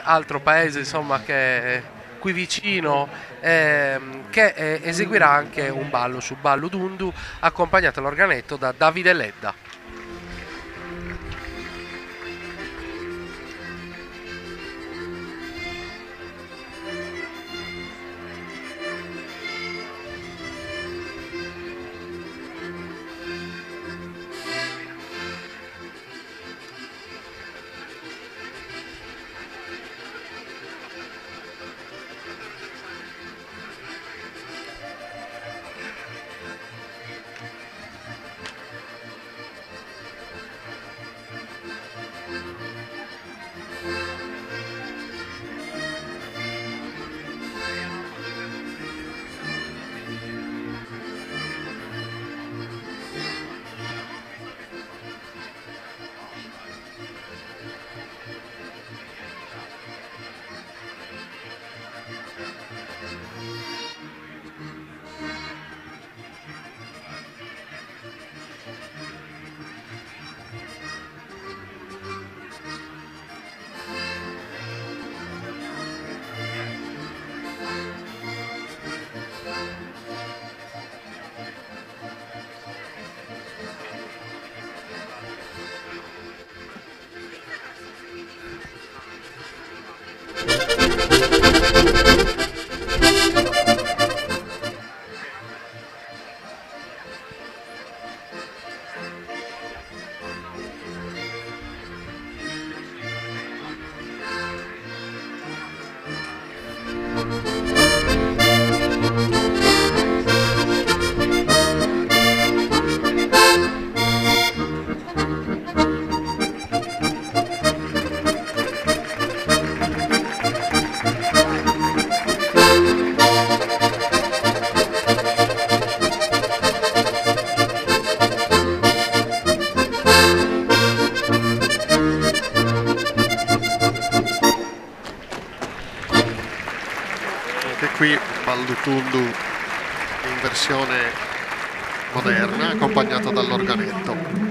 altro paese insomma che è qui vicino, che eseguirà anche un ballo su Ballo Dundu accompagnato all'organetto da Davide Ledda.
Anche qui ballutundu in versione moderna, accompagnato dall'organetto.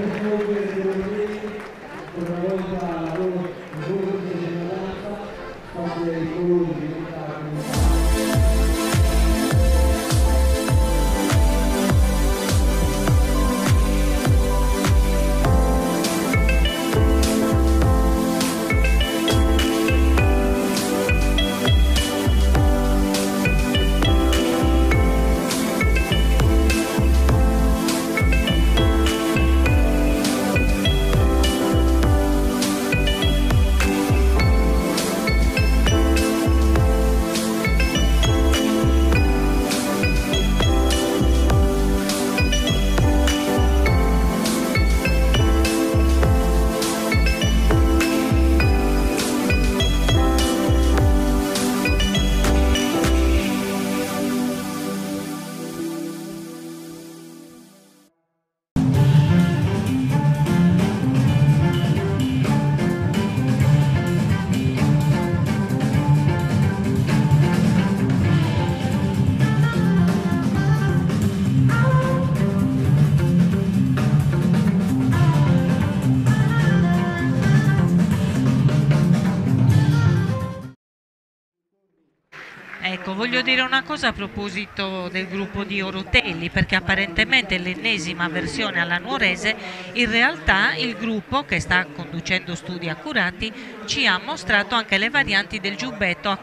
Ecco, voglio dire una cosa a proposito del gruppo di Orotelli, perché apparentemente è l'ennesima versione alla nuorese. In realtà il gruppo, che sta conducendo studi accurati, ci ha mostrato anche le varianti del giubbetto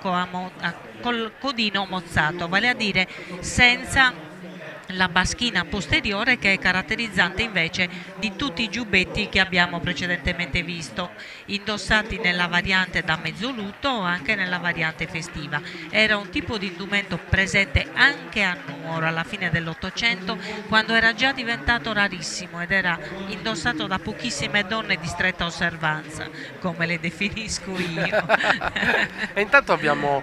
col codino mozzato, vale a dire senza la baschina posteriore, che è caratterizzante invece di tutti i giubbetti che abbiamo precedentemente visto, indossati nella variante da mezzolutto o anche nella variante festiva. Era un tipo di indumento presente anche a Nuoro alla fine dell'Ottocento, quando era già diventato rarissimo ed era indossato da pochissime donne di stretta osservanza, come le definisco io.
E intanto siamo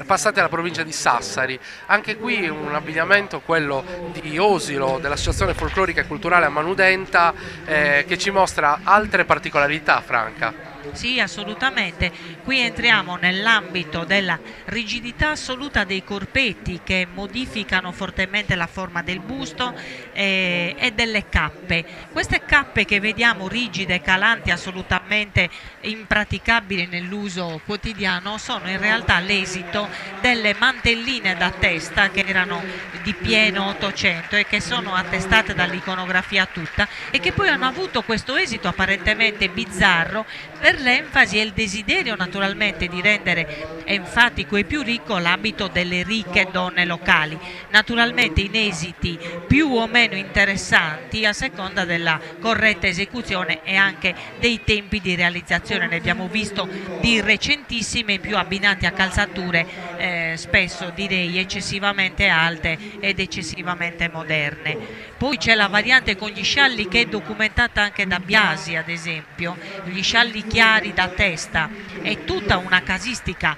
passati alla provincia di Sassari. Anche qui un abbigliamento, quello di Osilo, dell'Associazione Folclorica e Culturale a Manudenta, che ci mostra altre particolarità, Franca.
Sì, assolutamente. Qui entriamo nell'ambito della rigidità assoluta dei corpetti, che modificano fortemente la forma del busto, e delle cappe. Queste cappe che vediamo rigide, calanti, assolutamente impraticabili nell'uso quotidiano, sono in realtà l'esito delle mantelline da testa che erano di pieno Ottocento e che sono attestate dall'iconografia tutta, e che poi hanno avuto questo esito apparentemente bizzarro per l'enfasi e il desiderio naturalmente di rendere enfatico e più ricco l'abito delle ricche donne locali, naturalmente in esiti più o meno interessanti a seconda della corretta esecuzione e anche dei tempi di realizzazione. Ne abbiamo visto di recentissime, più abbinati a calzature spesso direi eccessivamente alte ed eccessivamente moderne. Poi c'è la variante con gli scialli, che è documentata anche da Biasi ad esempio, gli scialli chiari da testa, è tutta una casistica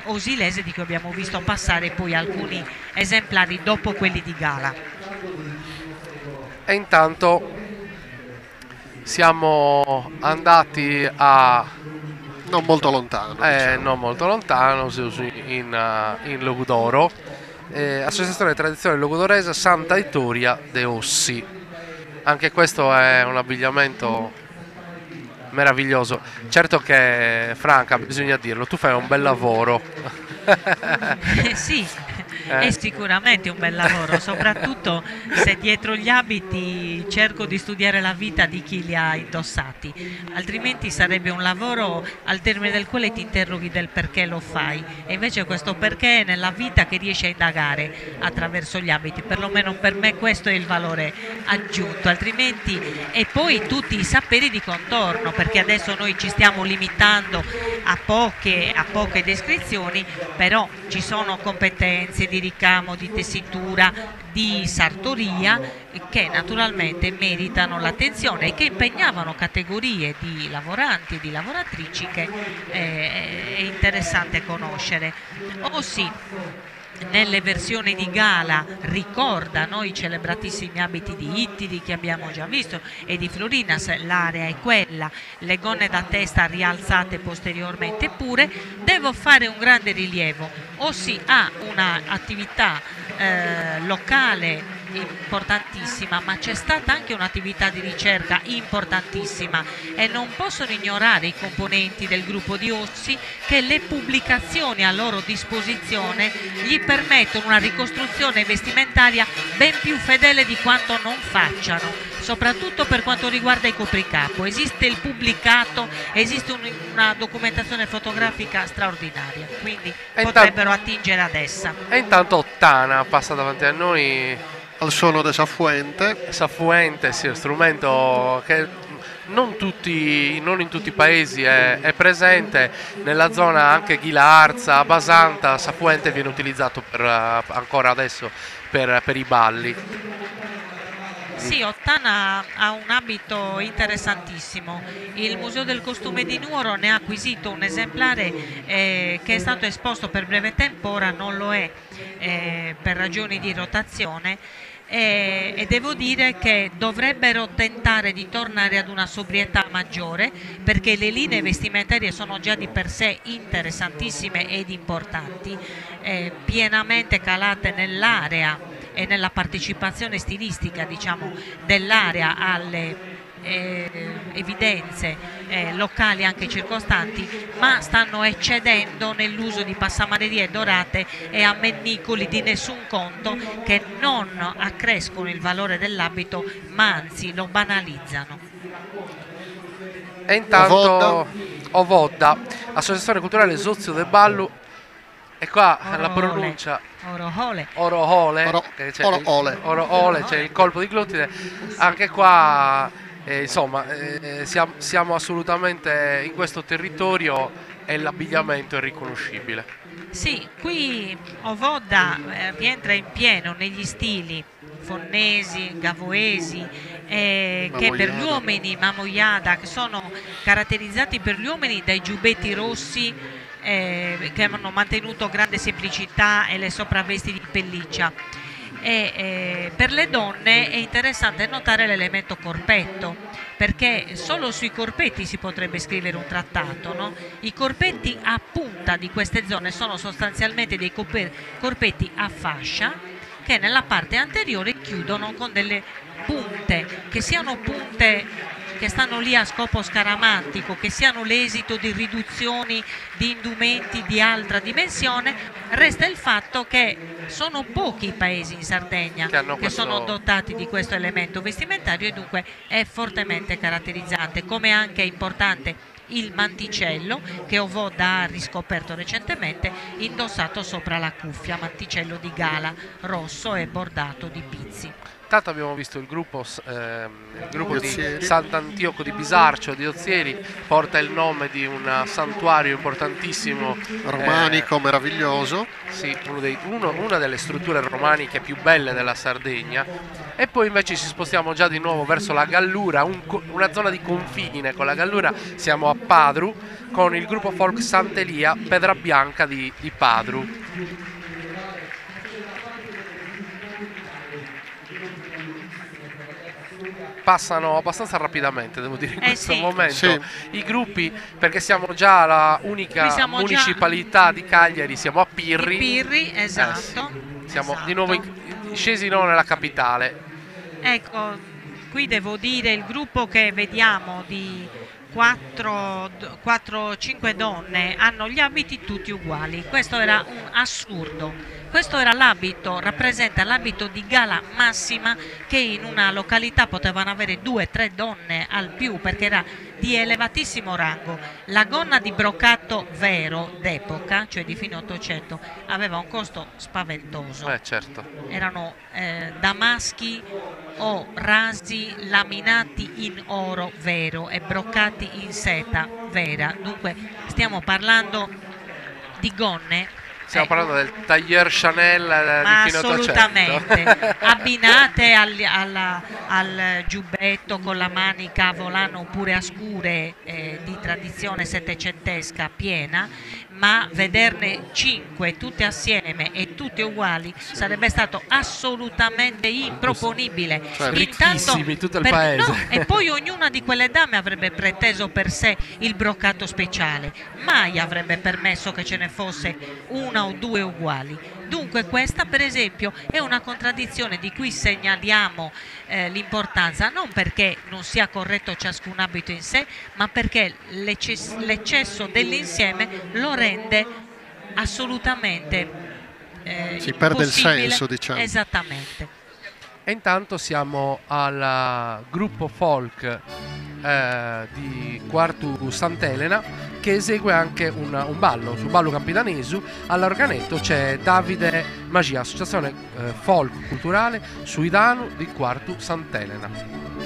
osilese di cui abbiamo visto passare poi alcuni esemplari dopo quelli di gala.
E intanto siamo andati a
non molto lontano, diciamo.
Non molto lontano, in Logudoro, Associazione Tradizione Logudorese Santa Itoria de Ossi. Anche questo è un abbigliamento meraviglioso. Certo che, Franca, bisogna dirlo, tu fai un bel lavoro.
Sì, è sicuramente un bel lavoro, soprattutto se dietro gli abiti cerco di studiare la vita di chi li ha indossati, altrimenti sarebbe un lavoro al termine del quale ti interroghi del perché lo fai, e invece questo perché è nella vita che riesci a indagare attraverso gli abiti. Perlomeno per me questo è il valore aggiunto, altrimenti, e poi tutti i saperi di contorno, perché adesso noi ci stiamo limitando a poche descrizioni, però ci sono competenze di ricamo, di tessitura, di sartoria, che naturalmente meritano l'attenzione e che impegnavano categorie di lavoranti e di lavoratrici che è interessante conoscere. Ossi nelle versioni di gala ricordano i celebratissimi abiti di Ittidi che abbiamo già visto e di Florinas, l'area è quella, le gonne da testa rialzate posteriormente, eppure devo fare un grande rilievo, o si ha un'attività locale importantissima, ma c'è stata anche un'attività di ricerca importantissima e non possono ignorare i componenti del gruppo di Ossi che le pubblicazioni a loro disposizione gli permettono una ricostruzione vestimentaria ben più fedele di quanto non facciano, soprattutto per quanto riguarda i copricapo. Esiste il pubblicato, esiste una documentazione fotografica straordinaria, quindi potrebbero attingere ad essa.
E intanto Ottana passa davanti a noi
al suono del Saffuente.
Saffuente, sì, è un strumento che non in tutti i paesi è presente, nella zona anche Ghilarza, Basanta, Saffuente viene utilizzato ancora adesso per i balli.
Sì, Ottana ha un abito interessantissimo. Il Museo del Costume di Nuoro ne ha acquisito un esemplare che è stato esposto per breve tempo, ora non lo è per ragioni di rotazione. E devo dire che dovrebbero tentare di tornare ad una sobrietà maggiore, perché le linee vestimentarie sono già di per sé interessantissime ed importanti, pienamente calate nell'area e nella partecipazione stilistica, diciamo, dell'area alle evidenze locali anche circostanti, ma stanno eccedendo nell'uso di passamanerie dorate e ammennicoli di nessun conto, che non accrescono il valore dell'abito ma anzi lo banalizzano.
E intanto Ovodda, Associazione Culturale Sozio de Ballu, e qua la pronuncia Orohole, c'è il colpo di glutine, anche qua insomma siamo assolutamente in questo territorio e l'abbigliamento è riconoscibile.
Sì, qui Ovodda rientra in pieno negli stili fonnesi, gavoesi, che per gli uomini, Mamoiada, che sono caratterizzati per gli uomini dai giubbetti rossi che hanno mantenuto grande semplicità e le sopravvesti di pelliccia. Per le donne è interessante notare l'elemento corpetto, perché solo sui corpetti si potrebbe scrivere un trattato, no? I corpetti a punta di queste zone sono sostanzialmente dei corpetti a fascia che nella parte anteriore chiudono con delle punte, che siano punte che stanno lì a scopo scaramantico, che siano l'esito di riduzioni di indumenti di altra dimensione. Resta il fatto che sono pochi i paesi in Sardegna che sono dotati di questo elemento vestimentario e dunque è fortemente caratterizzante, come anche è importante il manticello che Ovodda ha riscoperto recentemente, indossato sopra la cuffia, manticello di gala rosso e bordato di pizzi.
Intanto abbiamo visto il gruppo di Sant'Antioco di Bisarcio, di Ozieri, porta il nome di un santuario importantissimo
romanico, meraviglioso.
Sì, una delle strutture romaniche più belle della Sardegna. E poi invece ci spostiamo già di nuovo verso la Gallura, una zona di confine con la Gallura. Siamo a Padru con il gruppo folk Sant'Elia Pedra Bianca di Padru. Passano abbastanza rapidamente, devo dire, in questo momento i gruppi, perché siamo già la unica municipalità di Cagliari, siamo a Pirri.
Pirri, esatto.
Siamo di nuovo scesi nella capitale.
Ecco, qui devo dire il gruppo che vediamo di 4-5 donne hanno gli abiti tutti uguali. Questo era un assurdo. Questo era l'abito, rappresenta l'abito di gala massima che in una località potevano avere 2-3 donne al più, perché era di elevatissimo rango. La gonna di broccato vero d'epoca, cioè di fine 800, aveva un costo spaventoso.
Certo.
Erano damaschi o rasi laminati in oro vero e broccati in seta vera. Dunque stiamo parlando di gonne.
Stiamo parlando del tailleur Chanel di fine 800.
Assolutamente, abbinate al giubbetto con la manica a volano oppure a scure di tradizione settecentesca piena, ma vederne 5 tutte assieme e tutte uguali sarebbe stato assolutamente improponibile.
Ricchissimi, tutto il paese.
No, e poi ognuna di quelle dame avrebbe preteso per sé il broccato speciale, mai avrebbe permesso che ce ne fosse una o due uguali. Dunque questa per esempio è una contraddizione di cui segnaliamo l'importanza, non perché non sia corretto ciascun abito in sé, ma perché l'eccesso dell'insieme lo rende assolutamente
si perde il senso, diciamo.
Esattamente.
E intanto siamo al gruppo folk di Quartu Sant'Elena, che esegue anche un ballo, sul ballo campitanesu. All'organetto c'è Davide Magia, associazione folk culturale Suidanu di Quartu Sant'Elena.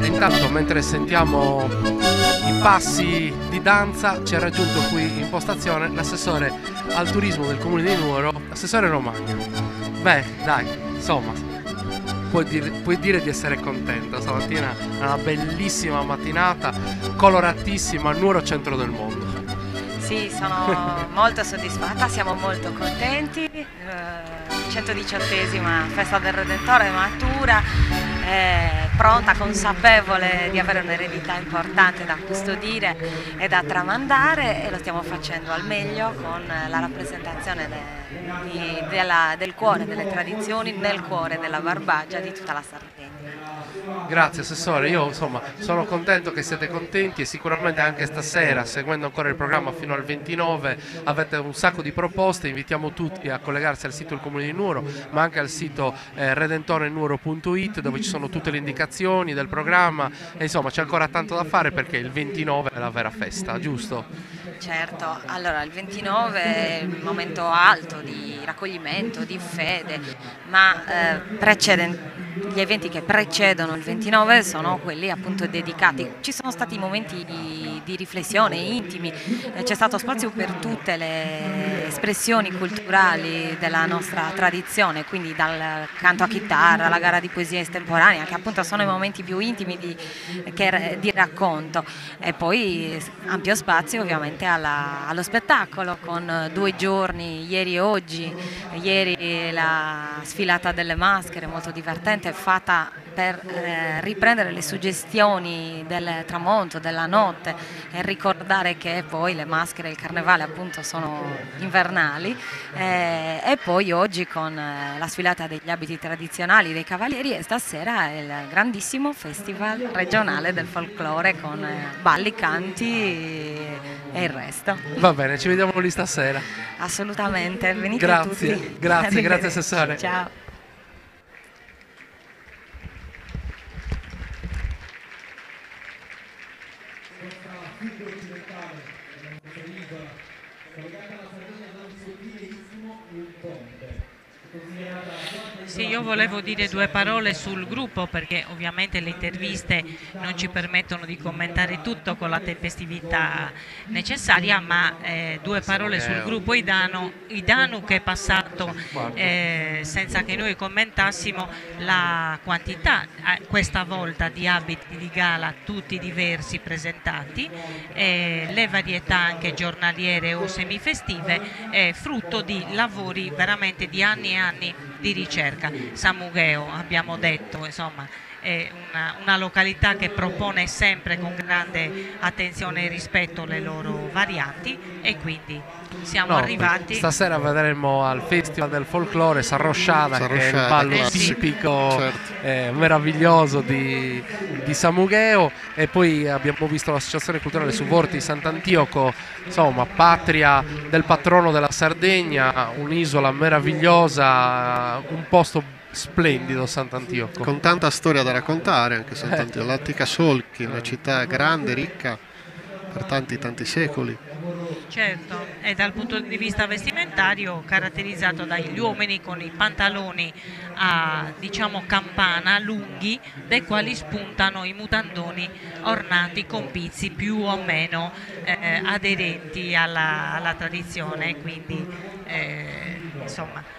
Intanto, mentre sentiamo i passi di danza, ci ha raggiunto qui in postazione l'assessore al turismo del comune di Nuoro, l'assessore Romagna. Beh, dai, insomma, puoi dire di essere contenta. Stamattina è una bellissima mattinata, coloratissima, Nuoro centro del mondo.
Sì, sono molto soddisfatta, siamo molto contenti. 118esima festa del Redentore matura, pronta, consapevole di avere un'eredità importante da custodire e da tramandare, e lo stiamo facendo al meglio con la rappresentazione del cuore delle tradizioni, nel cuore della Barbagia di tutta la Sardegna.
Grazie Assessore, io insomma sono contento che siete contenti, e sicuramente anche stasera, seguendo ancora il programma fino al 29, avete un sacco di proposte. Invitiamo tutti a collegarsi al sito del Comune di Nuoro, ma anche al sito redentorenuoro.it, dove ci sono tutte le indicazioni del programma, e insomma c'è ancora tanto da fare, perché il 29 è la vera festa, giusto?
Certo, allora il 29 è il momento alto di raccoglimento, di fede, ma gli eventi che precedono il 29 sono quelli appunto dedicati. Ci sono stati momenti di riflessione intimi, c'è stato spazio per tutte le espressioni culturali della nostra tradizione, quindi dal canto a chitarra alla gara di poesia estemporanea, che appunto sono i momenti più intimi di racconto, e poi ampio spazio ovviamente allo spettacolo con 2 giorni, ieri e oggi. Ieri la sfilata delle maschere, molto divertente, fatta per riprendere le suggestioni del tramonto, della notte, e ricordare che poi le maschere e il carnevale appunto sono invernali, e poi oggi con la sfilata degli abiti tradizionali dei cavalieri, e stasera il grandissimo festival regionale del folklore con balli, canti e il resto.
Va bene, ci vediamo lì stasera.
Assolutamente, venite tutti.
Grazie Assessore.
Ciao.
Sì, io volevo dire 2 parole sul gruppo, perché ovviamente le interviste non ci permettono di commentare tutto con la tempestività necessaria, ma 2 parole sul gruppo Idanu, che è passato senza che noi commentassimo la quantità questa volta di abiti di gala, tutti diversi presentati, le varietà anche giornaliere o semifestive, frutto di lavori veramente di anni e anni di ricerca. Samugheo, abbiamo detto, insomma, è una località che propone sempre con grande attenzione e rispetto le loro varianti, e quindi siamo arrivati.
Stasera vedremo al Festival del Folklore Sarrosciada, che è il ballo tipico, meraviglioso di Samugheo, e poi abbiamo visto l'Associazione Culturale Suvorti di Sant'Antioco, insomma patria del patrono della Sardegna, un'isola meravigliosa, un posto splendido Sant'Antioco.
Con tanta storia da raccontare anche Sant'Antioco, l'antica Solchi, una città grande, ricca per tanti secoli.
Certo, e dal punto di vista vestimentario caratterizzato dagli uomini con i pantaloni a campana lunghi, dai quali spuntano i mutandoni ornati con pizzi più o meno aderenti alla tradizione, quindi insomma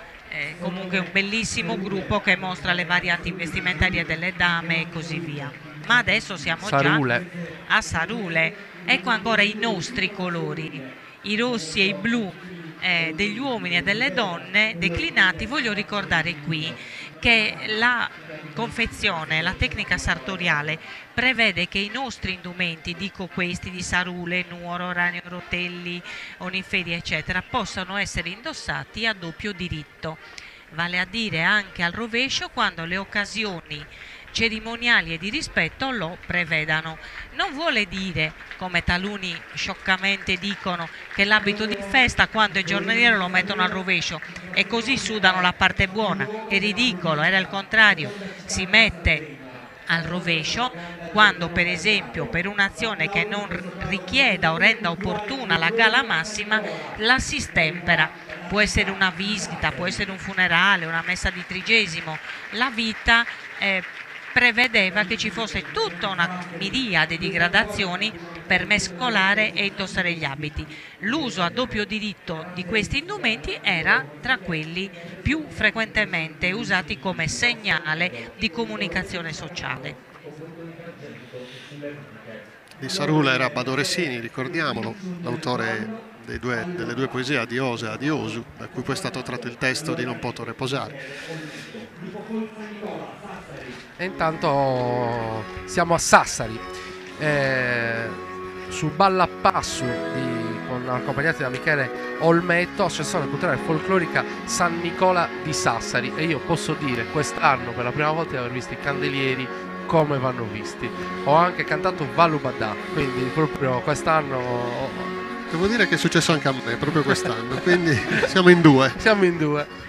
comunque un bellissimo gruppo che mostra le varianti vestimentarie delle dame e così via. Ma adesso siamo
Sarule.
già a Sarule. Ecco ancora i nostri colori, i rossi e i blu degli uomini e delle donne declinati. Voglio ricordare qui che la confezione, la tecnica sartoriale prevede che i nostri indumenti, dico questi di Sarule, Nuoro, Ranio, Rotelli, Oniferi eccetera, possano essere indossati a doppio diritto, vale a dire anche al rovescio quando le occasioni cerimoniali e di rispetto lo prevedano. Non vuole dire, come taluni scioccamente dicono, che l'abito di festa quando è giornaliero lo mettono al rovescio e così sudano la parte buona. È ridicolo, era il contrario, si mette al rovescio quando per esempio per un'azione che non richieda o renda opportuna la gala massima la si stempera. Può essere una visita, può essere un funerale, una messa di trigesimo. La vita prevedeva che ci fosse tutta una miriade di gradazioni per mescolare e indossare gli abiti. L'uso a doppio diritto di questi indumenti era tra quelli più frequentemente usati come segnale di comunicazione sociale.
Di Sarule era Badoresini, ricordiamolo, l'autore delle 2 poesie Adiose e Adiosu, da cui poi è stato tratto il testo di Non poto reposare.
E intanto siamo a Sassari, su Ballapassu, accompagnati da Michele Olmetto, Associazione Culturale Folclorica San Nicola di Sassari. E io posso dire quest'anno per la prima volta di aver visto i candelieri come vanno visti. Ho anche cantato Valubadà, quindi proprio quest'anno...
Devo dire che è successo anche a me, proprio quest'anno, quindi siamo in 2.
Siamo in 2.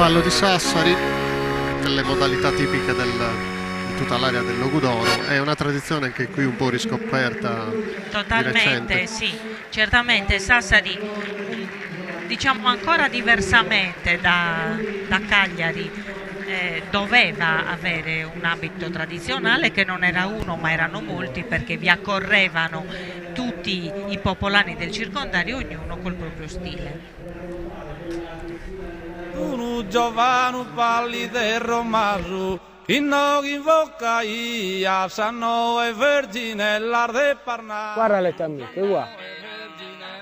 ballo di Sassari, nelle modalità tipiche di tutta l'area del Logudoro. È una tradizione anche qui un po' riscoperta.
Totalmente, sì, certamente Sassari, diciamo ancora diversamente da Cagliari, doveva avere un abito tradizionale che non era uno ma erano molti, perché vi accorrevano tutti i popolani del circondario, ognuno col proprio stile.
Un giovane pallido maso, in invoca ia, sanno e vergine l'arde parna.
Guarda le tue amiche, qua.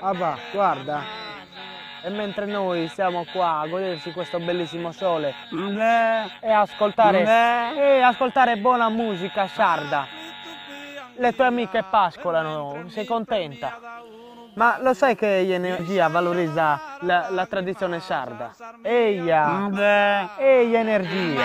Ah, guarda. E mentre noi siamo qua a goderci questo bellissimo sole e ascoltare buona musica sarda, le tue amiche pascolano, sei contenta? Ma lo sai che Energia valorizza la tradizione sarda? Eia Energia!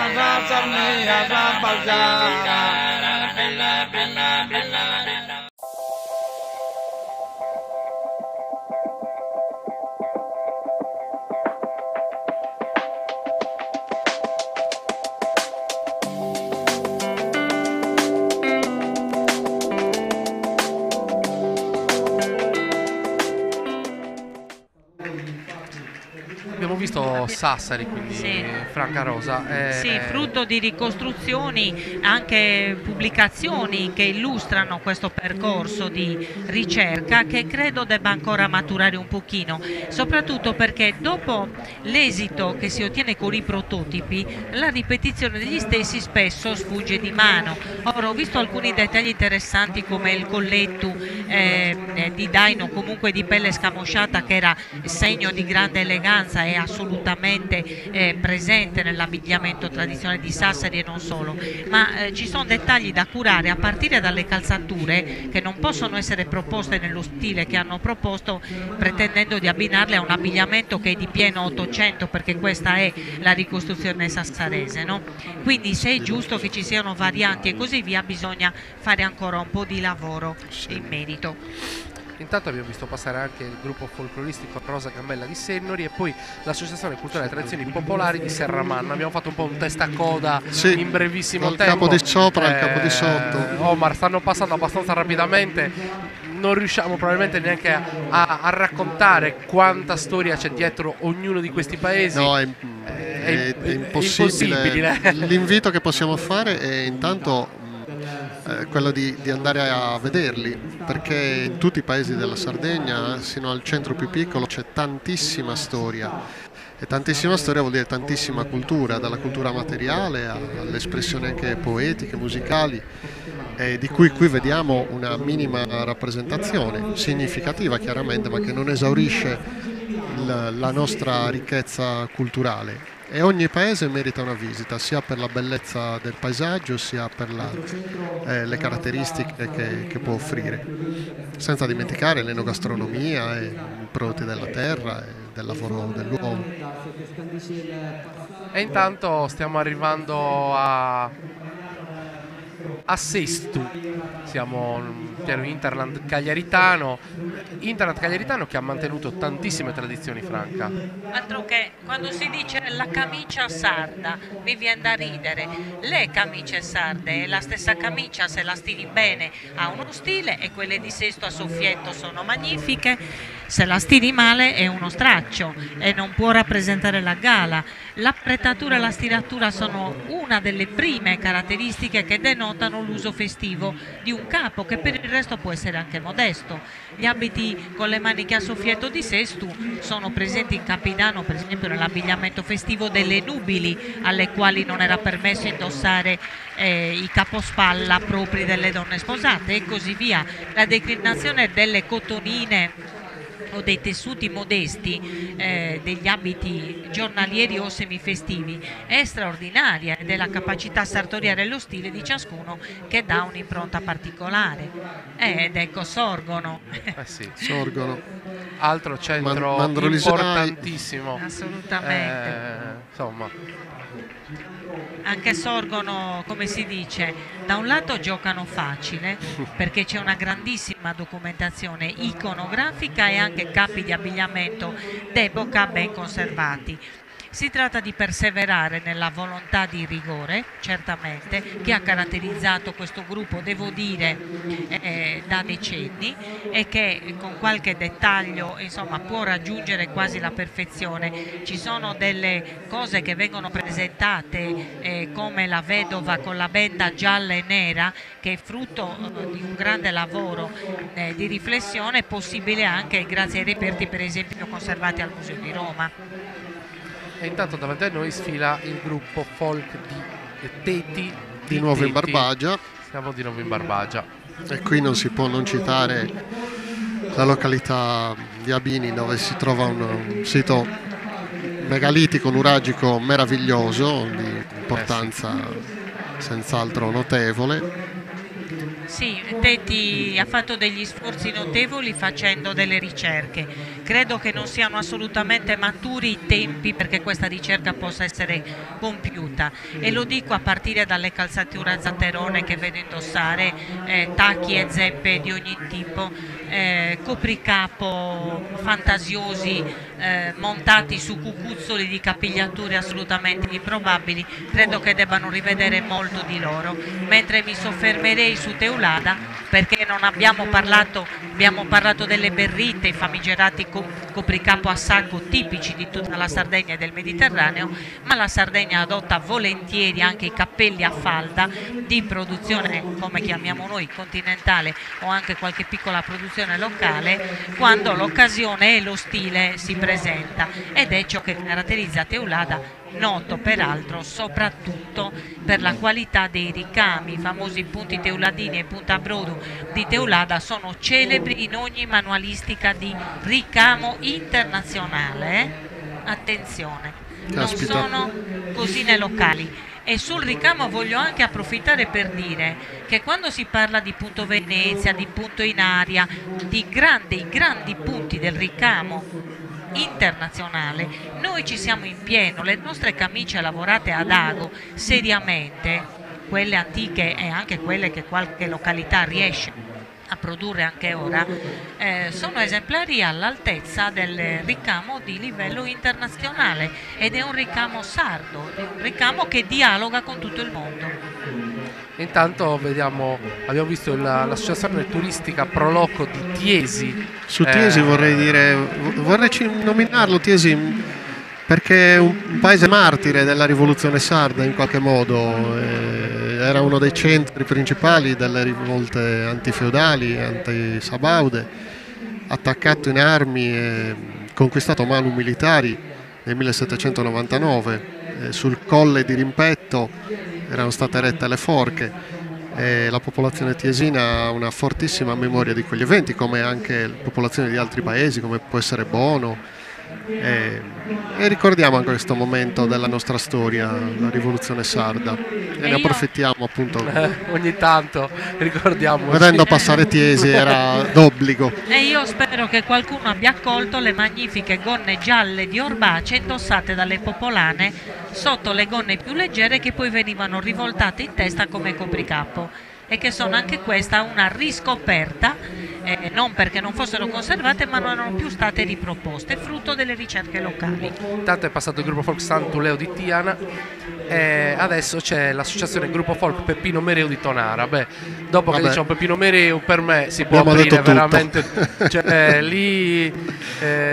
Abbiamo visto Sassari, quindi
sì.
Franca Rosa.
Sì, frutto di ricostruzioni, anche pubblicazioni che illustrano questo percorso di ricerca che credo debba ancora maturare un pochino, soprattutto perché dopo l'esito che si ottiene con i prototipi, la ripetizione degli stessi spesso sfugge di mano. Ora ho visto alcuni dettagli interessanti come il colletto di daino, comunque di pelle scamosciata, che era segno di grande eleganza e assolutamente presente nell'abbigliamento tradizionale di Sassari e non solo, ma ci sono dettagli da curare, a partire dalle calzature, che non possono essere proposte nello stile che hanno proposto, pretendendo di abbinarle a un abbigliamento che è di pieno 800, perché questa è la ricostruzione sassarese, no? Quindi se è giusto che ci siano varianti e così via, bisogna fare ancora un po' di lavoro in merito.
Intanto abbiamo visto passare anche il gruppo folcloristico Rosa Gambella di Sennori e poi l'Associazione Culturale e Tradizioni Popolari di Serramanna. Abbiamo fatto un po' un testacoda in brevissimo tempo.
Il capo di sopra e il capo di sotto.
Omar, stanno passando abbastanza rapidamente. Non riusciamo probabilmente neanche a raccontare quanta storia c'è dietro ognuno di questi paesi.
No, è impossibile. L'invito che possiamo fare è intanto quello di andare a vederli, perché in tutti i paesi della Sardegna, sino al centro più piccolo, c'è tantissima storia, e tantissima storia vuol dire tantissima cultura, dalla cultura materiale alle espressioni anche poetiche, musicali, di cui qui vediamo una minima rappresentazione, significativa chiaramente, ma che non esaurisce la nostra ricchezza culturale. E ogni paese merita una visita, sia per la bellezza del paesaggio, sia per le caratteristiche che può offrire, senza dimenticare l'enogastronomia e i prodotti della terra e del lavoro dell'uomo.
E intanto stiamo arrivando a Sestu, siamo in pieno Interland Cagliaritano che ha mantenuto tantissime tradizioni, Franca.
Altro che quando si dice la camicia sarda mi viene da ridere. Le camicie sarde è la stessa camicia, se la stili bene ha uno stile, e quelle di Sesto a soffietto sono magnifiche, se la stili male è uno straccio e non può rappresentare la gala. L'appretatura e la stiratura sono una delle prime caratteristiche che denotano l'uso festivo di un capo, che per il resto può essere anche modesto. Gli abiti con le maniche a soffietto di Sestu sono presenti in Capitanano, per esempio nell'abbigliamento festivo delle nubili, alle quali non era permesso indossare i capospalla propri delle donne sposate, e così via. La declinazione delle cotonine o dei tessuti modesti degli abiti giornalieri o semifestivi è straordinaria, ed è la capacità sartoriale e lo stile di ciascuno che dà un'impronta particolare. Ed ecco, sorgono.
Sì.
Sorgono.
Altro centro importantissimo.
Assolutamente.
Insomma.
Anche sorgono, come si dice, da un lato giocano facile perché c'è una grandissima documentazione iconografica e anche capi di abbigliamento d'epoca ben conservati. Si tratta di perseverare nella volontà di rigore, certamente, che ha caratterizzato questo gruppo, devo dire, da decenni, e che con qualche dettaglio insomma può raggiungere quasi la perfezione. Ci sono delle cose che vengono presentate come la vedova con la benda gialla e nera, che è frutto di un grande lavoro di riflessione, possibile anche grazie ai reperti per esempio conservati al Museo di Roma.
E intanto davanti a noi sfila il gruppo folk di Teti
di nuovo in Barbagia.
Siamo di nuovo in Barbagia.
E qui non si può non citare la località di Abini, dove si trova un sito megalitico, nuragico meraviglioso, di importanza senz'altro notevole.
Sì, Teti ha fatto degli sforzi notevoli facendo delle ricerche. Credo che non siano assolutamente maturi i tempi perché questa ricerca possa essere compiuta, e lo dico a partire dalle calzature a zatterone che vedo indossare, tacchi e zeppe di ogni tipo, copricapo fantasiosi montati su cucuzzoli di capigliature assolutamente improbabili. Credo che debbano rivedere molto di loro, mentre mi soffermerei su Teulada perché non abbiamo parlato delle berrite, i famigerati copricapo a sacco tipici di tutta la Sardegna e del Mediterraneo, ma la Sardegna adotta volentieri anche i cappelli a falda di produzione, come chiamiamo noi, continentale, o anche qualche piccola produzione locale, quando l'occasione e lo stile si presenta, ed è ciò che caratterizza Teulada, noto peraltro soprattutto per la qualità dei ricami. I famosi punti teuladini e punta brodo di Teulada sono celebri in ogni manualistica di ricamo internazionale. Attenzione,
Caspita.
non sono cosine locali. E sul ricamo voglio anche approfittare per dire che quando si parla di punto Venezia, di punto Inaria, di grandi punti del ricamo internazionale, noi ci siamo in pieno. Le nostre camicie lavorate ad ago seriamente, quelle antiche e anche quelle che qualche località riesce a produrre anche ora, sono esemplari all'altezza del ricamo di livello internazionale, ed è un ricamo sardo, è un ricamo che dialoga con tutto il mondo.
Intanto abbiamo visto l'associazione turistica Proloco di Tiesi.
Su Tiesi vorrei nominarlo Tiesi perché è un paese martire della rivoluzione sarda in qualche modo. Era uno dei centri principali delle rivolte antifeudali, antisabaude, attaccato in armi e conquistato a manu militari nel 1799. Sul colle di Rimpetto erano state erette le forche, e la popolazione tiesina ha una fortissima memoria di quegli eventi, come anche le popolazioni di altri paesi, come può essere Bono. E ricordiamo anche questo momento della nostra storia, la rivoluzione sarda, e ne approfittiamo appunto
ogni tanto, ricordiamo,
vedendo passare Tiesi era d'obbligo.
E io spero che qualcuno abbia accolto le magnifiche gonne gialle di Orbace indossate dalle popolane sotto le gonne più leggere, che poi venivano rivoltate in testa come copricapo, e che sono anche questa una riscoperta, non perché non fossero conservate, ma non erano più state riproposte, frutto delle ricerche locali.
Tanto è passato il gruppo folk Sant'Uleo di Tiana, e adesso c'è l'associazione gruppo folk Peppino Mereu di Tonara. Beh, dopo che diciamo Peppino Mereu, per me si può aprire veramente, cioè, lì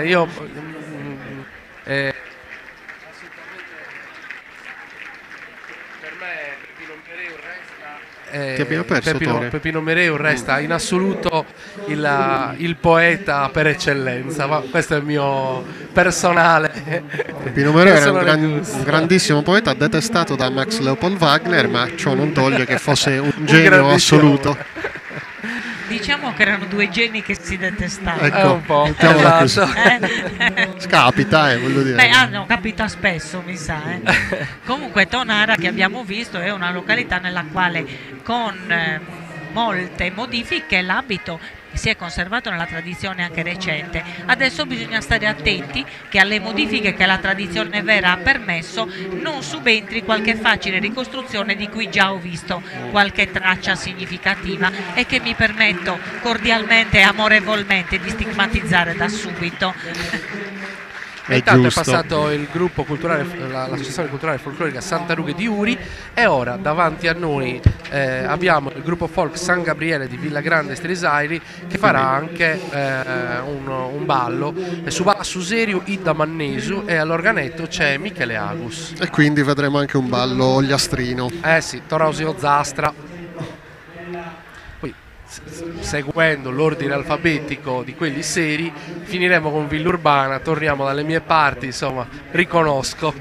io Peppino Mereu resta in assoluto il poeta per eccellenza, ma questo è il mio personale.
Peppino Mereu era un grandissimo poeta, detestato da Max Leopold Wagner, ma ciò non toglie che fosse un genio assoluto.
Diciamo che erano due geni che si detestavano.
Ecco,
un po',
esatto. Scapita, voglio dire.
Beh, no, capita spesso, mi sa. Comunque Tonara, che abbiamo visto, è una località nella quale con molte modifiche l'abito si è conservato nella tradizione anche recente. Adesso bisogna stare attenti che alle modifiche che la tradizione vera ha permesso non subentri qualche facile ricostruzione di cui già ho visto qualche traccia significativa, e che mi permetto cordialmente e amorevolmente di stigmatizzare da subito.
E intanto
giusto.
è passato il gruppo culturale, l'associazione culturale folclorica Santa Ruga di Uri, e ora davanti a noi abbiamo il gruppo folk San Gabriele di Villa Grande Stelisairi, che farà anche un ballo. E su balla Suserio Idda Mannesu, e all'organetto c'è Michele Agus.
E quindi vedremo anche un ballo ogliastrino.
Sì, Torosio Zastra. Poi seguendo l'ordine alfabetico di quelli seri finiremo con Villurbana, torniamo dalle mie parti, insomma, riconosco.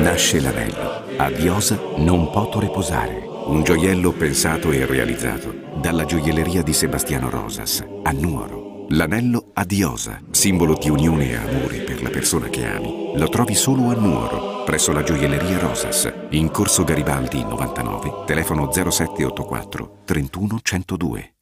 Nasce l'anello. A Diosa non poto riposare. Un gioiello pensato e realizzato dalla gioielleria di Sebastiano Rosas a Nuoro. L'anello a Diosa, simbolo di unione e amore per la persona che ami, lo trovi solo a Nuoro, presso la gioielleria Rosas, in Corso Garibaldi 99, telefono 0784 31 102.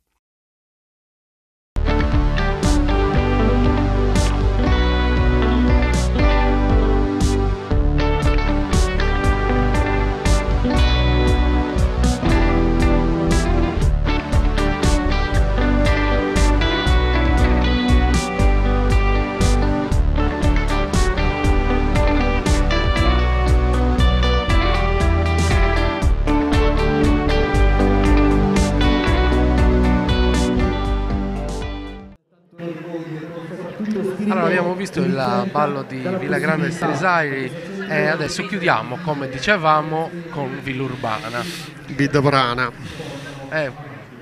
Allora, abbiamo visto il ballo di Villa Grande Stelisairi e adesso chiudiamo, come dicevamo, con Villurbana.
Vidda Brana.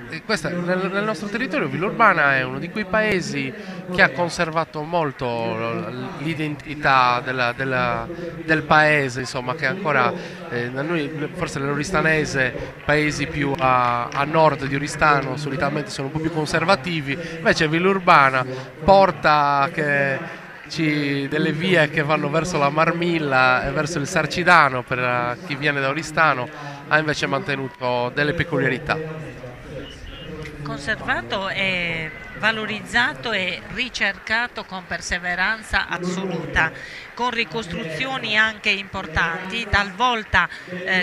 Nel nostro territorio Villaurbana è uno di quei paesi che ha conservato molto l'identità del paese, insomma, che ancora noi, forse nell'oristanese, paesi più a nord di Oristano solitamente sono un po' più conservativi, invece Villaurbana porta delle vie che vanno verso la Marmilla e verso il Sarcidano, per chi viene da Oristano, ha invece mantenuto delle peculiarità.
Conservato e valorizzato e ricercato con perseveranza assoluta, con ricostruzioni anche importanti, talvolta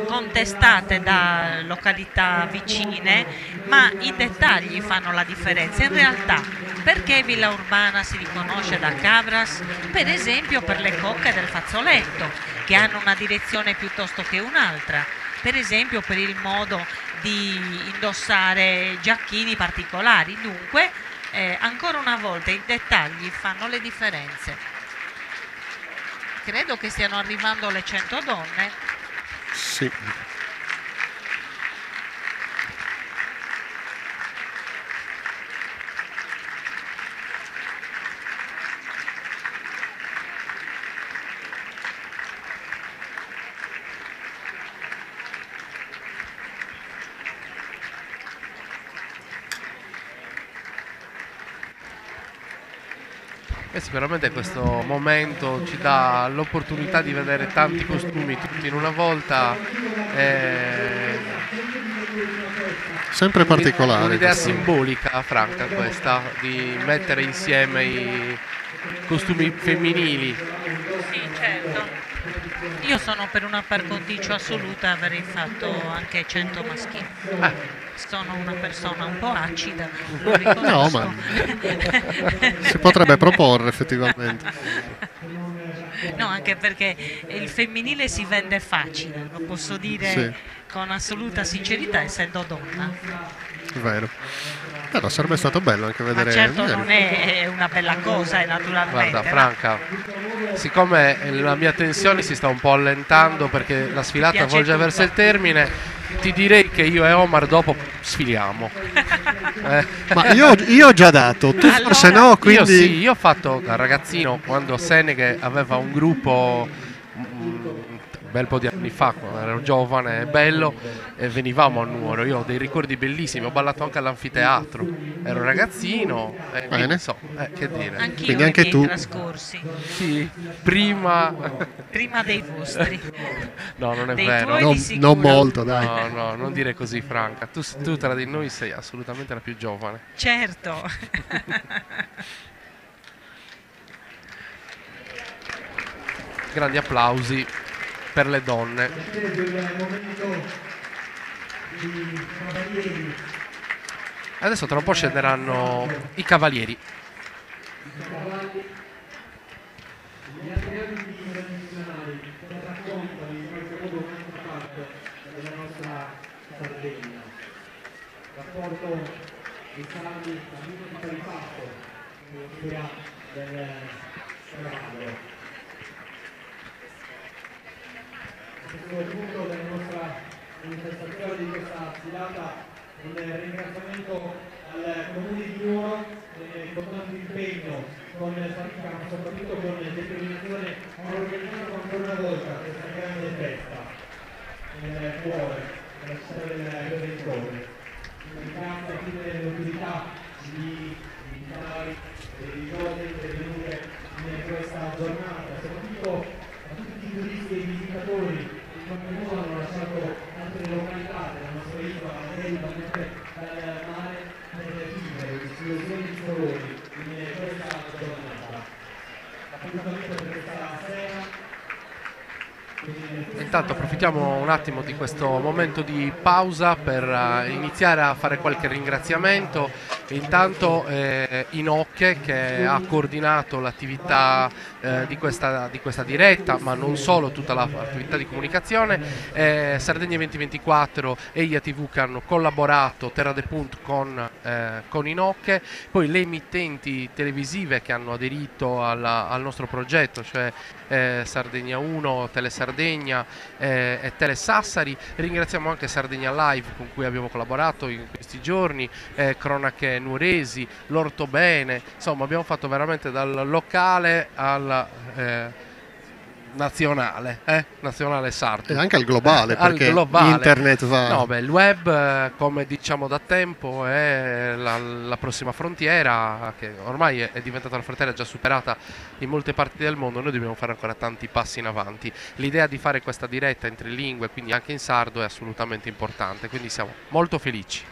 contestate da località vicine, ma i dettagli fanno la differenza. In realtà, perché Villaurbana si riconosce da Cabras? Per esempio per le cocche del fazzoletto, che hanno una direzione piuttosto che un'altra, per esempio per il modo di indossare giacchini particolari. Dunque, ancora una volta i dettagli fanno le differenze. Credo che stiano arrivando le 100 donne.
Sì.
Sicuramente questo momento ci dà l'opportunità di vedere tanti costumi tutti in una volta,
sempre particolare.
Un'idea simbolica, Franca, questa, di mettere insieme i costumi femminili.
Sì, certo. Io sono per una par condicio assoluta, avrei fatto anche 100 maschili. Sono una persona un po' acida, lo riconosco.
No, ma si potrebbe proporre effettivamente.
No, anche perché il femminile si vende facile, lo posso dire
Sì.
con assoluta sincerità, essendo donna.
Vero. Però sarebbe stato bello anche vedere.
Ma certo non è una bella cosa, naturalmente.
Guarda, Franca, siccome la mia tensione si sta un po' allentando perché la sfilata volge verso il termine, ti direi che io e Omar dopo sfiliamo.
Ma io ho già dato, tu
allora,
forse no, quindi...
Io ho fatto da ragazzino, quando Seneghe aveva un gruppo un bel po' di anni fa, quando ero giovane e bello, e venivamo a Nuoro. Io ho dei ricordi bellissimi, ho ballato anche all'anfiteatro, ero ragazzino,
Bene.
che dire.
Anch'io
Quindi anche tu.
Trascorsi.
Sì, prima
Prima dei vostri.
No, non è
Dei
vero.
tuoi di sicuro.
Non molto, dai.
No, non dire così, Franca. Tu tra di noi sei assolutamente la più giovane.
Certo.
Grandi applausi per le donne. Adesso tra un po' scenderanno i cavalieri.
Gli altri abiti tradizionali che raccontano in qualche modo un'altra parte della nostra Sardegna. Rapporto di salami, cammino di parifatto, cultura del cavallo. Questo è il punto della nostra manifestazione di questa sfilata, un ringraziamento al Comune di Nuoro con tanto impegno, con fatica ma soprattutto con determinazione, hanno organizzato ancora una volta questa grande festa nel cuore della città del Redentore. Ringraziamo a tutte le autorità di militari e religiose intervenute in questa giornata, soprattutto a tutti i turisti e i visitatori che in qualche modo hanno lasciato altre località della nostra isola, magari dal mare, per vivere l'esplosione di colori in questa giornata. L'appuntamento per questa sera.
Intanto approfittiamo un attimo di questo momento di pausa per iniziare a fare qualche ringraziamento. Intanto Inocche, che ha coordinato l'attività di questa diretta, ma non solo, tutta l'attività di comunicazione, Sardegna 2024 e IATV che hanno collaborato Terra de Punt con Inocche, poi le emittenti televisive che hanno aderito al nostro progetto, cioè Sardegna 1, Tele Sardegna e Tele Sassari. Ringraziamo anche Sardegna Live con cui abbiamo collaborato in questi giorni, Cronache Nuoresi, l'Ortobene, insomma abbiamo fatto veramente dal locale al nazionale sardo.
E anche al globale, perché internet va...
No, beh, il web, come diciamo da tempo, è la prossima frontiera, che ormai è diventata una frontiera già superata in molte parti del mondo. Noi dobbiamo fare ancora tanti passi in avanti. L'idea di fare questa diretta in 3 lingue, quindi anche in sardo, è assolutamente importante, quindi siamo molto felici.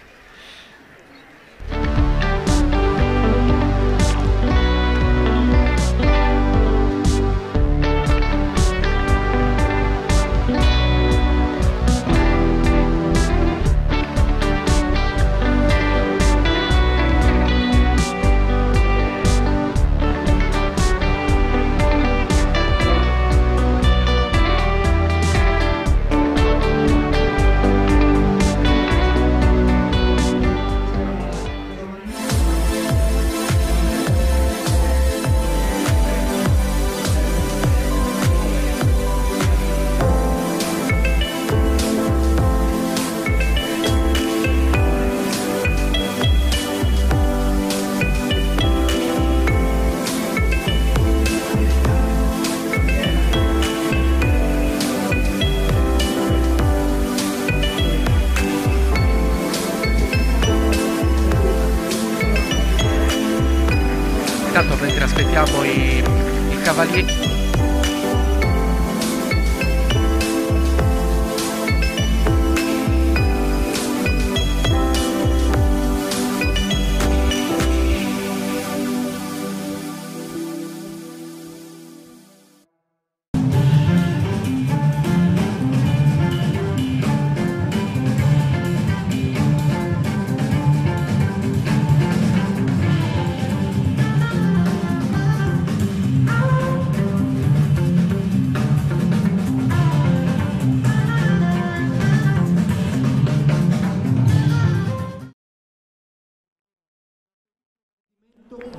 Intanto, mentre aspettiamo i cavalieri,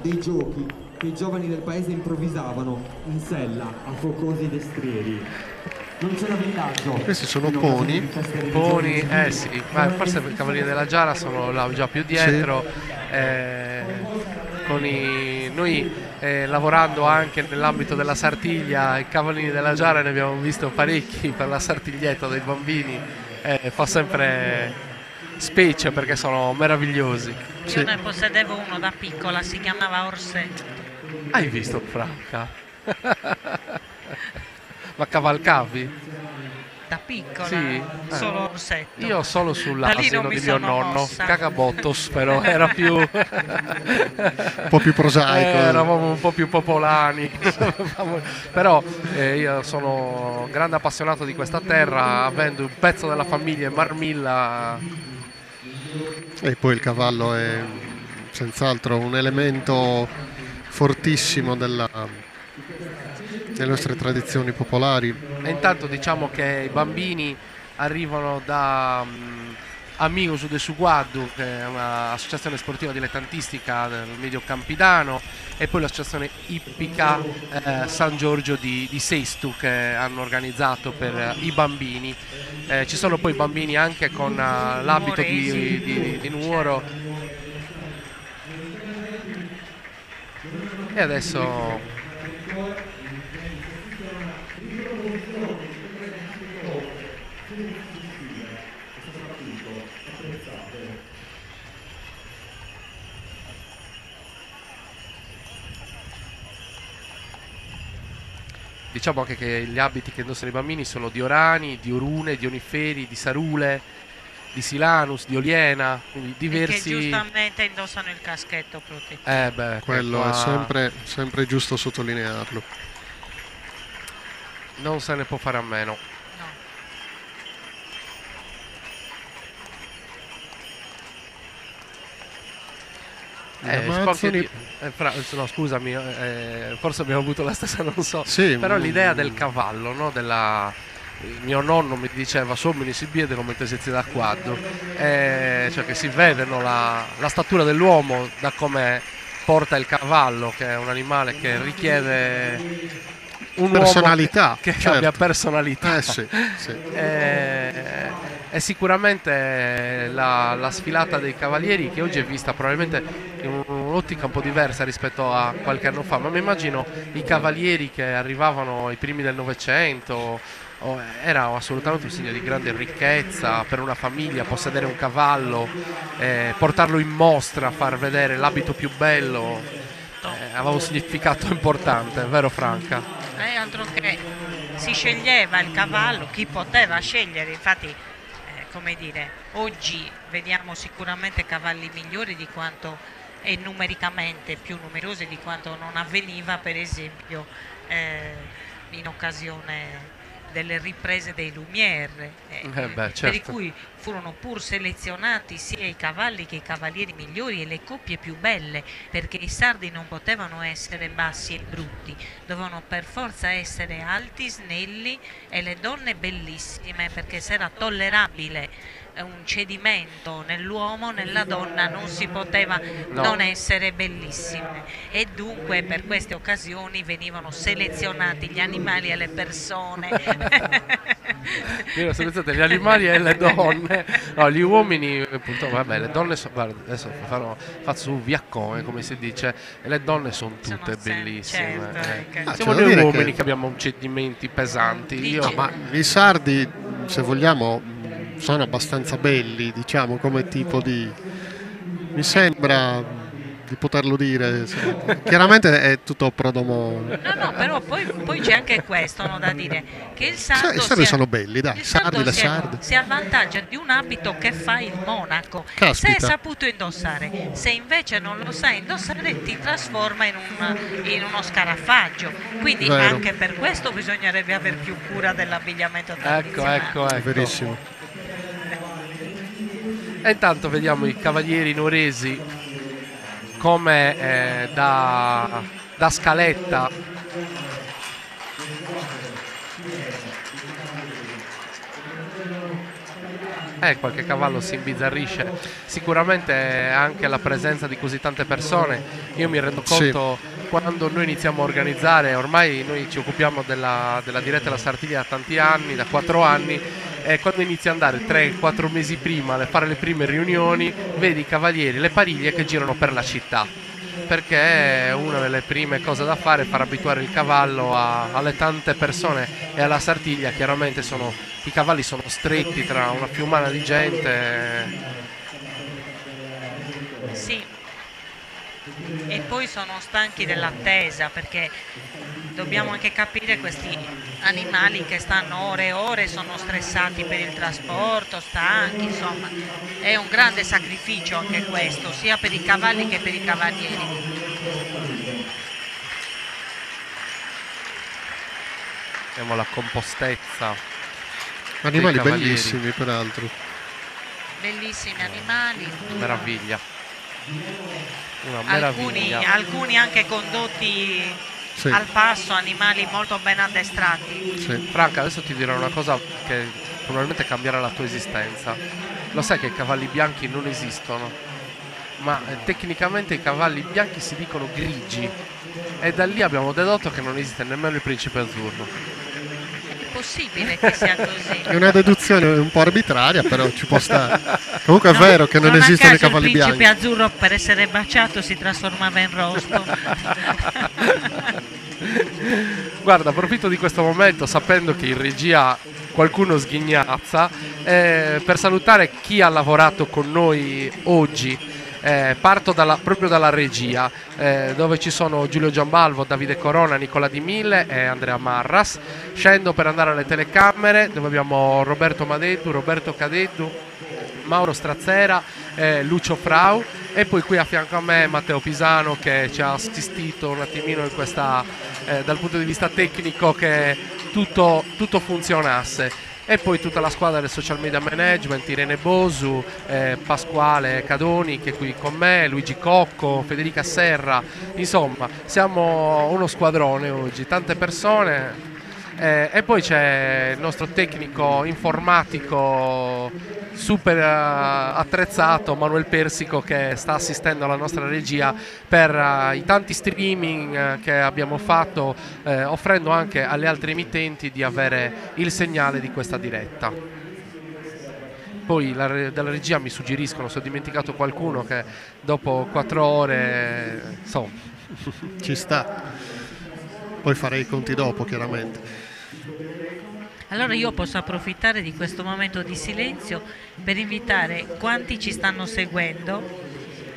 dei giochi che i giovani del paese improvvisavano in sella a focosi destrieri. Non c'era villaggio.
Questi sono poni.
Sì, ma forse i Cavalieri della Giara sono là già più dietro. Sì. Noi lavorando anche nell'ambito della Sartiglia, i Cavalieri della Giara ne abbiamo visto parecchi per la Sartiglietta dei bambini, fa sempre specie perché sono meravigliosi.
Io ne possedevo uno da piccola, si chiamava Orsetto.
Hai visto, Franca? Ma cavalcavi?
Da piccola?
Sì.
Solo Orsetto.
Io solo sull'asino di mio nonno, Cagabottos, però era più un
po' più prosaico.
Eravamo un po' più popolani. Però io sono grande appassionato di questa terra, avendo un pezzo della famiglia in Marmilla.
E poi il cavallo è senz'altro un elemento fortissimo delle nostre tradizioni popolari.
E intanto diciamo che i bambini arrivano da Amigos de Suguaddu, che è un'associazione sportiva dilettantistica del Medio Campidano, e poi l'associazione ippica San Giorgio di Seistu, che hanno organizzato per i bambini. Ci sono poi bambini anche con l'abito di Nuoro. E adesso diciamo anche che gli abiti che indossano i bambini sono di Orani, di Orune, di Oniferi, di Sarule, di Silanus, di Oliena, quindi diversi.
E che giustamente indossano il caschetto protettivo.
Quello è sempre giusto sottolinearlo.
Non se ne può fare a meno. No, scusami, forse abbiamo avuto la stessa, non so,
sì,
però l'idea del cavallo, no? Mio nonno mi diceva sommi si biede mentre si da quadro, cioè che si vede, no, la statura dell'uomo da come porta il cavallo, che è un animale che richiede un
personalità,
uomo che
certo.
abbia personalità.
Sì.
E sicuramente la sfilata dei cavalieri, che oggi è vista probabilmente in un'ottica un po' diversa rispetto a qualche anno fa, ma mi immagino i cavalieri che arrivavano ai primi del Novecento, era assolutamente un segno di grande ricchezza per una famiglia possedere un cavallo, portarlo in mostra, far vedere l'abito più bello, aveva un significato importante, vero Franca?
Altro che si sceglieva il cavallo, chi poteva scegliere, infatti come dire, oggi vediamo sicuramente cavalli migliori di quanto, e numericamente più numerosi di quanto non avveniva per esempio in occasione delle riprese dei Lumière,
certo.
per cui furono pur selezionati sia i cavalli che i cavalieri migliori e le coppie più belle, perché i sardi non potevano essere bassi e brutti, dovevano per forza essere alti, snelli, e le donne bellissime, perché se era tollerabile un cedimento nell'uomo, nella donna non si poteva non essere bellissime, e dunque per queste occasioni venivano selezionati gli animali e le persone.
Gli animali e le donne, no, gli uomini purtroppo, vabbè, le donne adesso faccio un viaccone come si dice, e le donne sono tutte bellissime,
certo,
siamo noi uomini che abbiamo cedimenti pesanti.
Ma i sardi, se vogliamo, sono abbastanza belli, diciamo, come tipo di... mi sembra di poterlo dire, chiaramente è tutto prodomo.
No, però poi c'è anche questo, no, da dire, che il sardo,
i sardi sono belli, dai, i sardi, le sarde.
Si avvantaggia di un abito che fa il monaco.
Caspita.
Se è saputo indossare, se invece non lo sai indossare ti trasforma in uno scarafaggio, quindi
vero.
Anche per questo bisognerebbe avere più cura dell'abbigliamento tradizionale.
Ecco.
Verissimo.
E intanto vediamo i cavalieri nuoresi come da scaletta qualche cavallo si imbizzarrisce, sicuramente anche la presenza di così tante persone. Io mi rendo conto, quando noi iniziamo a organizzare, ormai noi ci occupiamo della diretta della Sartiglia da tanti anni, da 4 anni, e quando inizi ad andare 3-4 mesi prima a fare le prime riunioni, vedi i cavalieri, le pariglie che girano per la città, perché una delle prime cose da fare è far abituare il cavallo alle tante persone, e alla Sartiglia chiaramente i cavalli sono stretti tra una fiumana di gente.
Sì, e poi sono stanchi dell'attesa, perché dobbiamo anche capire questi animali che stanno ore e ore, sono stressati per il trasporto, stanchi, insomma è un grande sacrificio anche questo, sia per i cavalli che per i cavalieri.
Vediamo la compostezza,
animali bellissimi peraltro,
bellissimi animali,
meraviglia, una meraviglia.
Alcuni anche condotti al passo, animali molto ben addestrati.
Franca, adesso ti dirò una cosa che probabilmente cambierà la tua esistenza. Lo sai che i cavalli bianchi non esistono, ma tecnicamente i cavalli bianchi si dicono grigi, e da lì abbiamo dedotto che non esiste nemmeno il principe azzurro.
È possibile che sia così?
È una deduzione un po' arbitraria, però ci può stare. Comunque è vero che non esistono i cavalli bianchi.
Il principe azzurro, per essere baciato, si trasformava in rosto.
Guarda, approfitto di questo momento, sapendo che in regia qualcuno sghignazza, per salutare chi ha lavorato con noi oggi. Parto proprio dalla regia, dove ci sono Giulio Giambalvo, Davide Corona, Nicola Di Mille e Andrea Marras. Scendo per andare alle telecamere, dove abbiamo Roberto Madeddu, Roberto Cadeddu, Mauro Strazzera, Lucio Frau, e poi qui a fianco a me Matteo Pisano, che ci ha assistito un attimino in questa, dal punto di vista tecnico, che tutto funzionasse. e poi tutta la squadra del social media management, Irene Bosu, Pasquale Cadoni che è qui con me, Luigi Cocco, Federica Serra, insomma siamo uno squadrone oggi, tante persone. E poi c'è il nostro tecnico informatico super attrezzato, Manuel Persico, che sta assistendo alla nostra regia per i tanti streaming che abbiamo fatto, offrendo anche alle altre emittenti di avere il segnale di questa diretta. Poi dalla regia mi suggeriscono, se ho dimenticato qualcuno, che dopo 4 ore insomma
ci sta, poi farei i conti dopo chiaramente.
Allora io posso approfittare di questo momento di silenzio per invitare quanti ci stanno seguendo,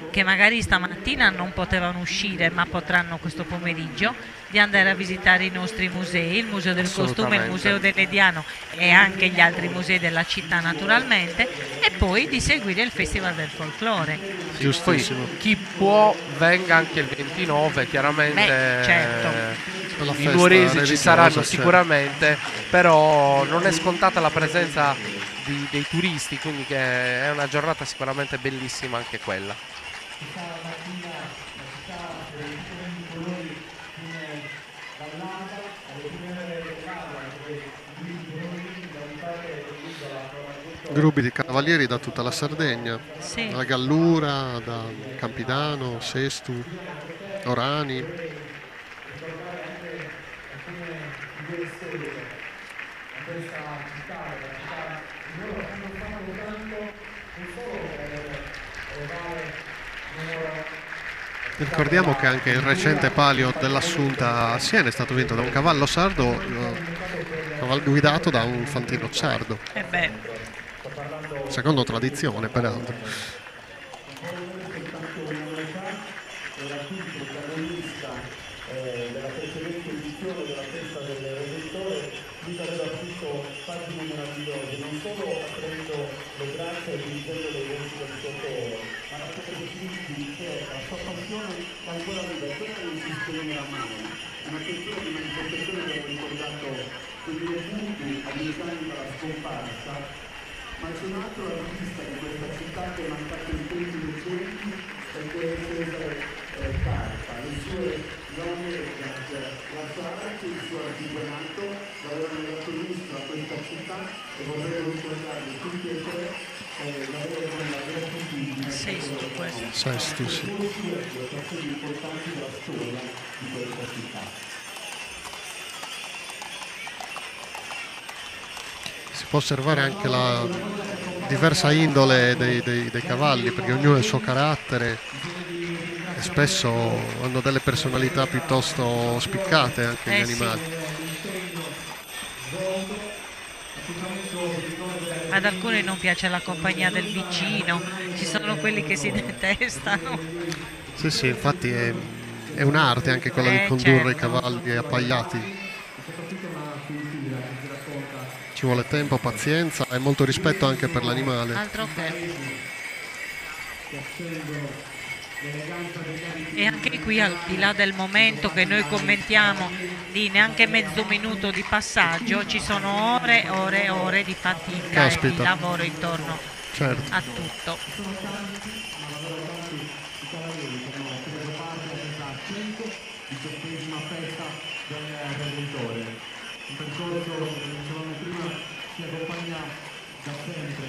che magari stamattina non potevano uscire ma potranno questo pomeriggio, di andare a visitare i nostri musei, il Museo del Costume, il Museo dell'Ediano e anche gli altri musei della città naturalmente, e poi di seguire il Festival del Folklore.
Giustissimo.
Poi chi può venga anche il 29, chiaramente.
Beh, certo.
I nuoresi ci saranno sicuramente, però non è scontata la presenza dei turisti, quindi che è una giornata sicuramente bellissima anche quella.
Gruppi di cavalieri da tutta la Sardegna,
sì,
da Gallura, da Campidano, Sestu, Orani. Ricordiamo che anche il recente palio dell'Assunta a Siena è stato vinto da un cavallo sardo, guidato da un fantino sardo. Secondo tradizione, peraltro.
Della precedente edizione della festa del Redentore, lui aveva scritto pagine meravigliose, non solo apprendo le grazie e dirigendo le voci del suo coro, ma la sua passione ancora viva, quella non si spegnerà mai. Una cultura di manifestazione, abbiamo ricordato quegli esempi agli anni dalla scomparsa, ma c'è un altro artista di questa città che è mancato in tempi recenti, perché è Cesare Carpa. Le sue donne, la sua arte, il suo artigianato l'avevano dato lustro a questa città e vorremmo ricordarli tutti e tre, l'avere con la gratitudine.
Sesto questo.
Sesto, sì.
Le persone importanti della storia di questa città.
Si può osservare anche la diversa indole dei cavalli, perché ognuno ha il suo carattere e spesso hanno delle personalità piuttosto spiccate anche gli animali.
Ad alcuni non piace la compagnia del vicino, ci sono quelli che si detestano.
Sì, sì, infatti è un'arte anche quella di condurre i cavalli appaiati. Ci vuole tempo, pazienza e molto rispetto anche per l'animale.
Altro che. E anche qui, al di là del momento che noi commentiamo di neanche mezzo minuto di passaggio, ci sono ore e ore e ore di fatica e di lavoro intorno a tutto.
Un percorso, come dicevamo prima, si accompagna da sempre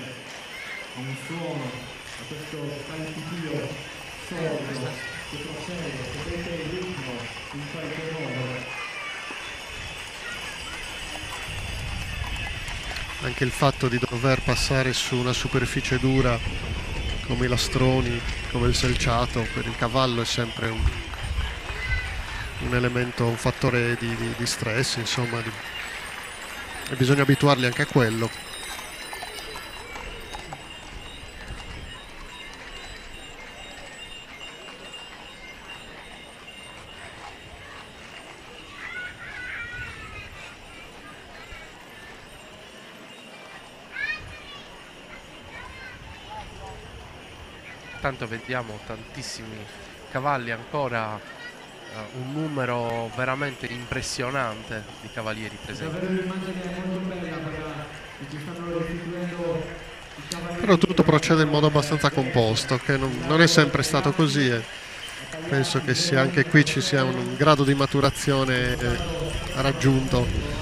a un suono, a questo canticchio sordo che procede, che prende il ritmo in qualche modo.
Anche il fatto di dover passare su una superficie dura come i lastroni, come il selciato, per il cavallo è sempre un elemento, un fattore di stress, insomma, e bisogna abituarli anche a quello.
Tanto vediamo tantissimi cavalli ancora, un numero veramente impressionante di cavalieri presenti.
Davvero un'immagine molto bella per
Però tutto procede in modo abbastanza composto, che non è sempre stato così e penso che anche qui ci sia un grado di maturazione raggiunto.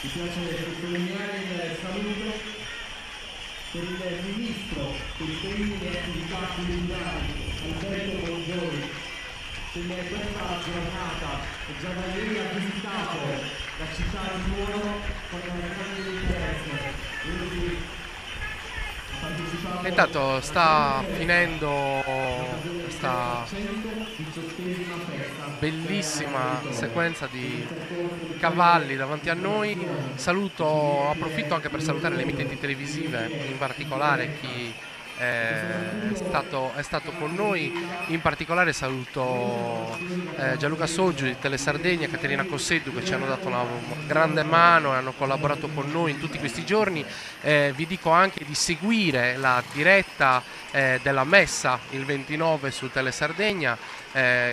Mi piace sottolineare il saluto per il Ministro per i beni e attività culturali Alberto Bongiorni, che in questa giornata già da ieri ha visitato la città di Nuoro con grande interesse. Quindi ha partecipato.
Intanto sta finendo questa bellissima sequenza di cavalli davanti a noi. Approfitto anche per salutare le emittenti televisive, in particolare chi è stato con noi. In particolare saluto Gianluca Soggiu di Telesardegna e Caterina Cosseddu, che ci hanno dato una grande mano e hanno collaborato con noi in tutti questi giorni. Vi dico anche di seguire la diretta della messa il 29 su Telesardegna.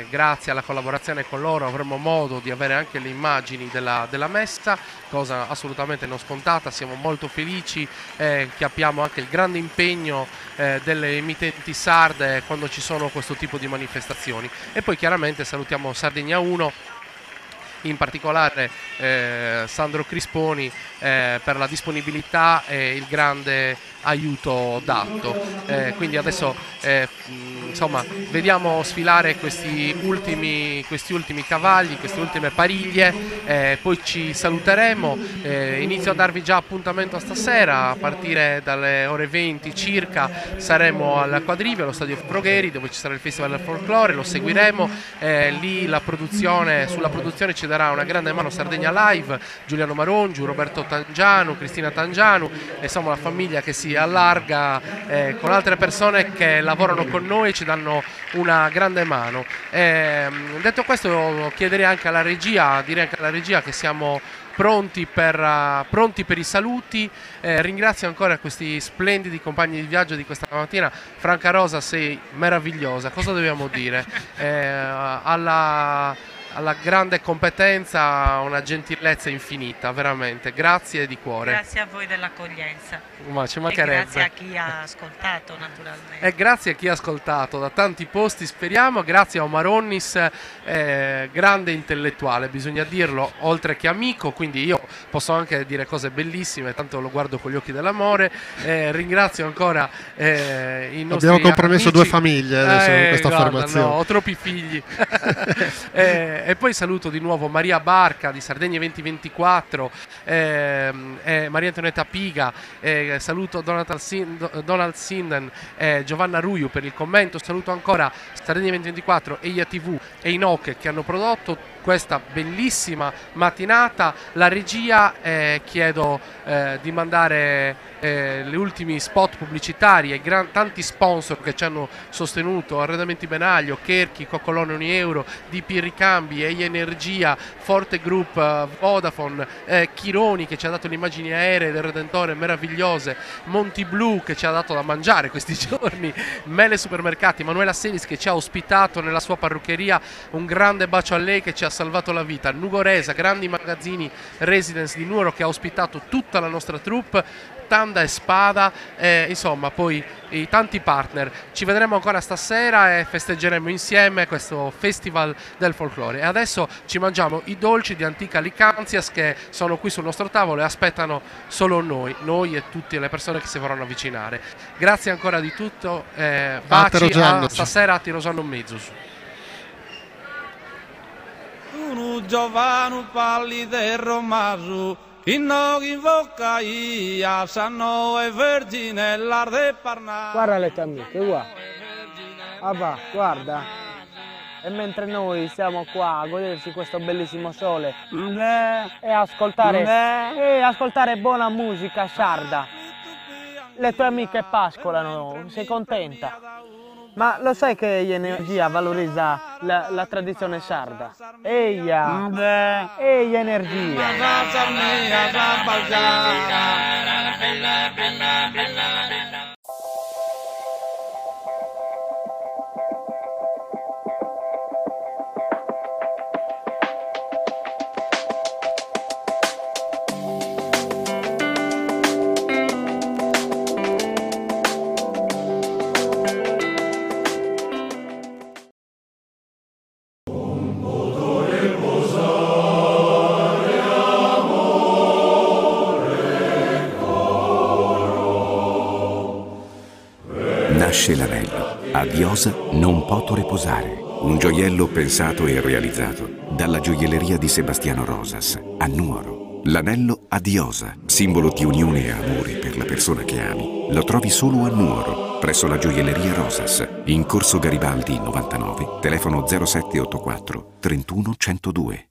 Grazie alla collaborazione con loro avremo modo di avere anche le immagini della messa, cosa assolutamente non scontata. Siamo molto felici che abbiamo anche il grande impegno delle emittenti sarde quando ci sono questo tipo di manifestazioni. E poi chiaramente salutiamo Sardegna 1, in particolare Sandro Crisponi per la disponibilità e il grande aiuto dato. Quindi adesso insomma vediamo sfilare questi ultimi cavalli, queste ultime pariglie, poi ci saluteremo. Inizio a darvi già appuntamento a stasera, a partire dalle ore 20 circa saremo al Quadrivio, allo Stadio Brogheri, dove ci sarà il Festival del Folklore, lo seguiremo. Lì sulla produzione ci darà una grande mano Sardegna Live, Giuliano Marongiu, Roberto Tangianu, Cristina Tangianu, insomma la famiglia che si allarga con altre persone che lavorano con noi e ci danno una grande mano. Detto questo, direi anche alla regia che siamo pronti per i saluti. Ringrazio ancora questi splendidi compagni di viaggio di questa mattina. Franca Rosa, sei meravigliosa, cosa dobbiamo dire? Alla grande competenza, una gentilezza infinita, veramente, grazie di cuore.
Grazie a voi dell'accoglienza.
Ma ci mancherebbe.
E grazie a chi ha ascoltato, naturalmente.
E grazie a chi ha ascoltato da tanti posti, speriamo. Grazie a Omar Onnis, grande intellettuale, bisogna dirlo, oltre che amico, quindi io posso anche dire cose bellissime, tanto lo guardo con gli occhi dell'amore. Ringrazio ancora i nostri
Abbiamo compromesso
amici.
2 famiglie adesso con questa affermazione.
No, ho troppi figli. E poi saluto di nuovo Maria Barca di Sardegna 2024, Maria Antonietta Piga, saluto Donald Sinden, Giovanna Ruiu per il commento. Saluto ancora Sardegna 2024, EIA TV e Inoc che hanno prodotto questa bellissima mattinata. La regia, chiedo di mandare gli ultimi spot pubblicitari ai tanti sponsor che ci hanno sostenuto: Arredamenti Benaglio, Kerchi, Coccolone Unieuro, DP Ricambi, EIA Energia, Forte Group, Vodafone, Chironi che ci ha dato le immagini aeree del Redentore meravigliose, Monti Blu che ci ha dato da mangiare questi giorni, Mele Supermercati, Manuela Selis che ci ha ospitato nella sua parruccheria, un grande bacio a lei che ci ha salvato la vita, Nugoresa, Grandi Magazzini Residence di Nuoro che ha ospitato tutta la nostra troupe, Tanda e Spada, insomma poi i tanti partner. Ci vedremo ancora stasera e festeggeremo insieme questo Festival del Folklore. E adesso ci mangiamo i dolci di Antica Licanzias che sono qui sul nostro tavolo e aspettano solo noi e tutte le persone che si vorranno avvicinare. Grazie ancora di tutto, baci, stasera a Tirosano Mezzus.
Uno giovane pallido romaso, inno invoca ia sanno e vergine l'ar de Parnà.
Guarda le tue amiche, guarda. Guarda. E mentre noi siamo qua a goderci questo bellissimo sole e ascoltare buona musica sarda, le tue amiche pascolano, sei contenta? Ma lo sai che Energia valorizza la tradizione sarda? Eia Energia!
Nasce l'anello. A Diosa non poto riposare. Un gioiello pensato e realizzato dalla gioielleria di Sebastiano Rosas a Nuoro. L'anello a Diosa, simbolo di unione e amore per la persona che ami, lo trovi solo a Nuoro, presso la gioielleria Rosas, in Corso Garibaldi 99, telefono 0784 31 102.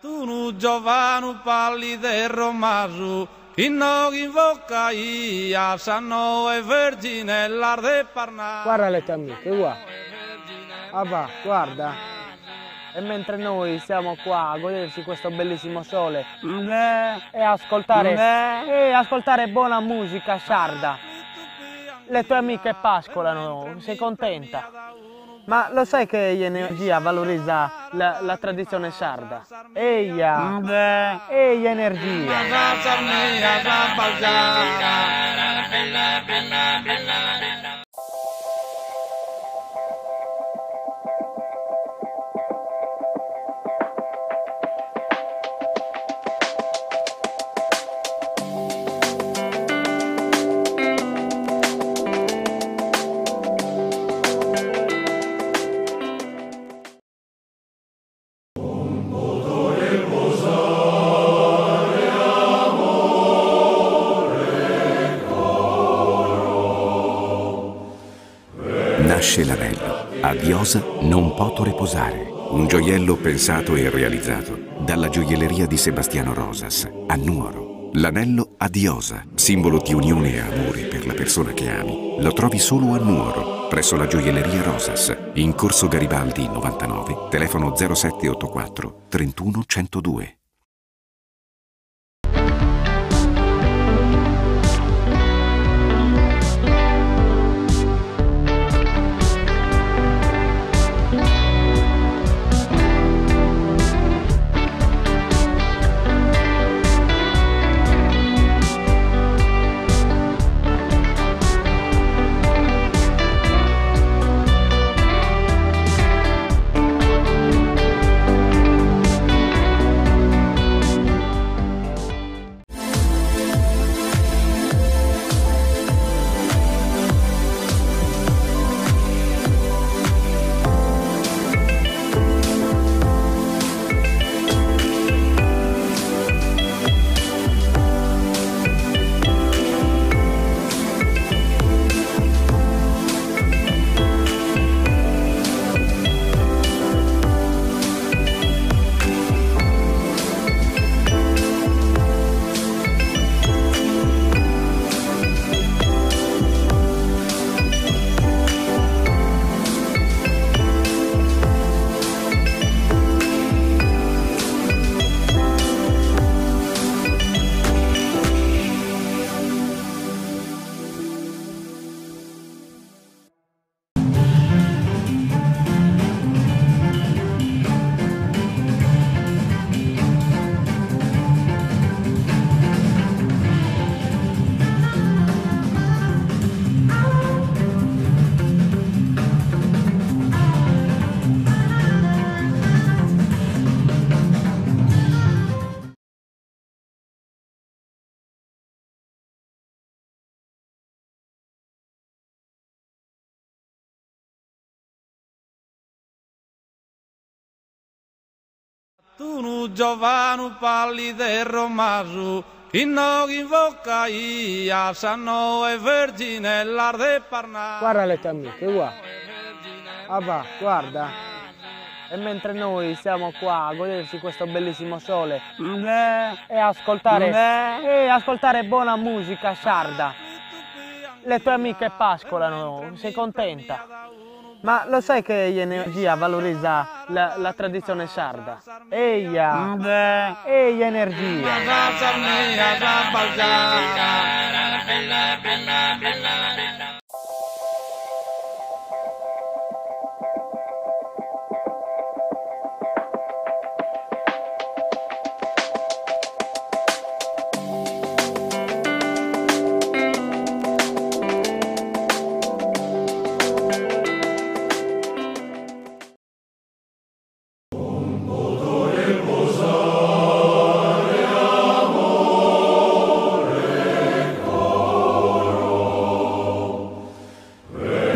Tu nu giovanu pallido e romasu, inno invoca ia, sanno e verginella de parna.
Guarda le tue amiche, guarda. Papà, guarda. E mentre noi siamo qua a goderci questo bellissimo sole e ascoltare buona musica sarda, le tue amiche pascolano, sei contenta? Ma lo sai che Energia valorizza la tradizione sarda? Eia Energia!
Nasce l'anello. A Diosa non poto riposare. Un gioiello pensato e realizzato dalla gioielleria di Sebastiano Rosas a Nuoro. L'anello a Diosa, simbolo di unione e amore per la persona che ami, lo trovi solo a Nuoro, presso la gioielleria Rosas, in Corso Garibaldi 99, telefono 0784 31 102.
Tu nu giovanu palliderro masu, chi non invoca ia, sanno e verginella de Parnà.
Guarda le tue amiche, guarda. Ah va, guarda. E mentre noi siamo qua a goderci questo bellissimo sole e ascoltare buona musica sarda, le tue amiche pascolano, sei contenta? Ma lo sai che Energia valorizza la tradizione sarda? Eia Energia!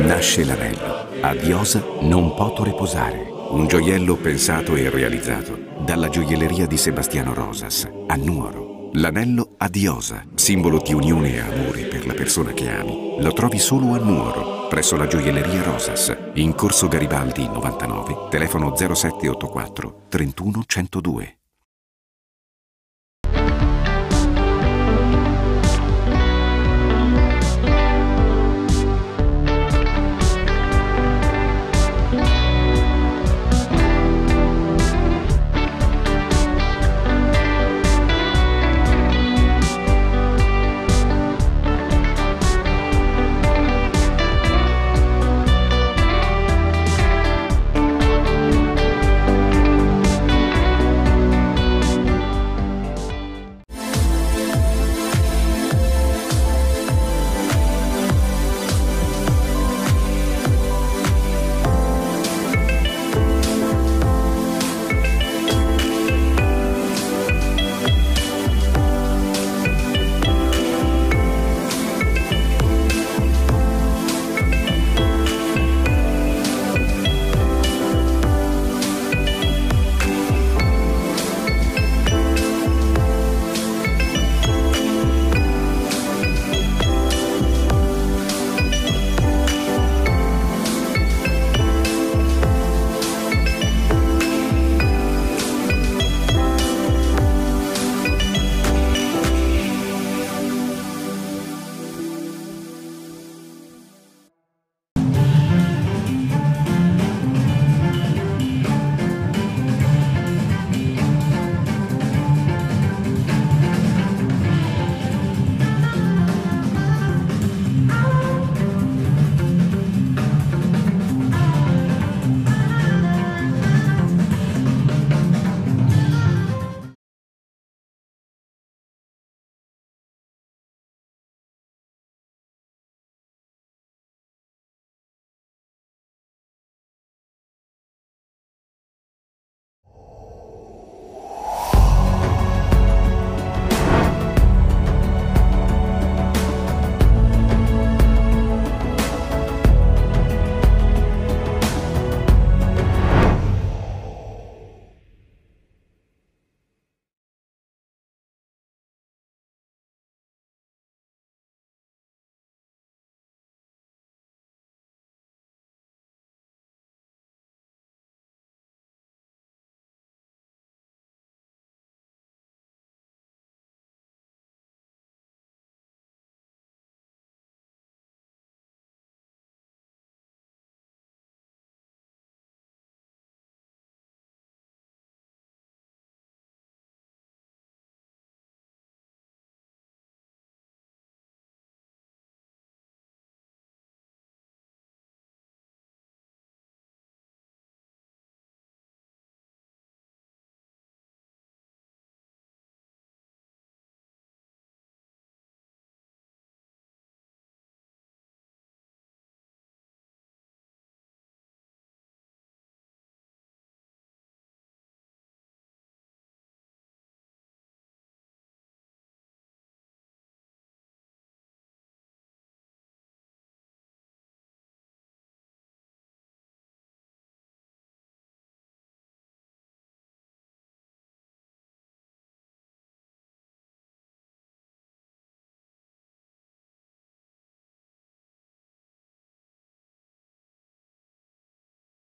Nasce l'anello. A Diosa non poto riposare. Un gioiello pensato e realizzato dalla gioielleria di Sebastiano Rosas a Nuoro. L'anello a Diosa, simbolo di unione e amore per la persona che ami, lo trovi solo a Nuoro, presso la gioielleria Rosas, in Corso Garibaldi 99, telefono 0784 31 102.